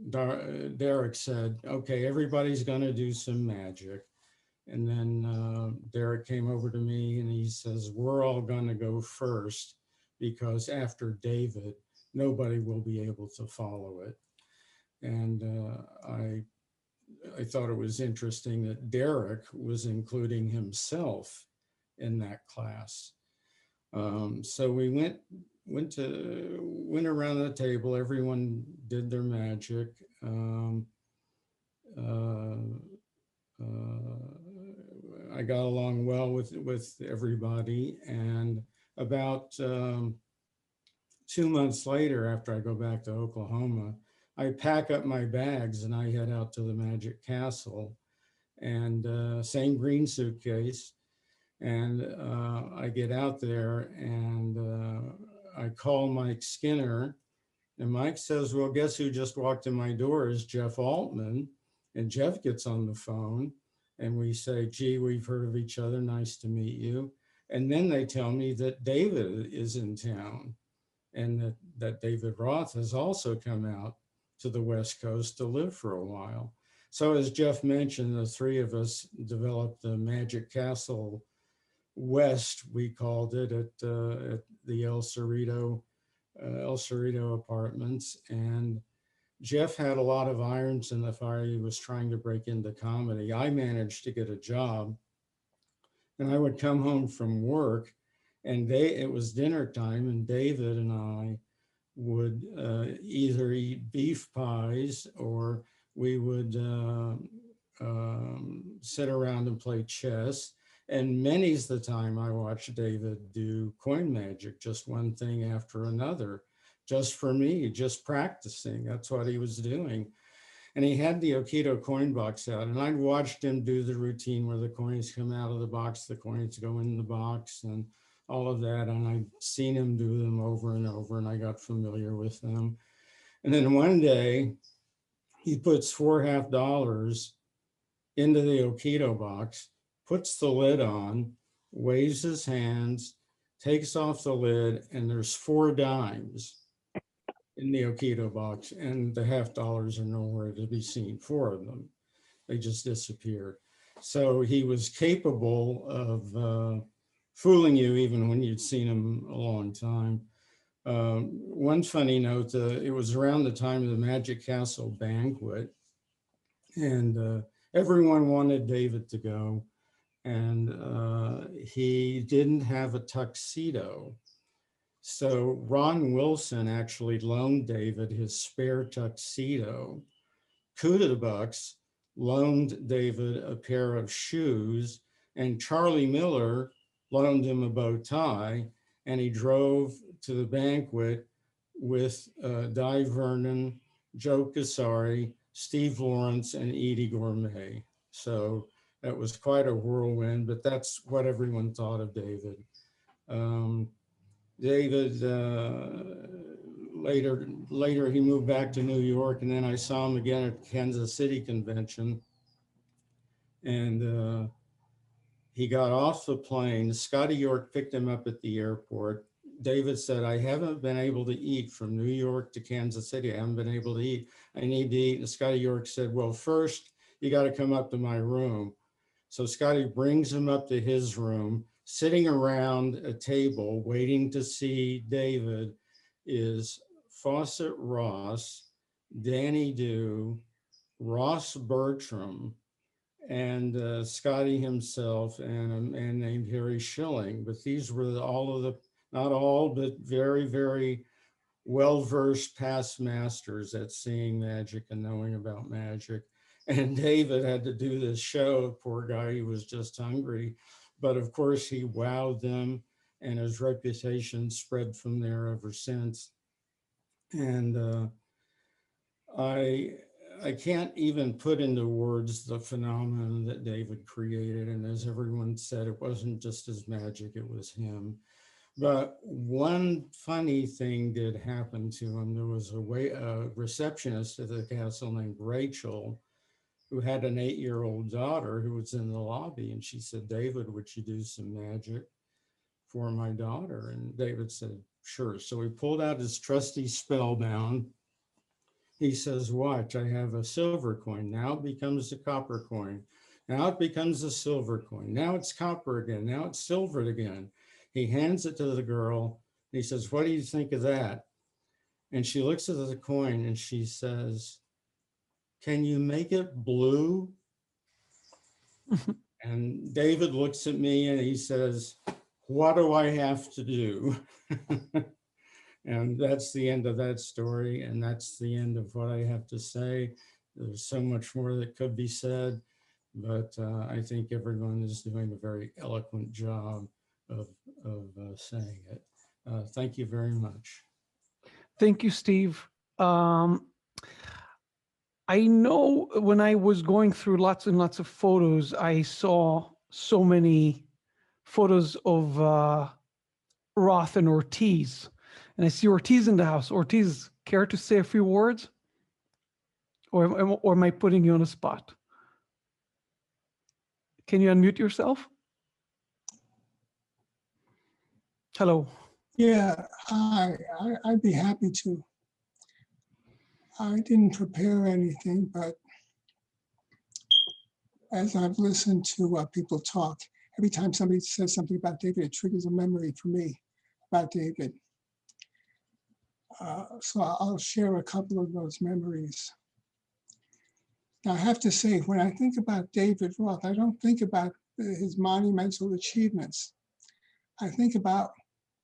Derek said, okay, everybody's going to do some magic. And then Derek came over to me and he says, we're all going to go first because after David, nobody will be able to follow it. And I thought it was interesting that Derek was including himself in that class. So we went around the table. Everyone did their magic. I got along well with everybody, and about 2 months later, after I go back to Oklahoma, I pack up my bags and I head out to the Magic Castle, and same green suitcase. And I get out there and I call Mike Skinner, and Mike says, well, guess who just walked in my door is Jeff Altman. And Jeff gets on the phone and we say, gee, we've heard of each other. Nice to meet you. And then they tell me that David is in town and that David Roth has also come out to the West Coast to live for a while. So as Jeff mentioned, the three of us developed the Magic Castle West, we called it, at the El Cerrito apartments. And Jeff had a lot of irons in the fire. He was trying to break into comedy. I managed to get a job, and I would come home from work, and it was dinner time, and David and I would either eat beef pies or we would sit around and play chess. And many's the time I watched David do coin magic, just one thing after another, just for me, just practicing. That's what he was doing. And he had the Okido coin box out, and I'd watched him do the routine where the coins come out of the box, the coins go in the box, and all of that. And I'd seen him do them over and over, and I got familiar with them. And then one day, he puts $4 half into the Okido box, puts the lid on, waves his hands, takes off the lid, and there's 4 dimes in the Okido box, and the $half are nowhere to be seen, 4 of them. They just disappeared. So he was capable of fooling you even when you'd seen him a long time. One funny note, it was around the time of the Magic Castle banquet, and everyone wanted David to go, and he didn't have a tuxedo. So Ron Wilson actually loaned David his spare tuxedo. Kuda Bucks loaned David a pair of shoes, and Charlie Miller loaned him a bow tie, and he drove to the banquet with Di Vernon, Joe Casari, Steve Lawrence, and Edie Gourmet. So that was quite a whirlwind, but that's what everyone thought of David. David, later he moved back to New York, and then I saw him again at the Kansas City convention. And he got off the plane. Scotty York picked him up at the airport. David said, I haven't been able to eat from New York to Kansas City. I haven't been able to eat. I need to eat. And Scotty York said, well, first you got to come up to my room. So Scotty brings him up to his room. Sitting around a table waiting to see David is Fawcett Ross, Danny Dew, Ross Bertram, and Scotty himself, and a man named Harry Schilling. But these were all of the, not all, but very, very well-versed past masters at seeing magic and knowing about magic. And David had to do this show. Poor guy, he was just hungry. But of course, he wowed them, and his reputation spread from there ever since. And I can't even put into words the phenomenon that David created. And as everyone said, it wasn't just his magic, it was him. But one funny thing did happen to him. There was a receptionist at the castle named Rachel, who had an 8-year-old daughter who was in the lobby. And she said, David, would you do some magic for my daughter? And David said, sure. So he pulled out his trusty spellbound. He says, watch, I have a silver coin. Now it becomes a copper coin. Now it becomes a silver coin. Now it's copper again. Now it's silver again. He hands it to the girl. He says, what do you think of that? And she looks at the coin and she says, can you make it blue? And David looks at me and he says, what do I have to do? And that's the end of that story. And that's the end of what I have to say. There's so much more that could be said, but I think everyone is doing a very eloquent job of saying it. Thank you very much. Thank you, Steve. I know when I was going through lots and lots of photos, I saw so many photos of Roth and Ortiz. And I see Ortiz in the house. Ortiz, care to say a few words? Or am I putting you on the spot? Can you unmute yourself? Hello. Yeah, I'd be happy to. I didn't prepare anything, but as I've listened to people talk, every time somebody says something about David, it triggers a memory for me about David. So I'll share a couple of those memories. Now, I have to say, when I think about David Roth, I don't think about his monumental achievements. I think about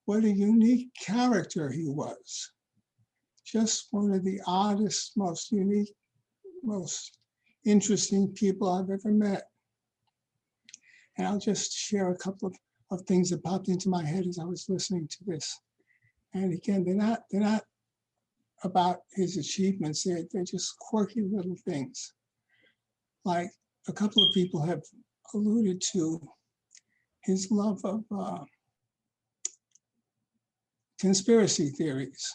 what a unique character he was. Just one of the oddest, most unique, most interesting people I've ever met. And I'll just share a couple of things that popped into my head as I was listening to this. And again, they're not about his achievements. They're just quirky little things. Like a couple of people have alluded to his love of conspiracy theories.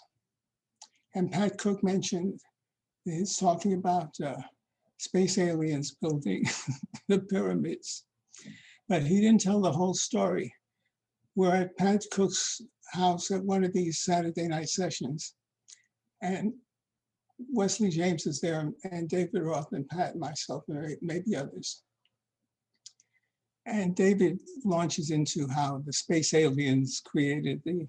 And Pat Cook mentioned his talking about space aliens building the pyramids. But he didn't tell the whole story. We're at Pat Cook's house at one of these Saturday night sessions. And Wesley James is there, and David Roth and Pat and myself, and maybe others. And David launches into how the space aliens created the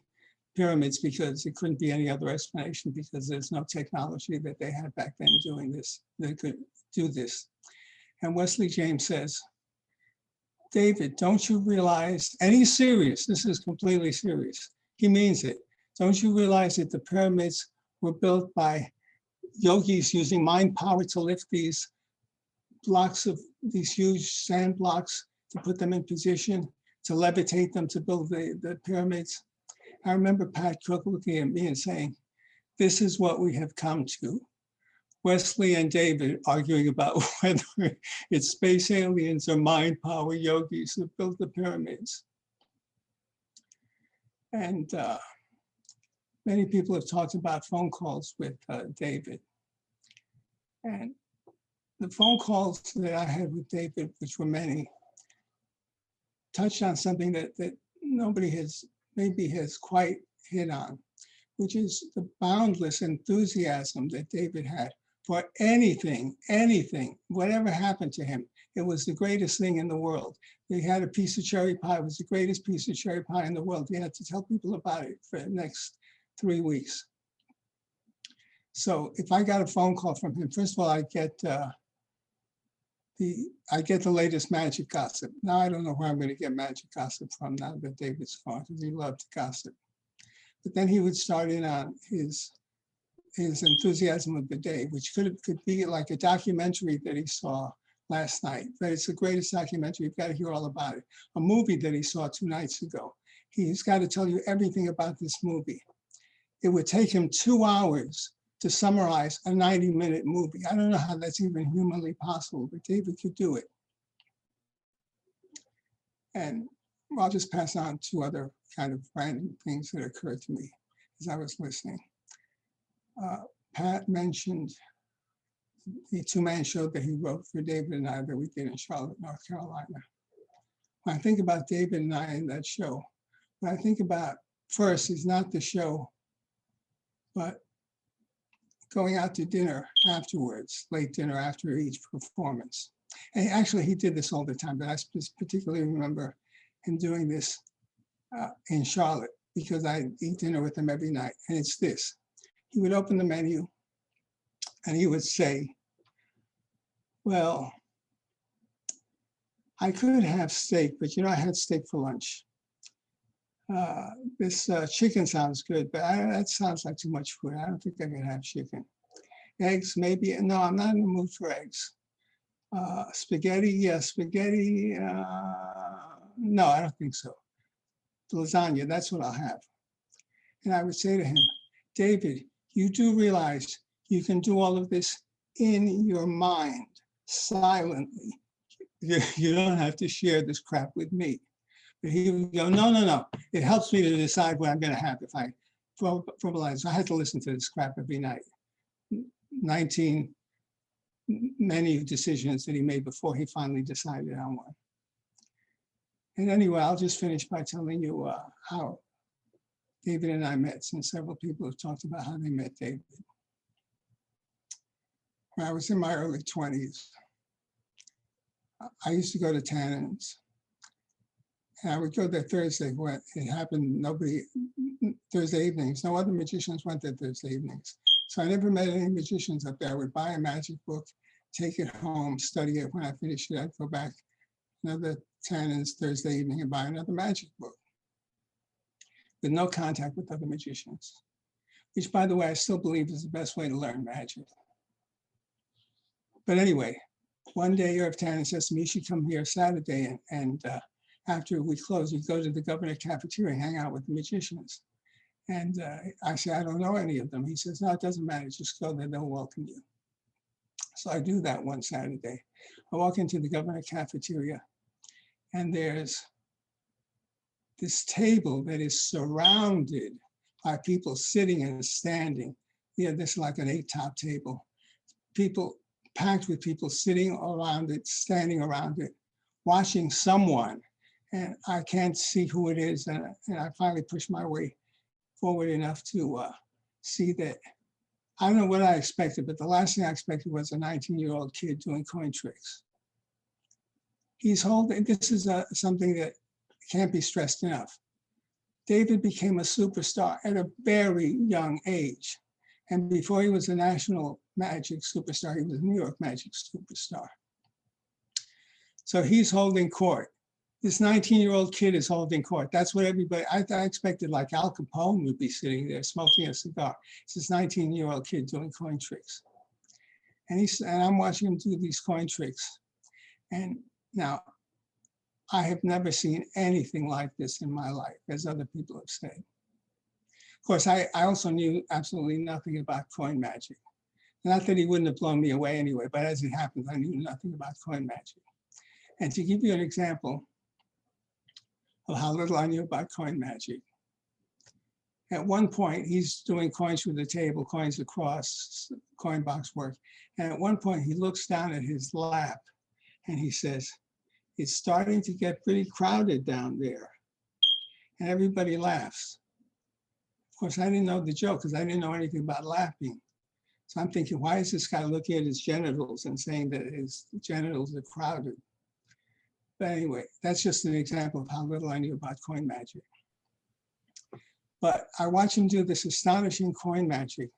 pyramids because it couldn't be any other explanation because there's no technology that they had back then doing this, that could do this. And Wesley James says, David, don't you realize, and he's serious, this is completely serious, he means it. Don't you realize that the pyramids were built by yogis using mind power to lift these blocks of these huge sand blocks to put them in position, to levitate them to build the pyramids? I remember Pat Cook looking at me and saying, this is what we have come to. Wesley and David arguing about whether it's space aliens or mind power yogis who built the pyramids. And many people have talked about phone calls with David. And the phone calls that I had with David, which were many, touched on something that nobody has quite hit on, which is the boundless enthusiasm that David had for anything, whatever happened to him. It was the greatest thing in the world. They had a piece of cherry pie. It was the greatest piece of cherry pie in the world. He had to tell people about it for the next 3 weeks. So if I got a phone call from him, first of all, I get the latest magic gossip. Now I don't know where I'm going to get magic gossip from now that David's gone, because he loved to gossip. But then he would start in on his enthusiasm of the day, which could be like a documentary that he saw last night. But it's the greatest documentary. You've got to hear all about it. A movie that he saw 2 nights ago. He's got to tell you everything about this movie. It would take him 2 hours to summarize a 90-minute movie. I don't know how that's even humanly possible, but David could do it. And I'll just pass on 2 other kind of random things that occurred to me as I was listening. Pat mentioned the 2-man show that he wrote for David and I that we did in Charlotte, North Carolina. When I think about David and I in that show, what I think about first is not the show, but going out to dinner afterwards, late dinner after each performance. And actually, he did this all the time, but I particularly remember him doing this in Charlotte because I eat dinner with him every night. And it's this. He would open the menu and he would say, well, I could have steak, but I had steak for lunch. This chicken sounds good, but that sounds like too much food. I don't think I can have chicken. Eggs, maybe. No, I'm not in the mood for eggs. Spaghetti, yes, spaghetti. No, I don't think so. Lasagna, that's what I'll have. And I would say to him, David, you do realize you can do all of this in your mind, silently. You don't have to share this crap with me. But he would go, no. It helps me to decide what I'm going to have if I verbalize. So I had to listen to this crap every night. 19 many decisions that he made before he finally decided on one. And anyway, I'll just finish by telling you how David and I met, since several people have talked about how they met David. When I was in my early 20s, I used to go to Tannen's. And I would go there Thursday when it happened, Thursday evenings. No other magicians went there Thursday evenings. So I never met any magicians up there. I would buy a magic book, take it home, study it. When I finished it, I'd go back another Tannen's Thursday evening and buy another magic book. With no contact with other magicians, which, by the way, I still believe is the best way to learn magic. But anyway, one day Irv Tannen says to me, you should come here Saturday and after we close, we go to the Governor Cafeteria and hang out with the magicians. And I say, I don't know any of them. He says, no, it doesn't matter. Just go there, they'll welcome you. So I do that one Saturday. I walk into the Governor Cafeteria and there's this table that is surrounded by people sitting and standing. This is like an 8-top table. People packed with people sitting around it, standing around it, watching someone. And I can't see who it is. And I finally push my way forward enough to see that. I don't know what I expected, but the last thing I expected was a 19-year-old kid doing coin tricks. He's holding, this is something that can't be stressed enough. David became a superstar at a very young age. And before he was a national magic superstar, he was a New York magic superstar. So he's holding court. This 19-year-old kid is holding court. That's what everybody, I expected like Al Capone would be sitting there smoking a cigar. It's this 19-year-old kid doing coin tricks. And I'm watching him do these coin tricks. And now, I have never seen anything like this in my life, as other people have said. Of course, I also knew absolutely nothing about coin magic. Not that he wouldn't have blown me away anyway, but as it happens, I knew nothing about coin magic. And to give you an example of how little I knew about coin magic, at one point, he's doing coins through the table, coins across, coin box work. And at one point, he looks down at his lap and he says, it's starting to get pretty crowded down there. And everybody laughs. Of course, I didn't know the joke because I didn't know anything about laughing. So I'm thinking, why is this guy looking at his genitals and saying that his genitals are crowded? But anyway, that's just an example of how little I knew about coin magic. But I watch him do this astonishing coin magic.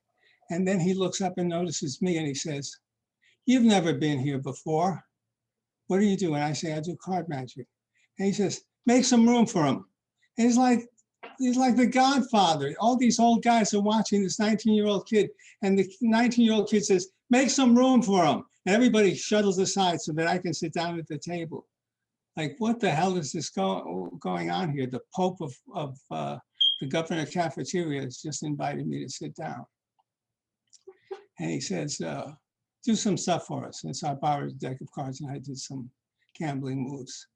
And then he looks up and notices me and he says, you've never been here before. What do you do? And I say, I do card magic. And he says, make some room for him. And he's like the Godfather. All these old guys are watching this 19-year-old kid. And the 19-year-old kid says, make some room for him. And everybody shuttles aside so that I can sit down at the table. Like, what the hell is this going on here? The Pope of the Governor Cafeteria has just invited me to sit down. And he says, do some stuff for us. And so I borrowed a deck of cards and I did some gambling moves.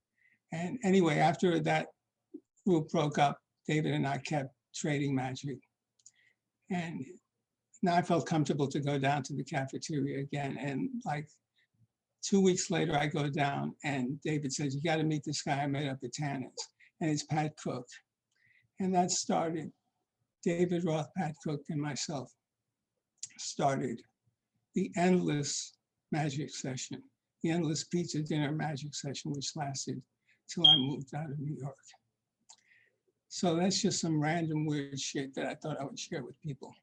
And anyway, after that group broke up, David and I kept trading magic. And now I felt comfortable to go down to the cafeteria again. And like 2 weeks later, I go down and David says, you got to meet this guy I met up at Tannen's. And it's Pat Cook. And that started David, Roth, Pat Cook, and myself started the endless magic session, the endless pizza dinner magic session, which lasted till I moved out of New York. So that's just some random weird shit that I thought I would share with people.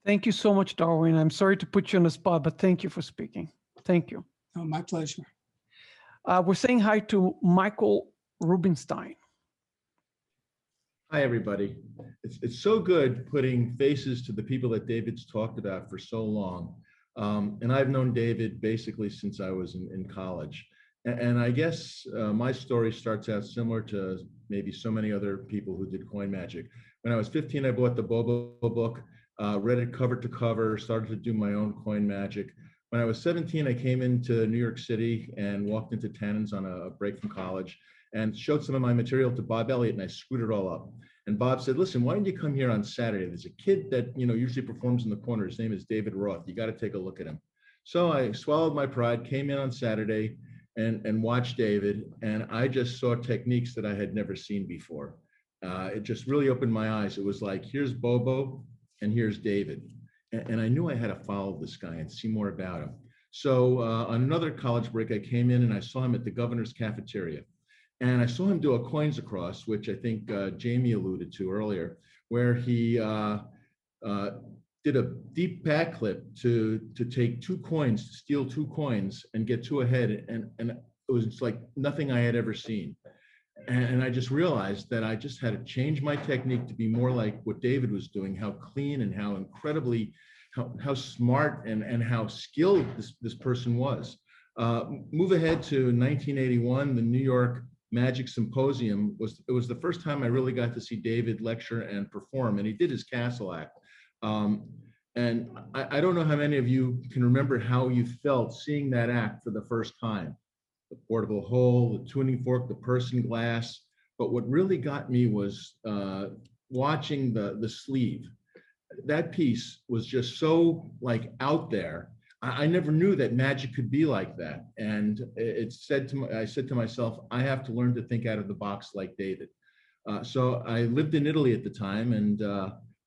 Thank you so much, Darwin. I'm sorry to put you on the spot, but thank you for speaking. Thank you. Oh, my pleasure. We're saying hi to Michael Rubinstein. Hi, everybody. It's so good putting faces to the people that David's talked about for so long. And I've known David basically since I was in college. And I guess my story starts out similar to maybe so many other people who did coin magic. When I was 15, I bought the Bobo book, read it cover to cover, started to do my own coin magic. When I was 17, I came into New York City and walked into Tannen's on a break from college and showed some of my material to Bob Elliott, and I screwed it all up. And Bob said, listen, why don't you come here on Saturday? There's a kid that usually performs in the corner. His name is David Roth. You got to take a look at him. So I swallowed my pride, came in on Saturday and watched David, and I just saw techniques that I had never seen before. It just really opened my eyes. It was like, here's Bobo and here's David. And I knew I had to follow this guy and see more about him. So on another college break, I came in and I saw him at the governor's cafeteria. And I saw him do a coins across, which I think Jamie alluded to earlier, where he did a deep backflip to take 2 coins, to steal 2 coins and get 2 ahead. And it was like nothing I had ever seen. And I just realized that I just had to change my technique to be more like what David was doing, how clean and how incredibly, how smart and how skilled this person was. Move ahead to 1981, the New York Magic Symposium was the first time I really got to see David lecture and perform, and he did his castle act. And I don't know how many of you can remember how you felt seeing that act for the first time. The portable hole, the tuning fork, the person glass. But what really got me was watching the sleeve. That piece was just so like out there. I never knew that magic could be like that. And I said to myself, I have to learn to think out of the box like David. So I lived in Italy at the time and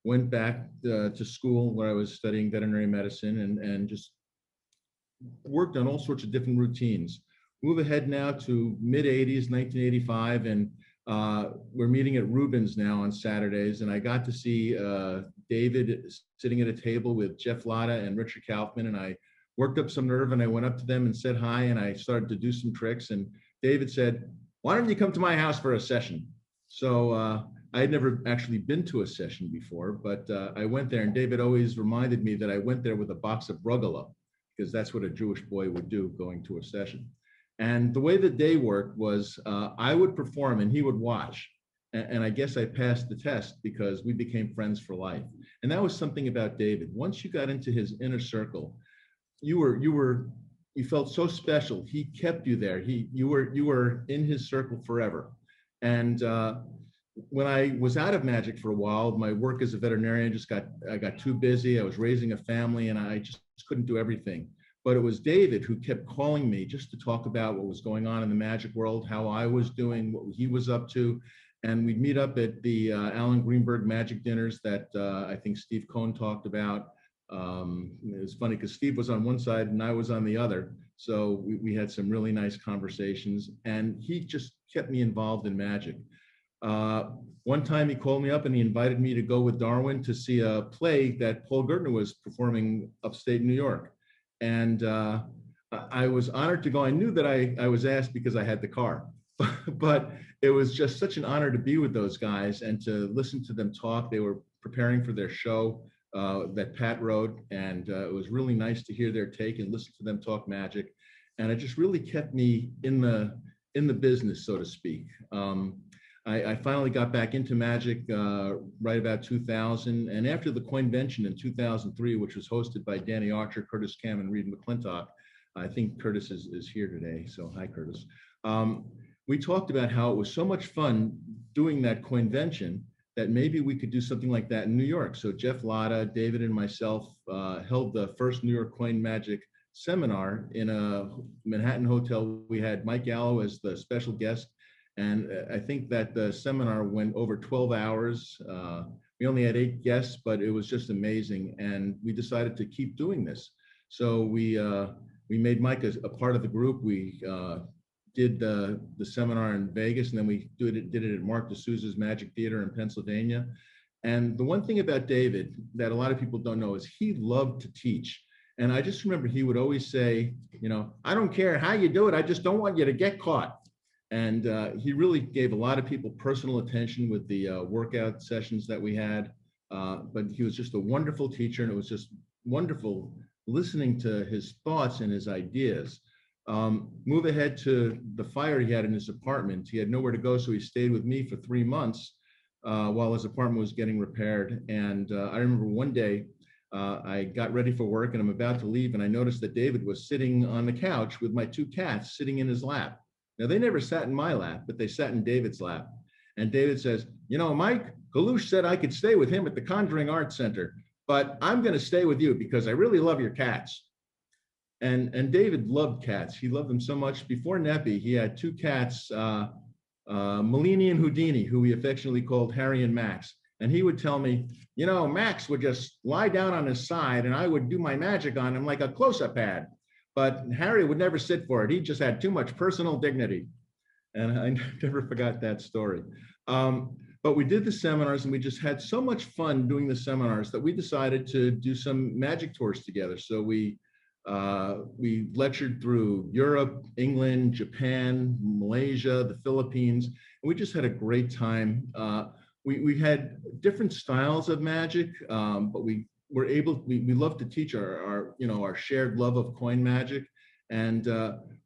went back to school where I was studying veterinary medicine and just worked on all sorts of different routines. Move ahead now to mid-'80s, 1985, and we're meeting at Rubens now on Saturdays, and I got to see David sitting at a table with Jeff Latta and Richard Kaufman, and I worked up some nerve, and I went up to them and said hi, and I started to do some tricks, and David said, why don't you come to my house for a session? So I had never actually been to a session before, but I went there, and David always reminded me that I went there with a box of Brugala, because that's what a Jewish boy would do going to a session. And the way the day worked was I would perform and he would watch. And I guess I passed the test because we became friends for life. And that was something about David. Once you got into his inner circle, you felt so special. He kept you there. You were in his circle forever. And when I was out of magic for a while, my work as a veterinarian I got too busy. I was raising a family and I just couldn't do everything. But it was David who kept calling me just to talk about what was going on in the magic world, how I was doing, what he was up to. And we'd meet up at the Alan Greenberg magic dinners that I think Steve Cohn talked about. It was funny because Steve was on one side and I was on the other. So we had some really nice conversations and he just kept me involved in magic. One time he called me up and he invited me to go with Darwin to see a play that Paul Gertner was performing upstate New York. And I was honored to go. I knew that I was asked because I had the car, but it was just such an honor to be with those guys and to listen to them talk. They were preparing for their show that Pat wrote, and it was really nice to hear their take and listen to them talk magic. And it just really kept me in the business, so to speak. I finally got back into magic right about 2000. And after the Coinvention in 2003, which was hosted by Danny Archer, Curtis Cam, and Reed McClintock, I think Curtis is here today. So hi, Curtis. We talked about how it was so much fun doing that Coinvention that maybe we could do something like that in New York. So Jeff Latta, David, and myself held the first New York Coin Magic seminar in a Manhattan hotel. We had Mike Gallo as the special guest. And I think that the seminar went over 12 hours. We only had 8 guests, but it was just amazing. And we decided to keep doing this. So we made Mike a part of the group. We did the seminar in Vegas, and then we did it at Mark DeSouza's Magic Theater in Pennsylvania. And the one thing about David that a lot of people don't know is he loved to teach. And I just remember he would always say, you know, I don't care how you do it, I just don't want you to get caught. And he really gave a lot of people personal attention with the workout sessions that we had. But he was just a wonderful teacher, and it was just wonderful listening to his thoughts and his ideas. Move ahead to the fire he had in his apartment. He had nowhere to go, so he stayed with me for 3 months while his apartment was getting repaired. And I remember one day I got ready for work and I'm about to leave, and I noticed that David was sitting on the couch with my 2 cats sitting in his lap. Now, they never sat in my lap, but they sat in David's lap. And David says, you know, Mike, Kalush said I could stay with him at the Conjuring Arts Center, but I'm going to stay with you because I really love your cats. And David loved cats. He loved them so much. Before Neppy, he had 2 cats, Malini and Houdini, who we affectionately called Harry and Max. And he would tell me, you know, Max would just lie down on his side and I would do my magic on him like a close-up ad. But Harry would never sit for it. He just had too much personal dignity. And I never forgot that story. But we did the seminars, and we just had so much fun doing the seminars that we decided to do some magic tours together. So we lectured through Europe, England, Japan, Malaysia, the Philippines, and we just had a great time. We had different styles of magic, but we love to teach our shared love of coin magic. And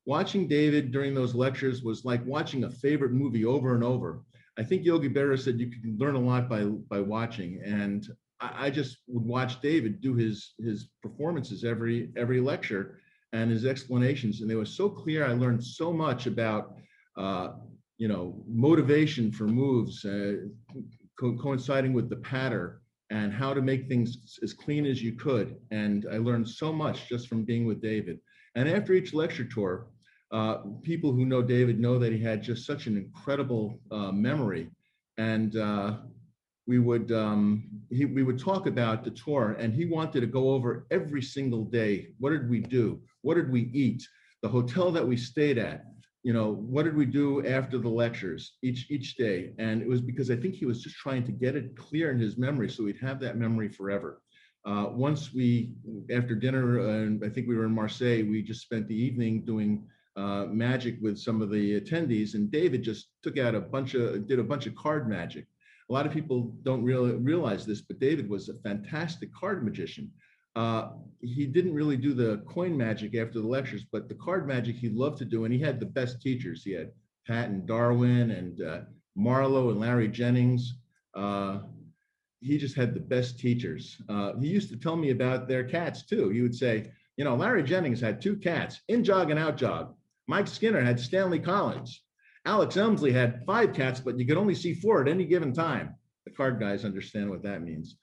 watching David during those lectures was like watching a favorite movie over and over. I think Yogi Berra said you can learn a lot by watching, and I just would watch David do his performances every lecture and his explanations, and they were so clear. I learned so much about motivation for moves, coinciding with the patter, and how to make things as clean as you could. And I learned so much just from being with David. And after each lecture tour, people who know David know that he had just such an incredible memory. And we would talk about the tour, and he wanted to go over every single day. What did we do? What did we eat? The hotel that we stayed at. You know, what did we do after the lectures each day? And it was because I think he was just trying to get it clear in his memory so he'd have that memory forever. Once after dinner, and I think we were in Marseille, we just spent the evening doing magic with some of the attendees, and David just did a bunch of card magic. A lot of people don't really realize this, but David was a fantastic card magician. He didn't really do the coin magic after the lectures, but the card magic he loved to do, and he had the best teachers. He had Pat and Darwin and Marlowe and Larry Jennings. He just had the best teachers. He used to tell me about their cats too. He would say, you know, Larry Jennings had 2 cats, in jog and out jog. Mike Skinner had Stanley Collins. Alex Elmsley had 5 cats, but you could only see 4 at any given time. The card guys understand what that means.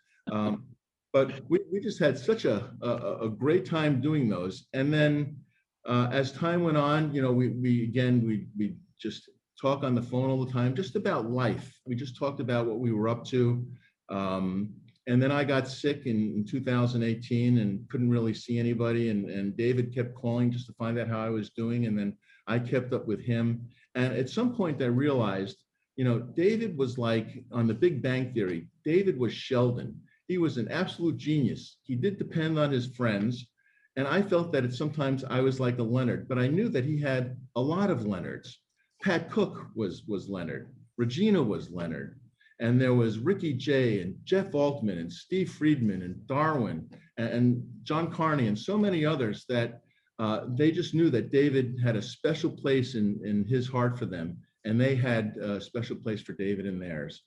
But we just had such a great time doing those. And then as time went on, you know, we just talk on the phone all the time, just about life. We just talked about what we were up to. And then I got sick in 2018 and couldn't really see anybody. And David kept calling just to find out how I was doing. And then I kept up with him. And at some point I realized, you know, David was like, on the Big Bang Theory, David was Sheldon. He was an absolute genius. He did depend on his friends. And I felt that sometimes I was like a Leonard, but I knew that he had a lot of Leonards. Pat Cook was Leonard. Regina was Leonard. And there was Ricky Jay and Jeff Altman and Steve Friedman and Darwin and John Carney and so many others that they just knew that David had a special place in his heart for them. And they had a special place for David in theirs.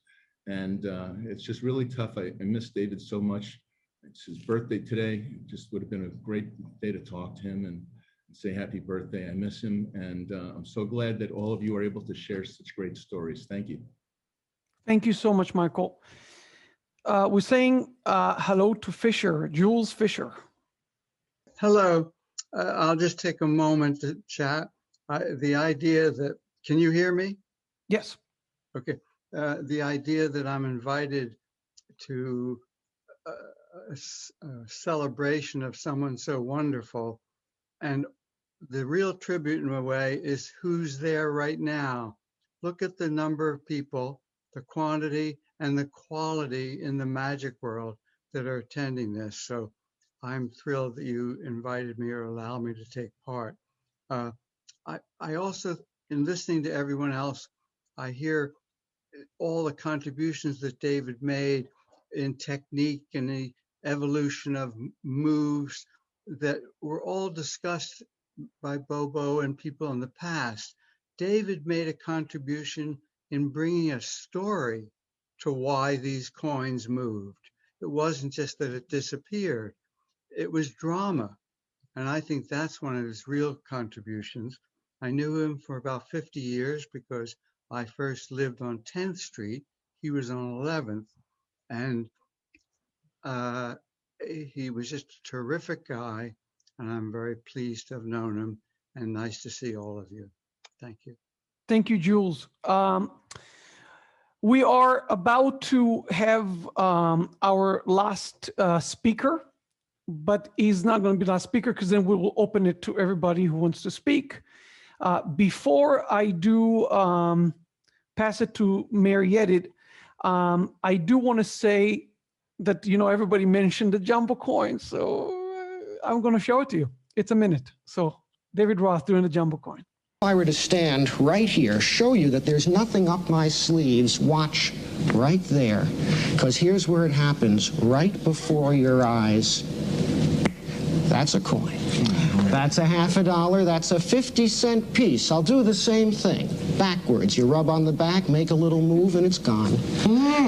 And it's just really tough. I miss David so much. It's his birthday today. It just would have been a great day to talk to him and say happy birthday. I miss him. And I'm so glad that all of you are able to share such great stories. Thank you. Thank you so much, Michael. We're saying hello to Fisher, Jules Fisher. Hello. I'll just take a moment to chat. The idea that, can you hear me? Yes. Okay. The idea that I'm invited to a celebration of someone so wonderful. And the real tribute in a way is who's there right now. Look at the number of people, the quantity and the quality in the magic world that are attending this. So I'm thrilled that you invited me or allowed me to take part. I also, in listening to everyone else, I hear all the contributions that David made in technique and the evolution of moves that were all discussed by Bobo and people in the past. David made a contribution in bringing a story to why these coins moved. It wasn't just that it disappeared, it was drama. And I think that's one of his real contributions. I knew him for about 50 years because I first lived on 10th Street. He was on 11th. And he was just a terrific guy. And I'm very pleased to have known him and nice to see all of you. Thank you. Thank you, Jules. We are about to have our last speaker, but he's not going to be the last speaker because then we will open it to everybody who wants to speak. Before I do pass it to Mariette, I do want to say that, you know, everybody mentioned the jumbo coin, so I'm going to show it to you. It's a minute. So David Roth doing the jumbo coin. If I were to stand right here, show you that there's nothing up my sleeves, watch right there, because here's where it happens, right before your eyes. That's a coin. That's a $50, that's a 50-cent piece. I'll do the same thing. Backwards, you rub on the back, make a little move, and it's gone.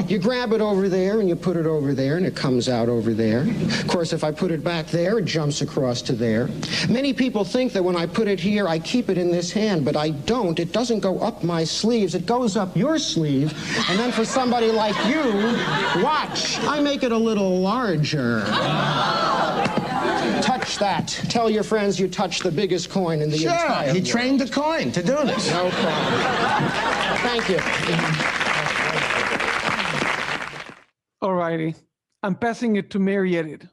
You grab it over there, and you put it over there, and it comes out over there. Of course, if I put it back there, it jumps across to there. Many people think that when I put it here, I keep it in this hand, but I don't. It doesn't go up my sleeves, it goes up your sleeve. And then for somebody like you, watch, I make it a little larger. Touch that. Tell your friends you touched the biggest coin in the entire world. He trained the coin to do this. No problem. Thank you. All righty. I'm passing it to Mariette.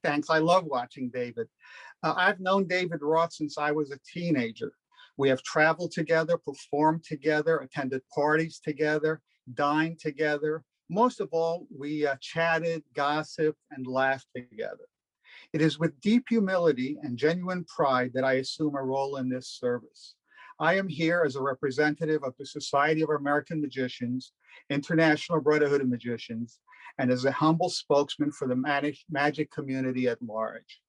Thanks. I love watching David. I've known David Roth since I was a teenager. We have traveled together, performed together, attended parties together, dined together. Most of all, we chatted, gossiped, and laughed together. It is with deep humility and genuine pride that I assume a role in this service. I am here as a representative of the Society of American Magicians, International Brotherhood of Magicians, and as a humble spokesman for the magic community at large.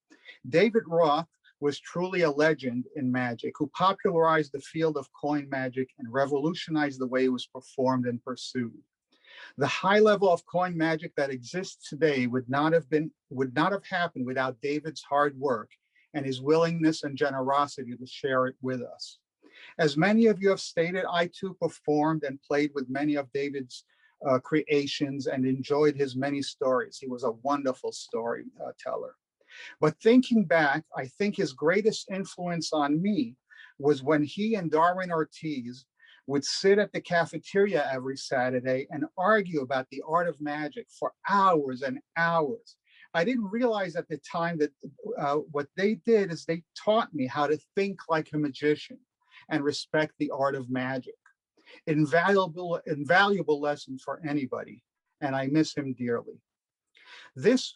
David Roth was truly a legend in magic who popularized the field of coin magic and revolutionized the way it was performed and pursued. The high level of coin magic that exists today would not have happened without David's hard work and his willingness and generosity to share it with us. As many of you have stated, I too performed and played with many of David's creations and enjoyed his many stories. He was a wonderful storyteller. But thinking back, I think his greatest influence on me was when he and Darwin Ortiz would sit at the cafeteria every Saturday and argue about the art of magic for hours and hours. I didn't realize at the time that what they did is they taught me how to think like a magician and respect the art of magic. Invaluable lesson for anybody, and I miss him dearly. This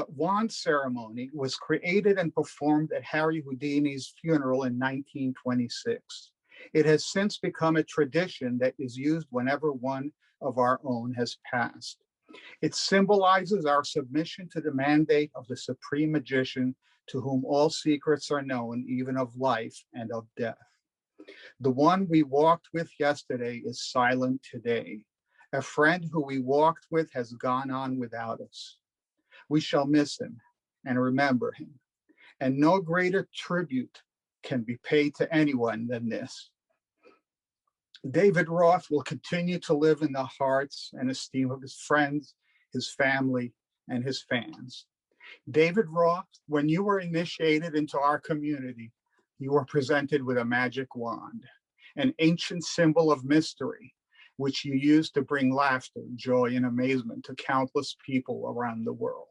wand ceremony was created and performed at Harry Houdini's funeral in 1926. It has since become a tradition that is used whenever one of our own has passed. It symbolizes our submission to the mandate of the supreme magician to whom all secrets are known, even of life and of death. The one we walked with yesterday is silent today. A friend who we walked with has gone on without us. We shall miss him and remember him. And no greater tribute can be paid to anyone than this. David Roth will continue to live in the hearts and esteem of his friends, his family, and his fans. David Roth, when you were initiated into our community, you were presented with a magic wand, an ancient symbol of mystery, which you use to bring laughter, joy, and amazement to countless people around the world.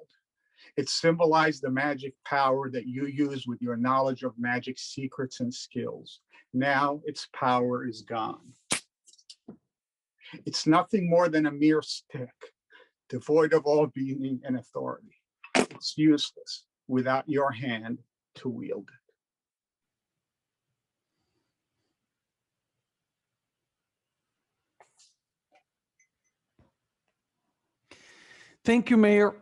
It symbolized the magic power that you use with your knowledge of magic secrets and skills. Now its power is gone. It's nothing more than a mere stick, devoid of all meaning and authority. It's useless without your hand to wield it. Thank you, Mayor.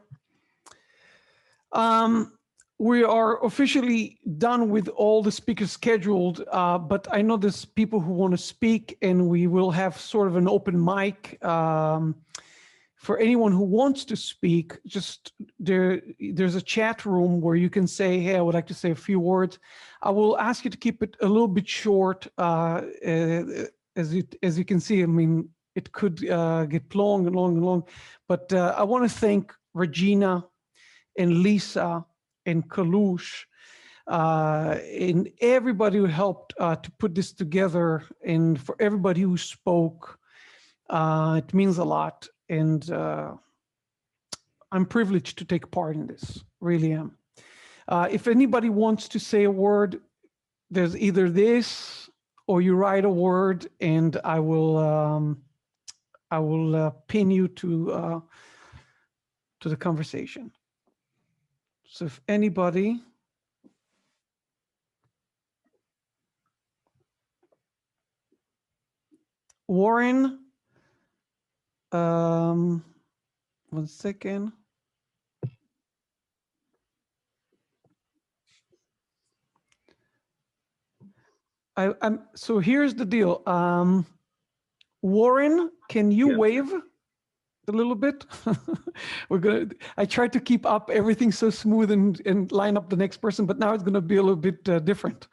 We are officially done with all the speakers scheduled, but I know there's people who want to speak, and we will have sort of an open mic. For anyone who wants to speak, just there's a chat room where you can say, hey, I would like to say a few words. I will ask you to keep it a little bit short. As you can see, I mean, it could get long and long and long, but I want to thank Regina and Lisa and Kalush and everybody who helped to put this together, and for everybody who spoke. It means a lot, and I'm privileged to take part in this, really am. If anybody wants to say a word, there's either this or you write a word, and I will pin you to the conversation. So if anybody, Warren, 1 second. So here's the deal. Warren, can you wave a little bit? I tried to keep up everything so smooth and line up the next person, but now it's gonna be a little bit different.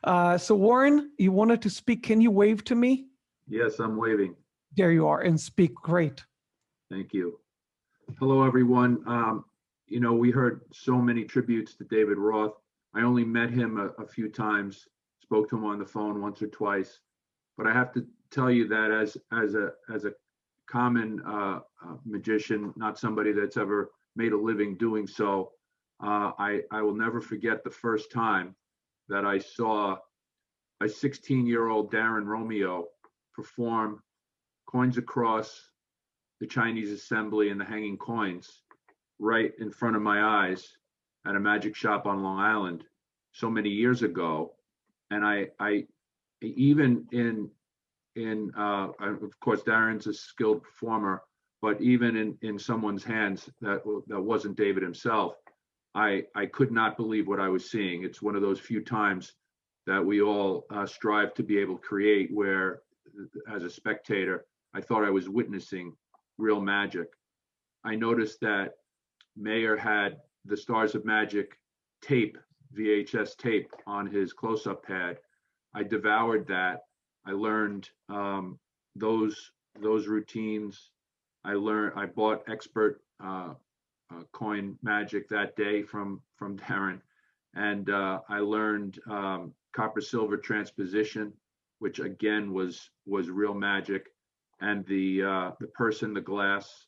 So Warren, you wanted to speak. Can you wave to me? Yes, I'm waving. There you are, and speak. Great. Thank you. Hello, everyone. You know, we heard so many tributes to David Roth. I only met him a few times, spoke to him on the phone once or twice, but I have to tell you that as a common magician, not somebody that's ever made a living doing so, I will never forget the first time that I saw a 16-year-old Darren Romeo perform Coins Across the Chinese Assembly and the Hanging Coins right in front of my eyes at a magic shop on Long Island so many years ago. And I even of course, Darren's a skilled performer, but even in someone's hands that wasn't David himself, I could not believe what I was seeing. It's one of those few times that we all strive to be able to create where, as a spectator, I thought I was witnessing real magic. I noticed that Mayer had the Stars of Magic tape, VHS tape, on his close-up pad. I devoured that. I learned those routines. I bought expert coin magic that day from Darren, and I learned copper silver transposition, which again was real magic, and the person, the glass,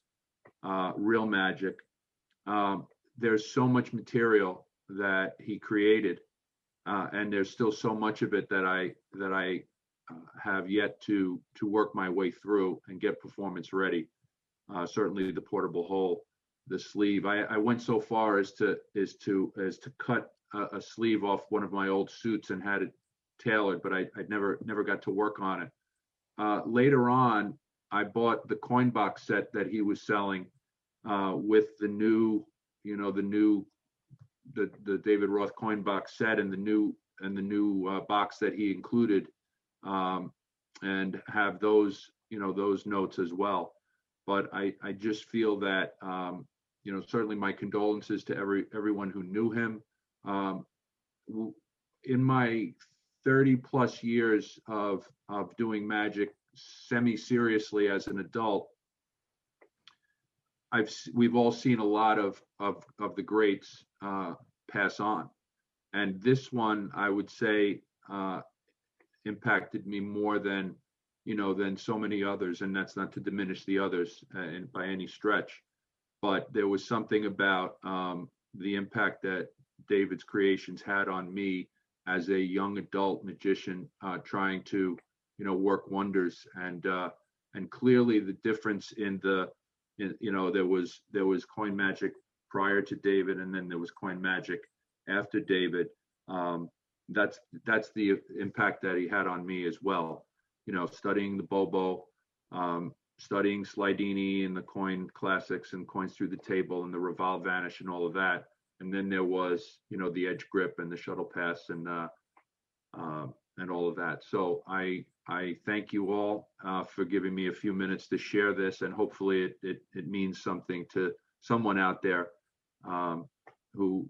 real magic. There's so much material that he created, and there's still so much of it that I have yet to work my way through and get performance ready. Certainly the portable hole, the sleeve. I went so far as to cut a sleeve off one of my old suits and had it tailored, but I never got to work on it. Later on, I bought the coin box set that he was selling with the new, the David Roth coin box set and the new box that he included, and have those, those notes as well. But I just feel that, certainly my condolences to everyone who knew him. In my 30 plus years of doing magic semi-seriously as an adult, we've all seen a lot of the greats pass on, and this one, I would say, impacted me more than than so many others, and that's not to diminish the others by any stretch. But there was something about the impact that David's creations had on me as a young adult magician, trying to, work wonders. And clearly the difference there was coin magic prior to David, and then there was coin magic after David. That's the impact that he had on me as well. Studying the Bobo, studying Slidini and the coin classics and coins through the table and the revolve vanish and all of that. And then there was, the edge grip and the shuttle pass and all of that. So I thank you all for giving me a few minutes to share this, and hopefully it means something to someone out there who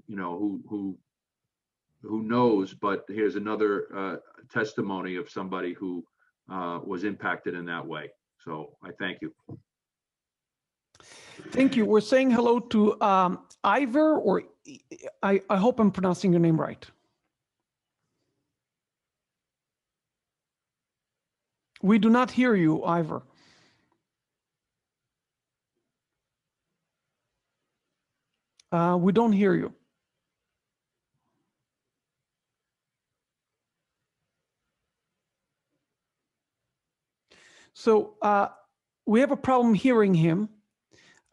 knows. But here's another testimony of somebody who was impacted in that way. So I thank you. Thank you. We're saying hello to Ivor, or I hope I'm pronouncing your name right. We do not hear you, Ivor. We don't hear you. So we have a problem hearing him.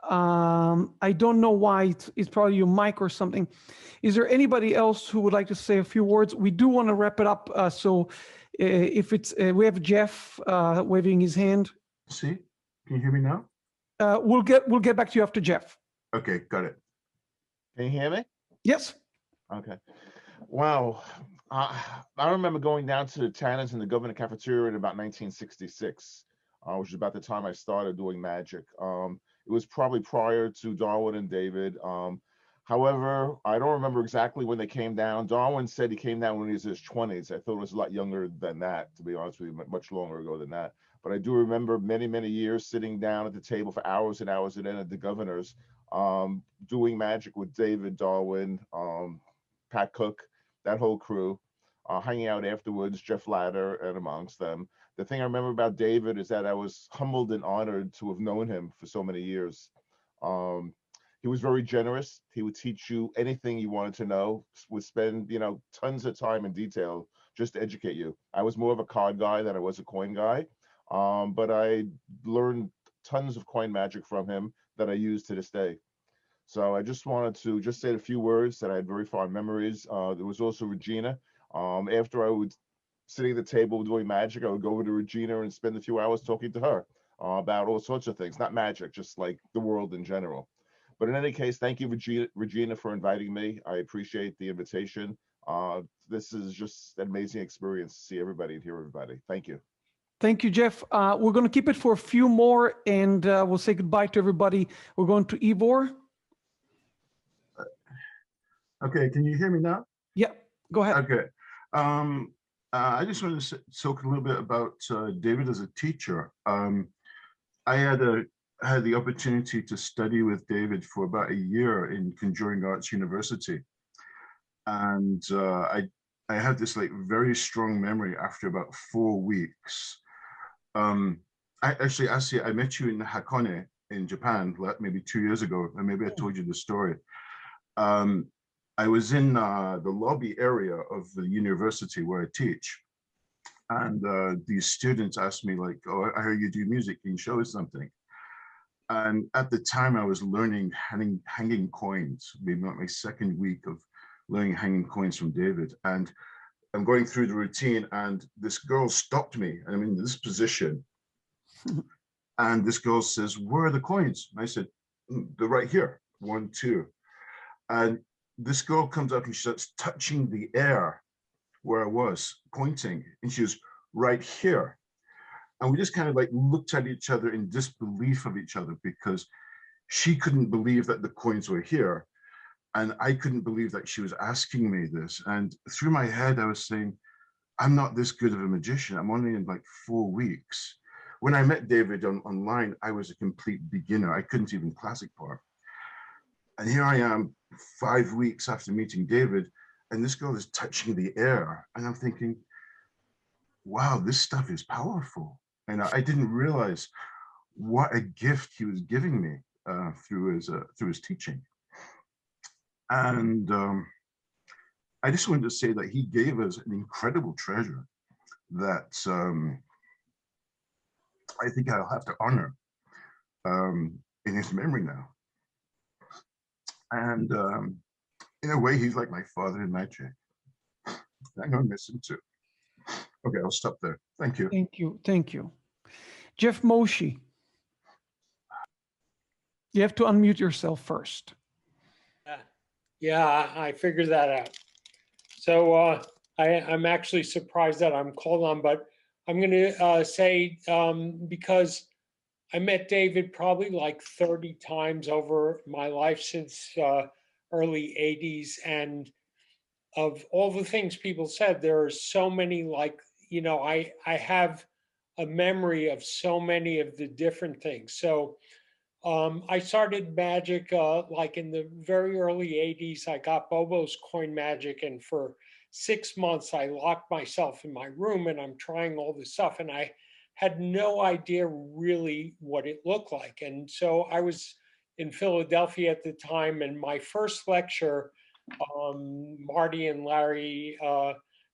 I don't know why. It's probably your mic or something. Is there anybody else who would like to say a few words? We do want to wrap it up. So if it's, we have Jeff waving his hand. See, can you hear me now? We'll get back to you after Jeff. Okay, got it. Can you hear me? Yes. Okay. Wow. I remember going down to the Tanners in the Governor Cafeteria in about 1966, which is about the time I started doing magic. It was probably prior to Darwin and David. However, I don't remember exactly when they came down. Darwin said he came down when he was in his 20s. I thought it was a lot younger than that, to be honest with you, much longer ago than that. But I do remember many, many years sitting down at the table for hours and hours and then at the Governor's, doing magic with David, Darwin, Pat Cook, that whole crew, hanging out afterwards, Jeff Ladder and amongst them. The thing I remember about David is that I was humbled and honored to have known him for so many years. He was very generous. He would teach you anything you wanted to know, would spend, tons of time and detail just to educate you. I was more of a card guy than I was a coin guy, but I learned tons of coin magic from him that I use to this day. So I just wanted to just say a few words that I had very fond memories. There was also Regina. After I would sitting at the table doing magic, I would go over to Regina and spend a few hours talking to her about all sorts of things, not magic, just like the world in general. But in any case, thank you, Regina, for inviting me. I appreciate the invitation. This is just an amazing experience to see everybody and hear everybody. Thank you. Thank you, Jeff. We're going to keep it for a few more, and we'll say goodbye to everybody. We're going to Ivor. Okay, can you hear me now? Yeah, go ahead. Okay. I just wanted to talk a little bit about David as a teacher. I had the opportunity to study with David for about a year in Conjuring Arts University. And I had this very strong memory after about 4 weeks. Actually, I met you in Hakone in Japan, maybe 2 years ago, and maybe I told you the story. I was in the lobby area of the university where I teach. And these students asked me oh, I heard you do music, can you show us something? And at the time I was learning hanging coins, maybe my second week of learning hanging coins from David. And I'm going through the routine and this girl stopped me. And I'm in this position. And this girl says, where are the coins? And I said, they're right here, 1, 2. And this girl comes up and she starts touching the air where I was pointing. And she was right here. And we just kind of looked at each other in disbelief of each other because she couldn't believe that the coins were here. And I couldn't believe that she was asking me this. And through my head, I was saying, I'm not this good of a magician. I'm only in 4 weeks. When I met David online, I was a complete beginner. I couldn't even classic part. And here I am 5 weeks after meeting David, and this girl is touching the air. And I'm thinking, wow, this stuff is powerful. And I didn't realize what a gift he was giving me through his teaching. And I just wanted to say that he gave us an incredible treasure that I think I'll have to honor in his memory now. And in a way, he's like my father in magic. I'm going to miss him too. Okay, I'll stop there. Thank you. Thank you. Thank you. Jeff Moshe. You have to unmute yourself first. Yeah, I figured that out. So I'm actually surprised that I'm called on, but I'm going to say because I met David probably like 30 times over my life since early 80s. And of all the things people said, there are so many, like, you know, I have a memory of so many of the different things. So I started magic like in the very early 80s. I got Bobo's coin magic, and for 6 months I locked myself in my room and I'm trying all this stuff, and I had no idea really what it looked like. And so I was in Philadelphia at the time, and my first lecture, Marty and Larry,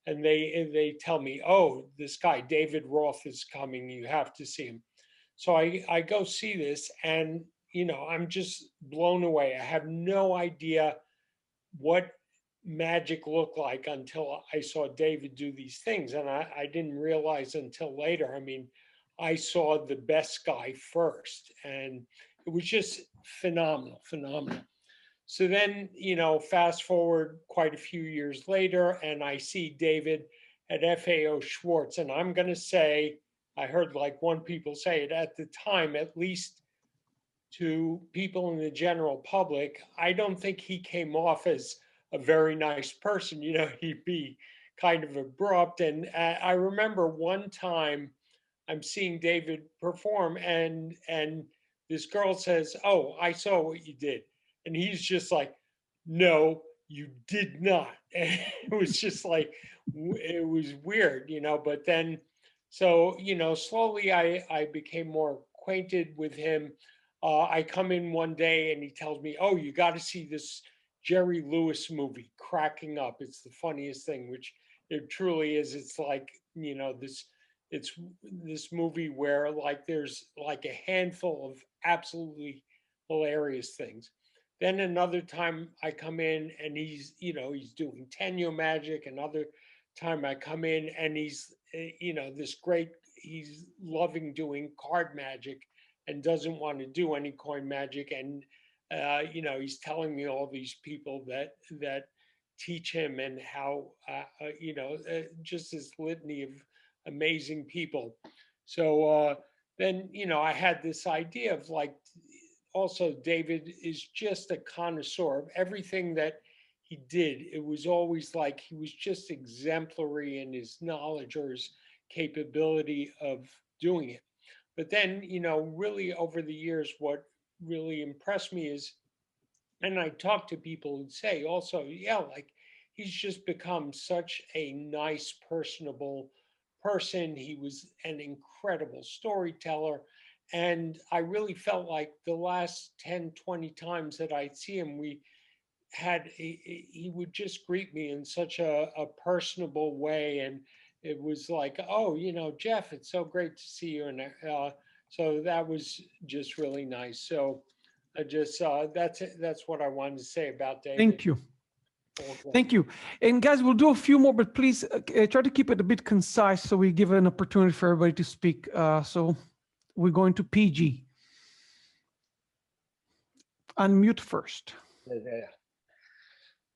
and they tell me, oh, this guy David Roth is coming, you have to see him. So I go see this, and you know, I'm just blown away. I have no idea what magic looked like until I saw David do these things, and I didn't realize until later. I mean, I saw the best guy first, and it was just phenomenal, phenomenal. So then, you know, fast forward quite a few years later, and I see David at FAO Schwartz, and I'm going to say, I heard like one people say it at the time, at least to people in the general public, I don't think he came off as a very nice person. You know, he'd be kind of abrupt. And I remember one time I'm seeing David perform, and this girl says, oh, I saw what you did. And he's just like, no, you did not. And it was just like, it was weird, you know, but then, so, you know, slowly I became more acquainted with him. I come in one day and he tells me, oh, you got to see this Jerry Lewis movie, Cracking Up. It's the funniest thing, which it truly is. It's like, you know, it's this movie where like there's like a handful of absolutely hilarious things. Then another time I come in and he's, you know, he's doing Tenyo magic. Another time I come in and he's, you know, this great, he's loving doing card magic and doesn't want to do any coin magic. And, you know, he's telling me all these people that teach him and how, you know, just this litany of amazing people. So then, you know, I had this idea of like, also David is just a connoisseur of everything that he did. It was always like he was just exemplary in his knowledge or his capability of doing it. But then, you know, really over the years, what really impressed me is, and I talk to people who say also, yeah, like he's just become such a nice, personable person. He was an incredible storyteller. And I really felt like the last 10, 20 times that I'd see him, we had, he would just greet me in such a personable way. And it was like, oh, you know, Jeff, it's so great to see you. And so that was just really nice. So I just, that's what I wanted to say about David. Thank you. Thank you. And guys, we'll do a few more, but please try to keep it a bit concise so we give an opportunity for everybody to speak. So we're going to PG. Unmute first.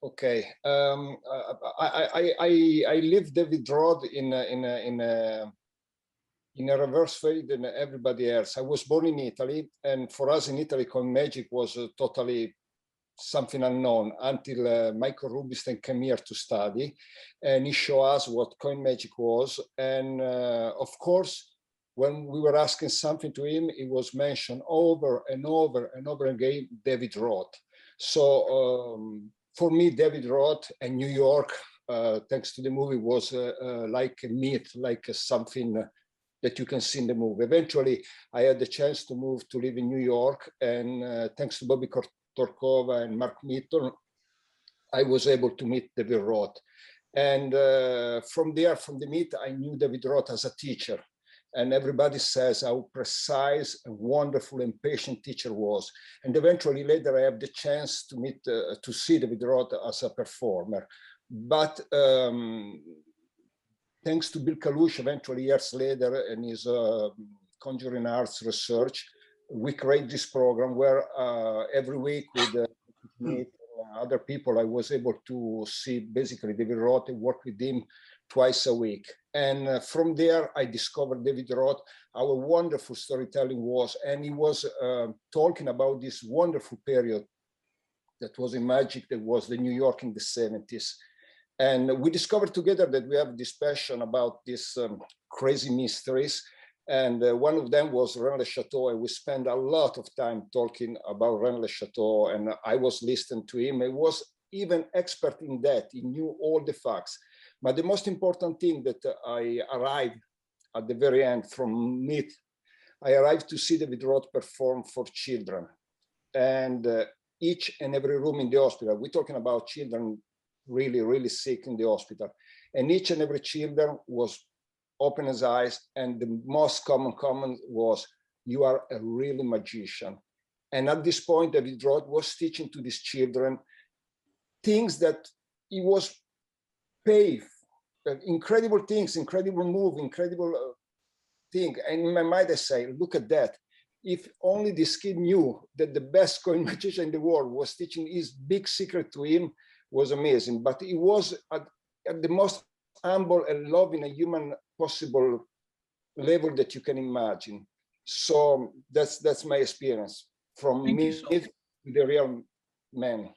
Okay. I live David Roth in a reverse way than everybody else. I was born in Italy, and for us in Italy, coin magic was totally something unknown until Michael Rubinstein came here to study, and he showed us what coin magic was. And of course, when we were asking something to him, it was mentioned over and over and over again, David Roth. So for me, David Roth and New York, thanks to the movie, was like a myth, like something that you can see in the movie. Eventually, I had the chance to move to live in New York, and thanks to Bobby Torkova and Mark Mitton, I was able to meet David Roth. And from there, from the meet, I knew David Roth as a teacher. And everybody says how precise and wonderful and patient teacher was. And eventually later, I have the chance to meet, to see David Roth as a performer. But thanks to Bill Kalush, eventually years later, and his conjuring arts research, we create this program where every week with me other people, I was able to see basically David Roth and work with him twice a week. And from there, I discovered David Roth, how wonderful storytelling was. And he was talking about this wonderful period that was in magic, that was the New York in the 70s. And we discovered together that we have this passion about these crazy mysteries. And one of them was Rennes-le-Château, and we spent a lot of time talking about Rennes-le-Château, and I was listening to him. He was even expert in that. He knew all the facts. But the most important thing that I arrived at the very end from Meet, I arrived to see David Roth perform for children. And each and every room in the hospital, we're talking about children really, really sick in the hospital. And each and every children was open his eyes, and the most common comment was, "You are a real magician." And at this point, David Roth was teaching to these children things that he was paid, incredible things, incredible move, incredible thing. And in my mind, I say, look at that. If only this kid knew that the best coin magician in the world was teaching his big secret to him, was amazing. But he was at the most humble and loving a human possible level that you can imagine. So that's my experience from me to the real man.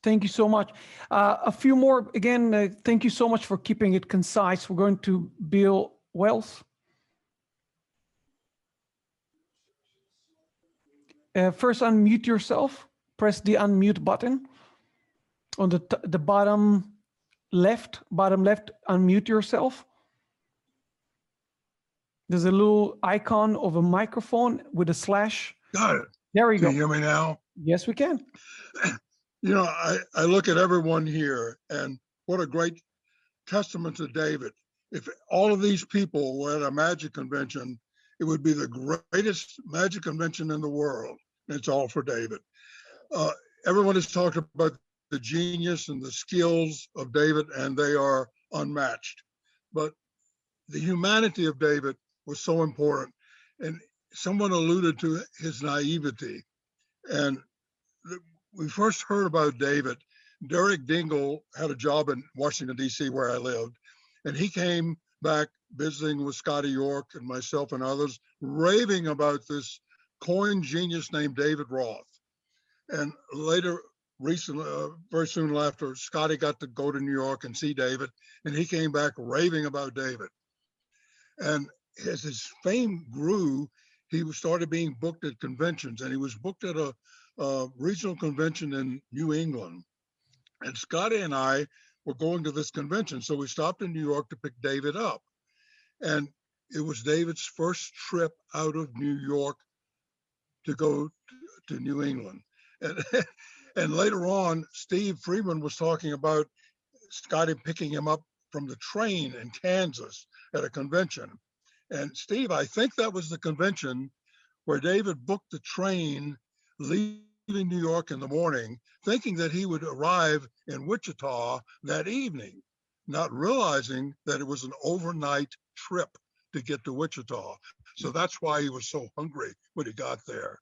Thank you so much. A few more, again, thank you so much for keeping it concise. We're going to Bill Wells. First, unmute yourself. Press the unmute button on the bottom left, unmute yourself. There's a little icon of a microphone with a slash. Got it. There we go. Can you hear me now? Yes, we can. You know, I look at everyone here, and what a great testament to David. If all of these people were at a magic convention, it would be the greatest magic convention in the world. And it's all for David. Everyone has talked about the genius and the skills of David, and they are unmatched. But the humanity of David was so important. And someone alluded to his naivety. And we first heard about David. Derek Dingle had a job in Washington, D.C., where I lived. And he came back visiting with Scotty York and myself and others, raving about this coin genius named David Roth. And later, recently, very soon after, Scotty got to go to New York and see David, and he came back raving about David. And as his fame grew, he started being booked at conventions, and he was booked at a regional convention in New England. And Scotty and I were going to this convention, so we stopped in New York to pick David up. And it was David's first trip out of New York to go to New England. And later on, Steve Freeman was talking about Scotty picking him up from the train in Kansas at a convention. And Steve, I think that was the convention where David booked the train leaving New York in the morning, thinking that he would arrive in Wichita that evening, not realizing that it was an overnight trip to get to Wichita. So that's why he was so hungry when he got there.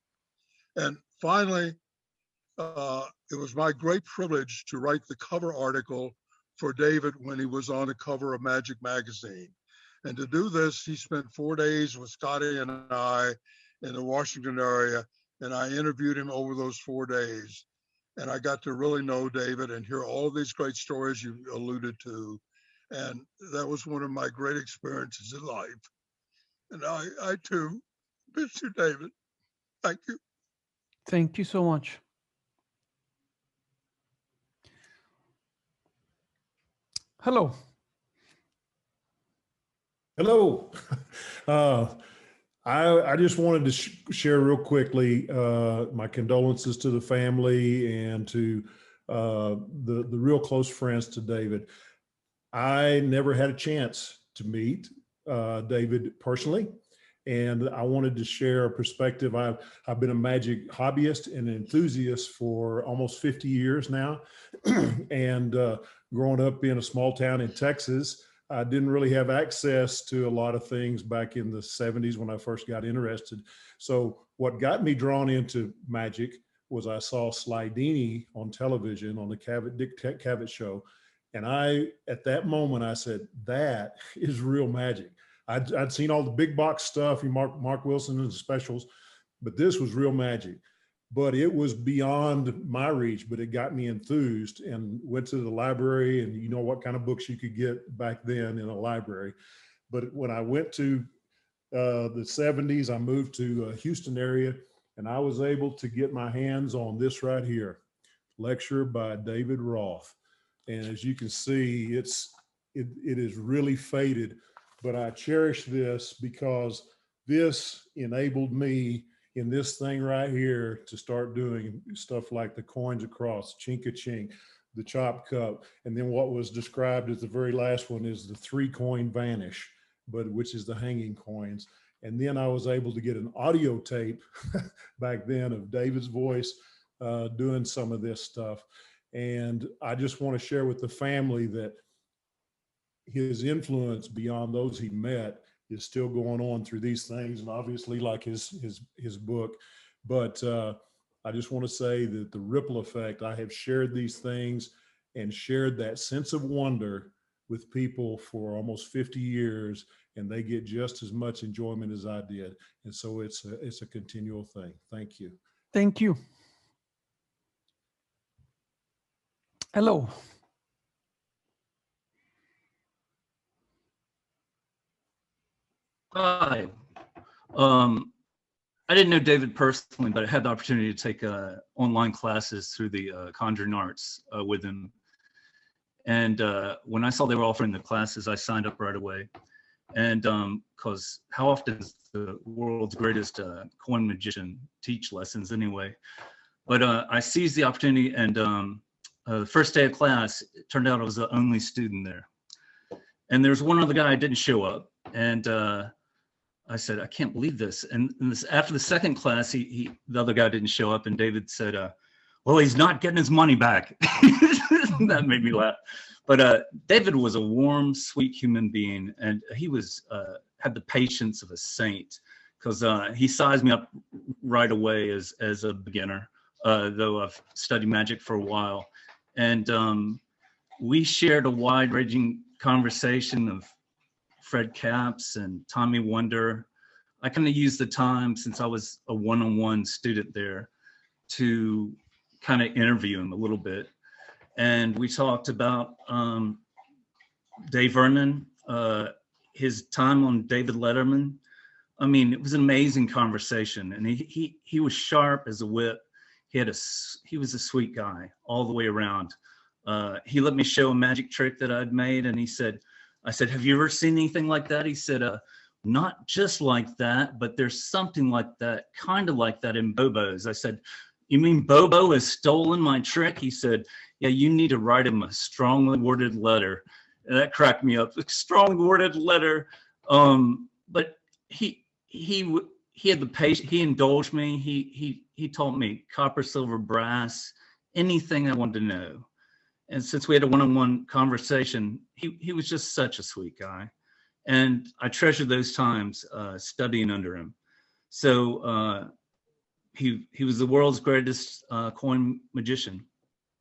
And finally, it was my great privilege to write the cover article for David when he was on the cover of Magic Magazine. And to do this, he spent 4 days with Scotty and I in the Washington area, and I interviewed him over those 4 days. And I got to really know David and hear all of these great stories you alluded to. And that was one of my great experiences in life. And I too miss you, David. Thank you. Thank you so much. Hello. Hello. I just wanted to share real quickly my condolences to the family and to the real close friends to David. I never had a chance to meet David personally, and I wanted to share a perspective. I've been a magic hobbyist and enthusiast for almost 50 years now, and growing up in a small town in Texas, I didn't really have access to a lot of things back in the 70s when I first got interested. So what got me drawn into magic was I saw Slidini on television on the Dick Cavett show. And at that moment, I said, that is real magic. I'd seen all the big box stuff, Mark Wilson and the specials, but this was real magic. But it was beyond my reach, but it got me enthused and went to the library, and you know what kind of books you could get back then in a library. But when I went to the 70s, I moved to Houston area, and I was able to get my hands on this right here, lecture by David Roth. And as you can see, it is really faded, but I cherish this because this enabled me in this thing right here to start doing stuff like the coins across, chink-a-chink, the chop cup, and then what was described as the very last one is the 3-coin vanish, which is the hanging coins. And then I was able to get an audio tape back then of David's voice doing some of this stuff. And I just want to share with the family that his influence beyond those he met is still going on through these things, and obviously like his book. But I just want to say that the ripple effect, I have shared these things and shared that sense of wonder with people for almost 50 years, and they get just as much enjoyment as I did. And so it's a continual thing. Thank you. Thank you. Hello. Hi. I didn't know David personally, but I had the opportunity to take online classes through the Conjuring Arts with him. And when I saw they were offering the classes, I signed up right away. And because how often does the world's greatest coin magician teach lessons anyway? But I seized the opportunity, and the first day of class, it turned out I was the only student there. And there's one other guy who didn't show up. And I said, I can't believe this. And after the second class, the other guy didn't show up, and David said, well, he's not getting his money back. That made me laugh. But David was a warm, sweet human being, and he had the patience of a saint, because he sized me up right away as a beginner, though I've studied magic for a while. And we shared a wide-ranging conversation of Fred Capps and Tommy Wonder. I kind of used the time, since I was a one-on-one student there, to kind of interview him a little bit. And we talked about Dave Vernon, his time on David Letterman. I mean, it was an amazing conversation, and he was sharp as a whip. He was a sweet guy all the way around. He let me show a magic trick that I'd made, and I said, have you ever seen anything like that? He said, not just like that, but there's something like that, kind of like that in Bobo's. I said, you mean Bobo has stolen my trick? He said, yeah, you need to write him a strongly worded letter. And that cracked me up, a strongly worded letter. But he had the patience, he indulged me. He taught me copper, silver, brass, anything I wanted to know. And since we had a one-on-one conversation, he was just such a sweet guy. And I treasure those times studying under him. So he was the world's greatest coin magician.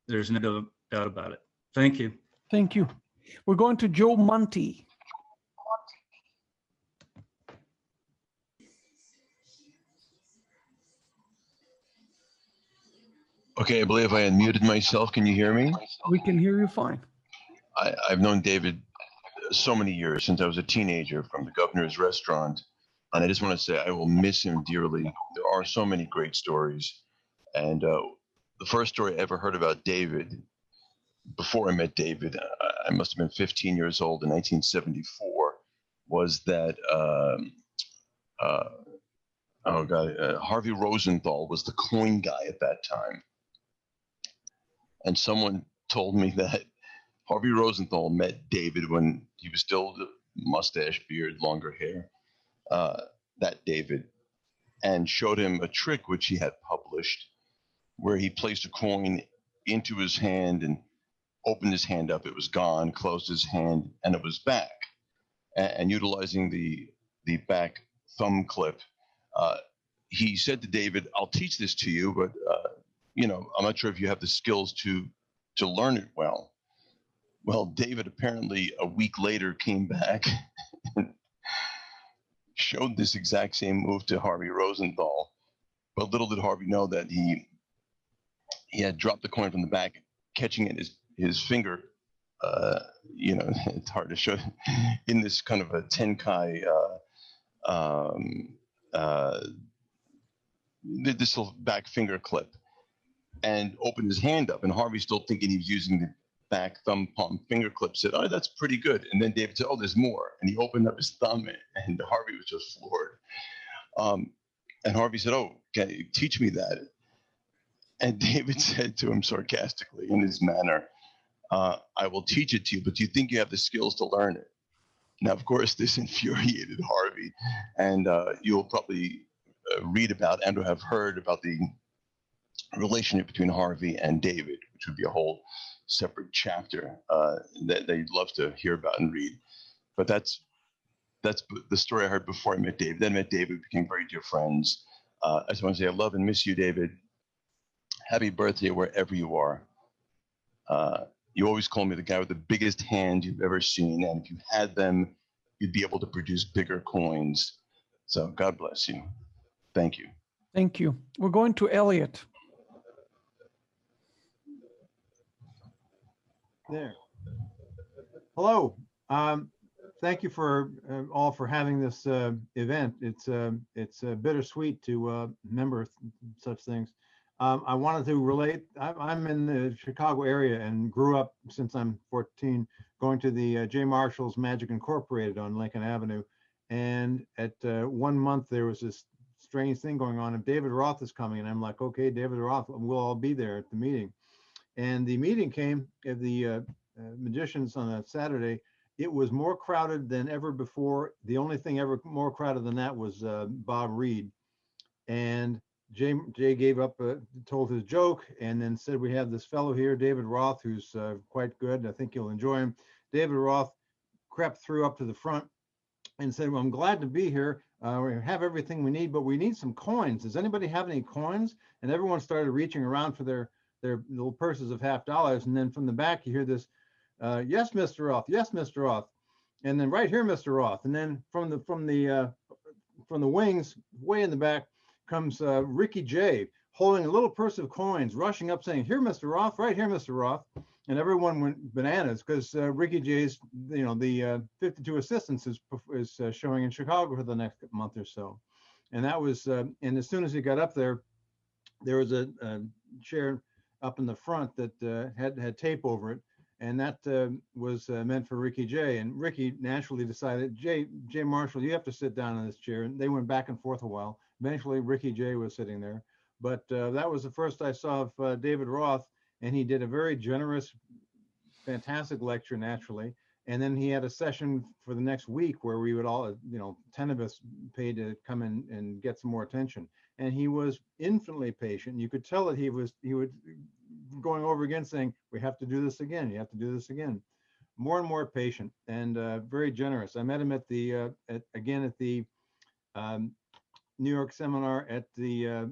There's no doubt about it. Thank you. Thank you. We're going to Joe Monty. Okay, I believe I unmuted myself. Can you hear me? We can hear you fine. I've known David so many years, since I was a teenager, from the Governor's Restaurant. And I just want to say I will miss him dearly. There are so many great stories. And the first story I ever heard about David, before I met David, I must have been 15 years old in 1974. was that Harvey Rosenthal was the coin guy at that time. And someone told me that Harvey Rosenthal met David when he was still the mustache, beard, longer hair, that David, and showed him a trick which he had published where he placed a coin into his hand and opened his hand up. It was gone, closed his hand, and it was back. And utilizing the back thumb clip, he said to David, "I'll teach this to you, but I'm not sure if you have the skills to learn it well." Well, David apparently a week later came back and showed this exact same move to Harvey Rosenthal. But little did Harvey know that he had dropped the coin from the back, catching it in his finger. It's hard to show in this kind of a tenkai, this little back finger clip, and opened his hand up. And Harvey, still thinking he was using the back thumb palm finger clip, said, "Oh, that's pretty good." And then David said, "Oh, there's more." And he opened up his thumb, and Harvey was just floored. And Harvey said, "Oh, can you teach me that?" And David said to him sarcastically in his manner, "I will teach it to you, but do you think you have the skills to learn it?" Now, of course, this infuriated Harvey, and you'll probably read about and or have heard about the relationship between Harvey and David, which would be a whole separate chapter that they'd love to hear about and read. But that's the story I heard before I met David. Then I met David, became very dear friends. I just want to say I love and miss you, David. Happy birthday wherever you are. You always call me the guy with the biggest hand you've ever seen, and if you had them, you'd be able to produce bigger coins. So God bless you. Thank you. Thank you. We're going to Elliot. There. Hello. Thank you for all for having this event. It's bittersweet to remember such things. I wanted to relate. I'm in the Chicago area and grew up since I'm 14 going to the J. Marshall's Magic Incorporated on Lincoln Avenue. And at 1 month, there was this strange thing going on. And David Roth is coming. And I'm like, okay, David Roth, we'll all be there at the meeting. And the meeting came at the Magicians on that Saturday. It was more crowded than ever before. The only thing ever more crowded than that was Bob Reed. And Jay gave up, told his joke, and then said, "We have this fellow here, David Roth, who's quite good. I think you'll enjoy him." David Roth crept through up to the front and said, "Well, I'm glad to be here. We have everything we need, but we need some coins. Does anybody have any coins?" And everyone started reaching around for their little purses of $50. And then from the back, you hear this, "Yes, Mr. Roth. Yes, Mr. Roth." And then, "Right here, Mr. Roth." And then from the wings, way in the back, comes Ricky Jay holding a little purse of coins, rushing up saying, "Here, Mr. Roth, right here, Mr. Roth." And everyone went bananas because Ricky Jay's, the 52 Assistants is showing in Chicago for the next month or so. And that was, and as soon as he got up there, there was a chair up in the front that had tape over it. And that was meant for Ricky Jay. And Ricky naturally decided, Jay Marshall, you have to sit down in this chair. And they went back and forth a while. Eventually, Ricky Jay was sitting there. But that was the first I saw of David Roth. And he did a very generous, fantastic lecture, naturally. And then he had a session for the next week where we would all, 10 of us paid to come in and get some more attention. And he was infinitely patient. You could tell that he would going over again saying, "We have to do this again. You have to do this again." More and more patient and very generous. I met him at the New York seminar at the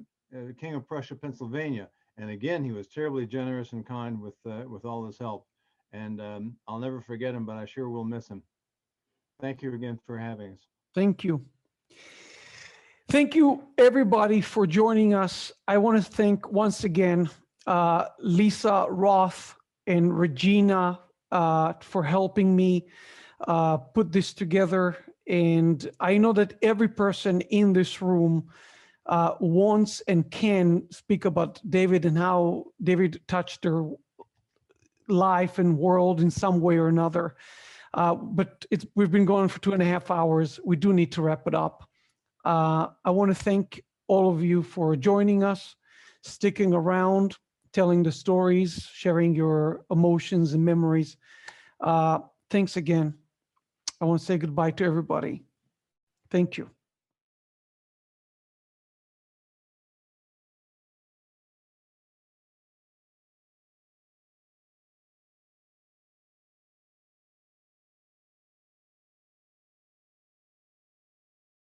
King of Prussia, Pennsylvania. And again, he was terribly generous and kind with all his help. And I'll never forget him, but I sure will miss him. Thank you again for having us. Thank you. Thank you, everybody, for joining us. I want to thank once again Lisa Roth and Regina for helping me put this together. And I know that every person in this room wants and can speak about David and how David touched their life and world in some way or another. But we've been going for 2.5 hours. We do need to wrap it up. I want to thank all of you for joining us, sticking around, telling the stories, sharing your emotions and memories. Thanks again. I want to say goodbye to everybody. Thank you.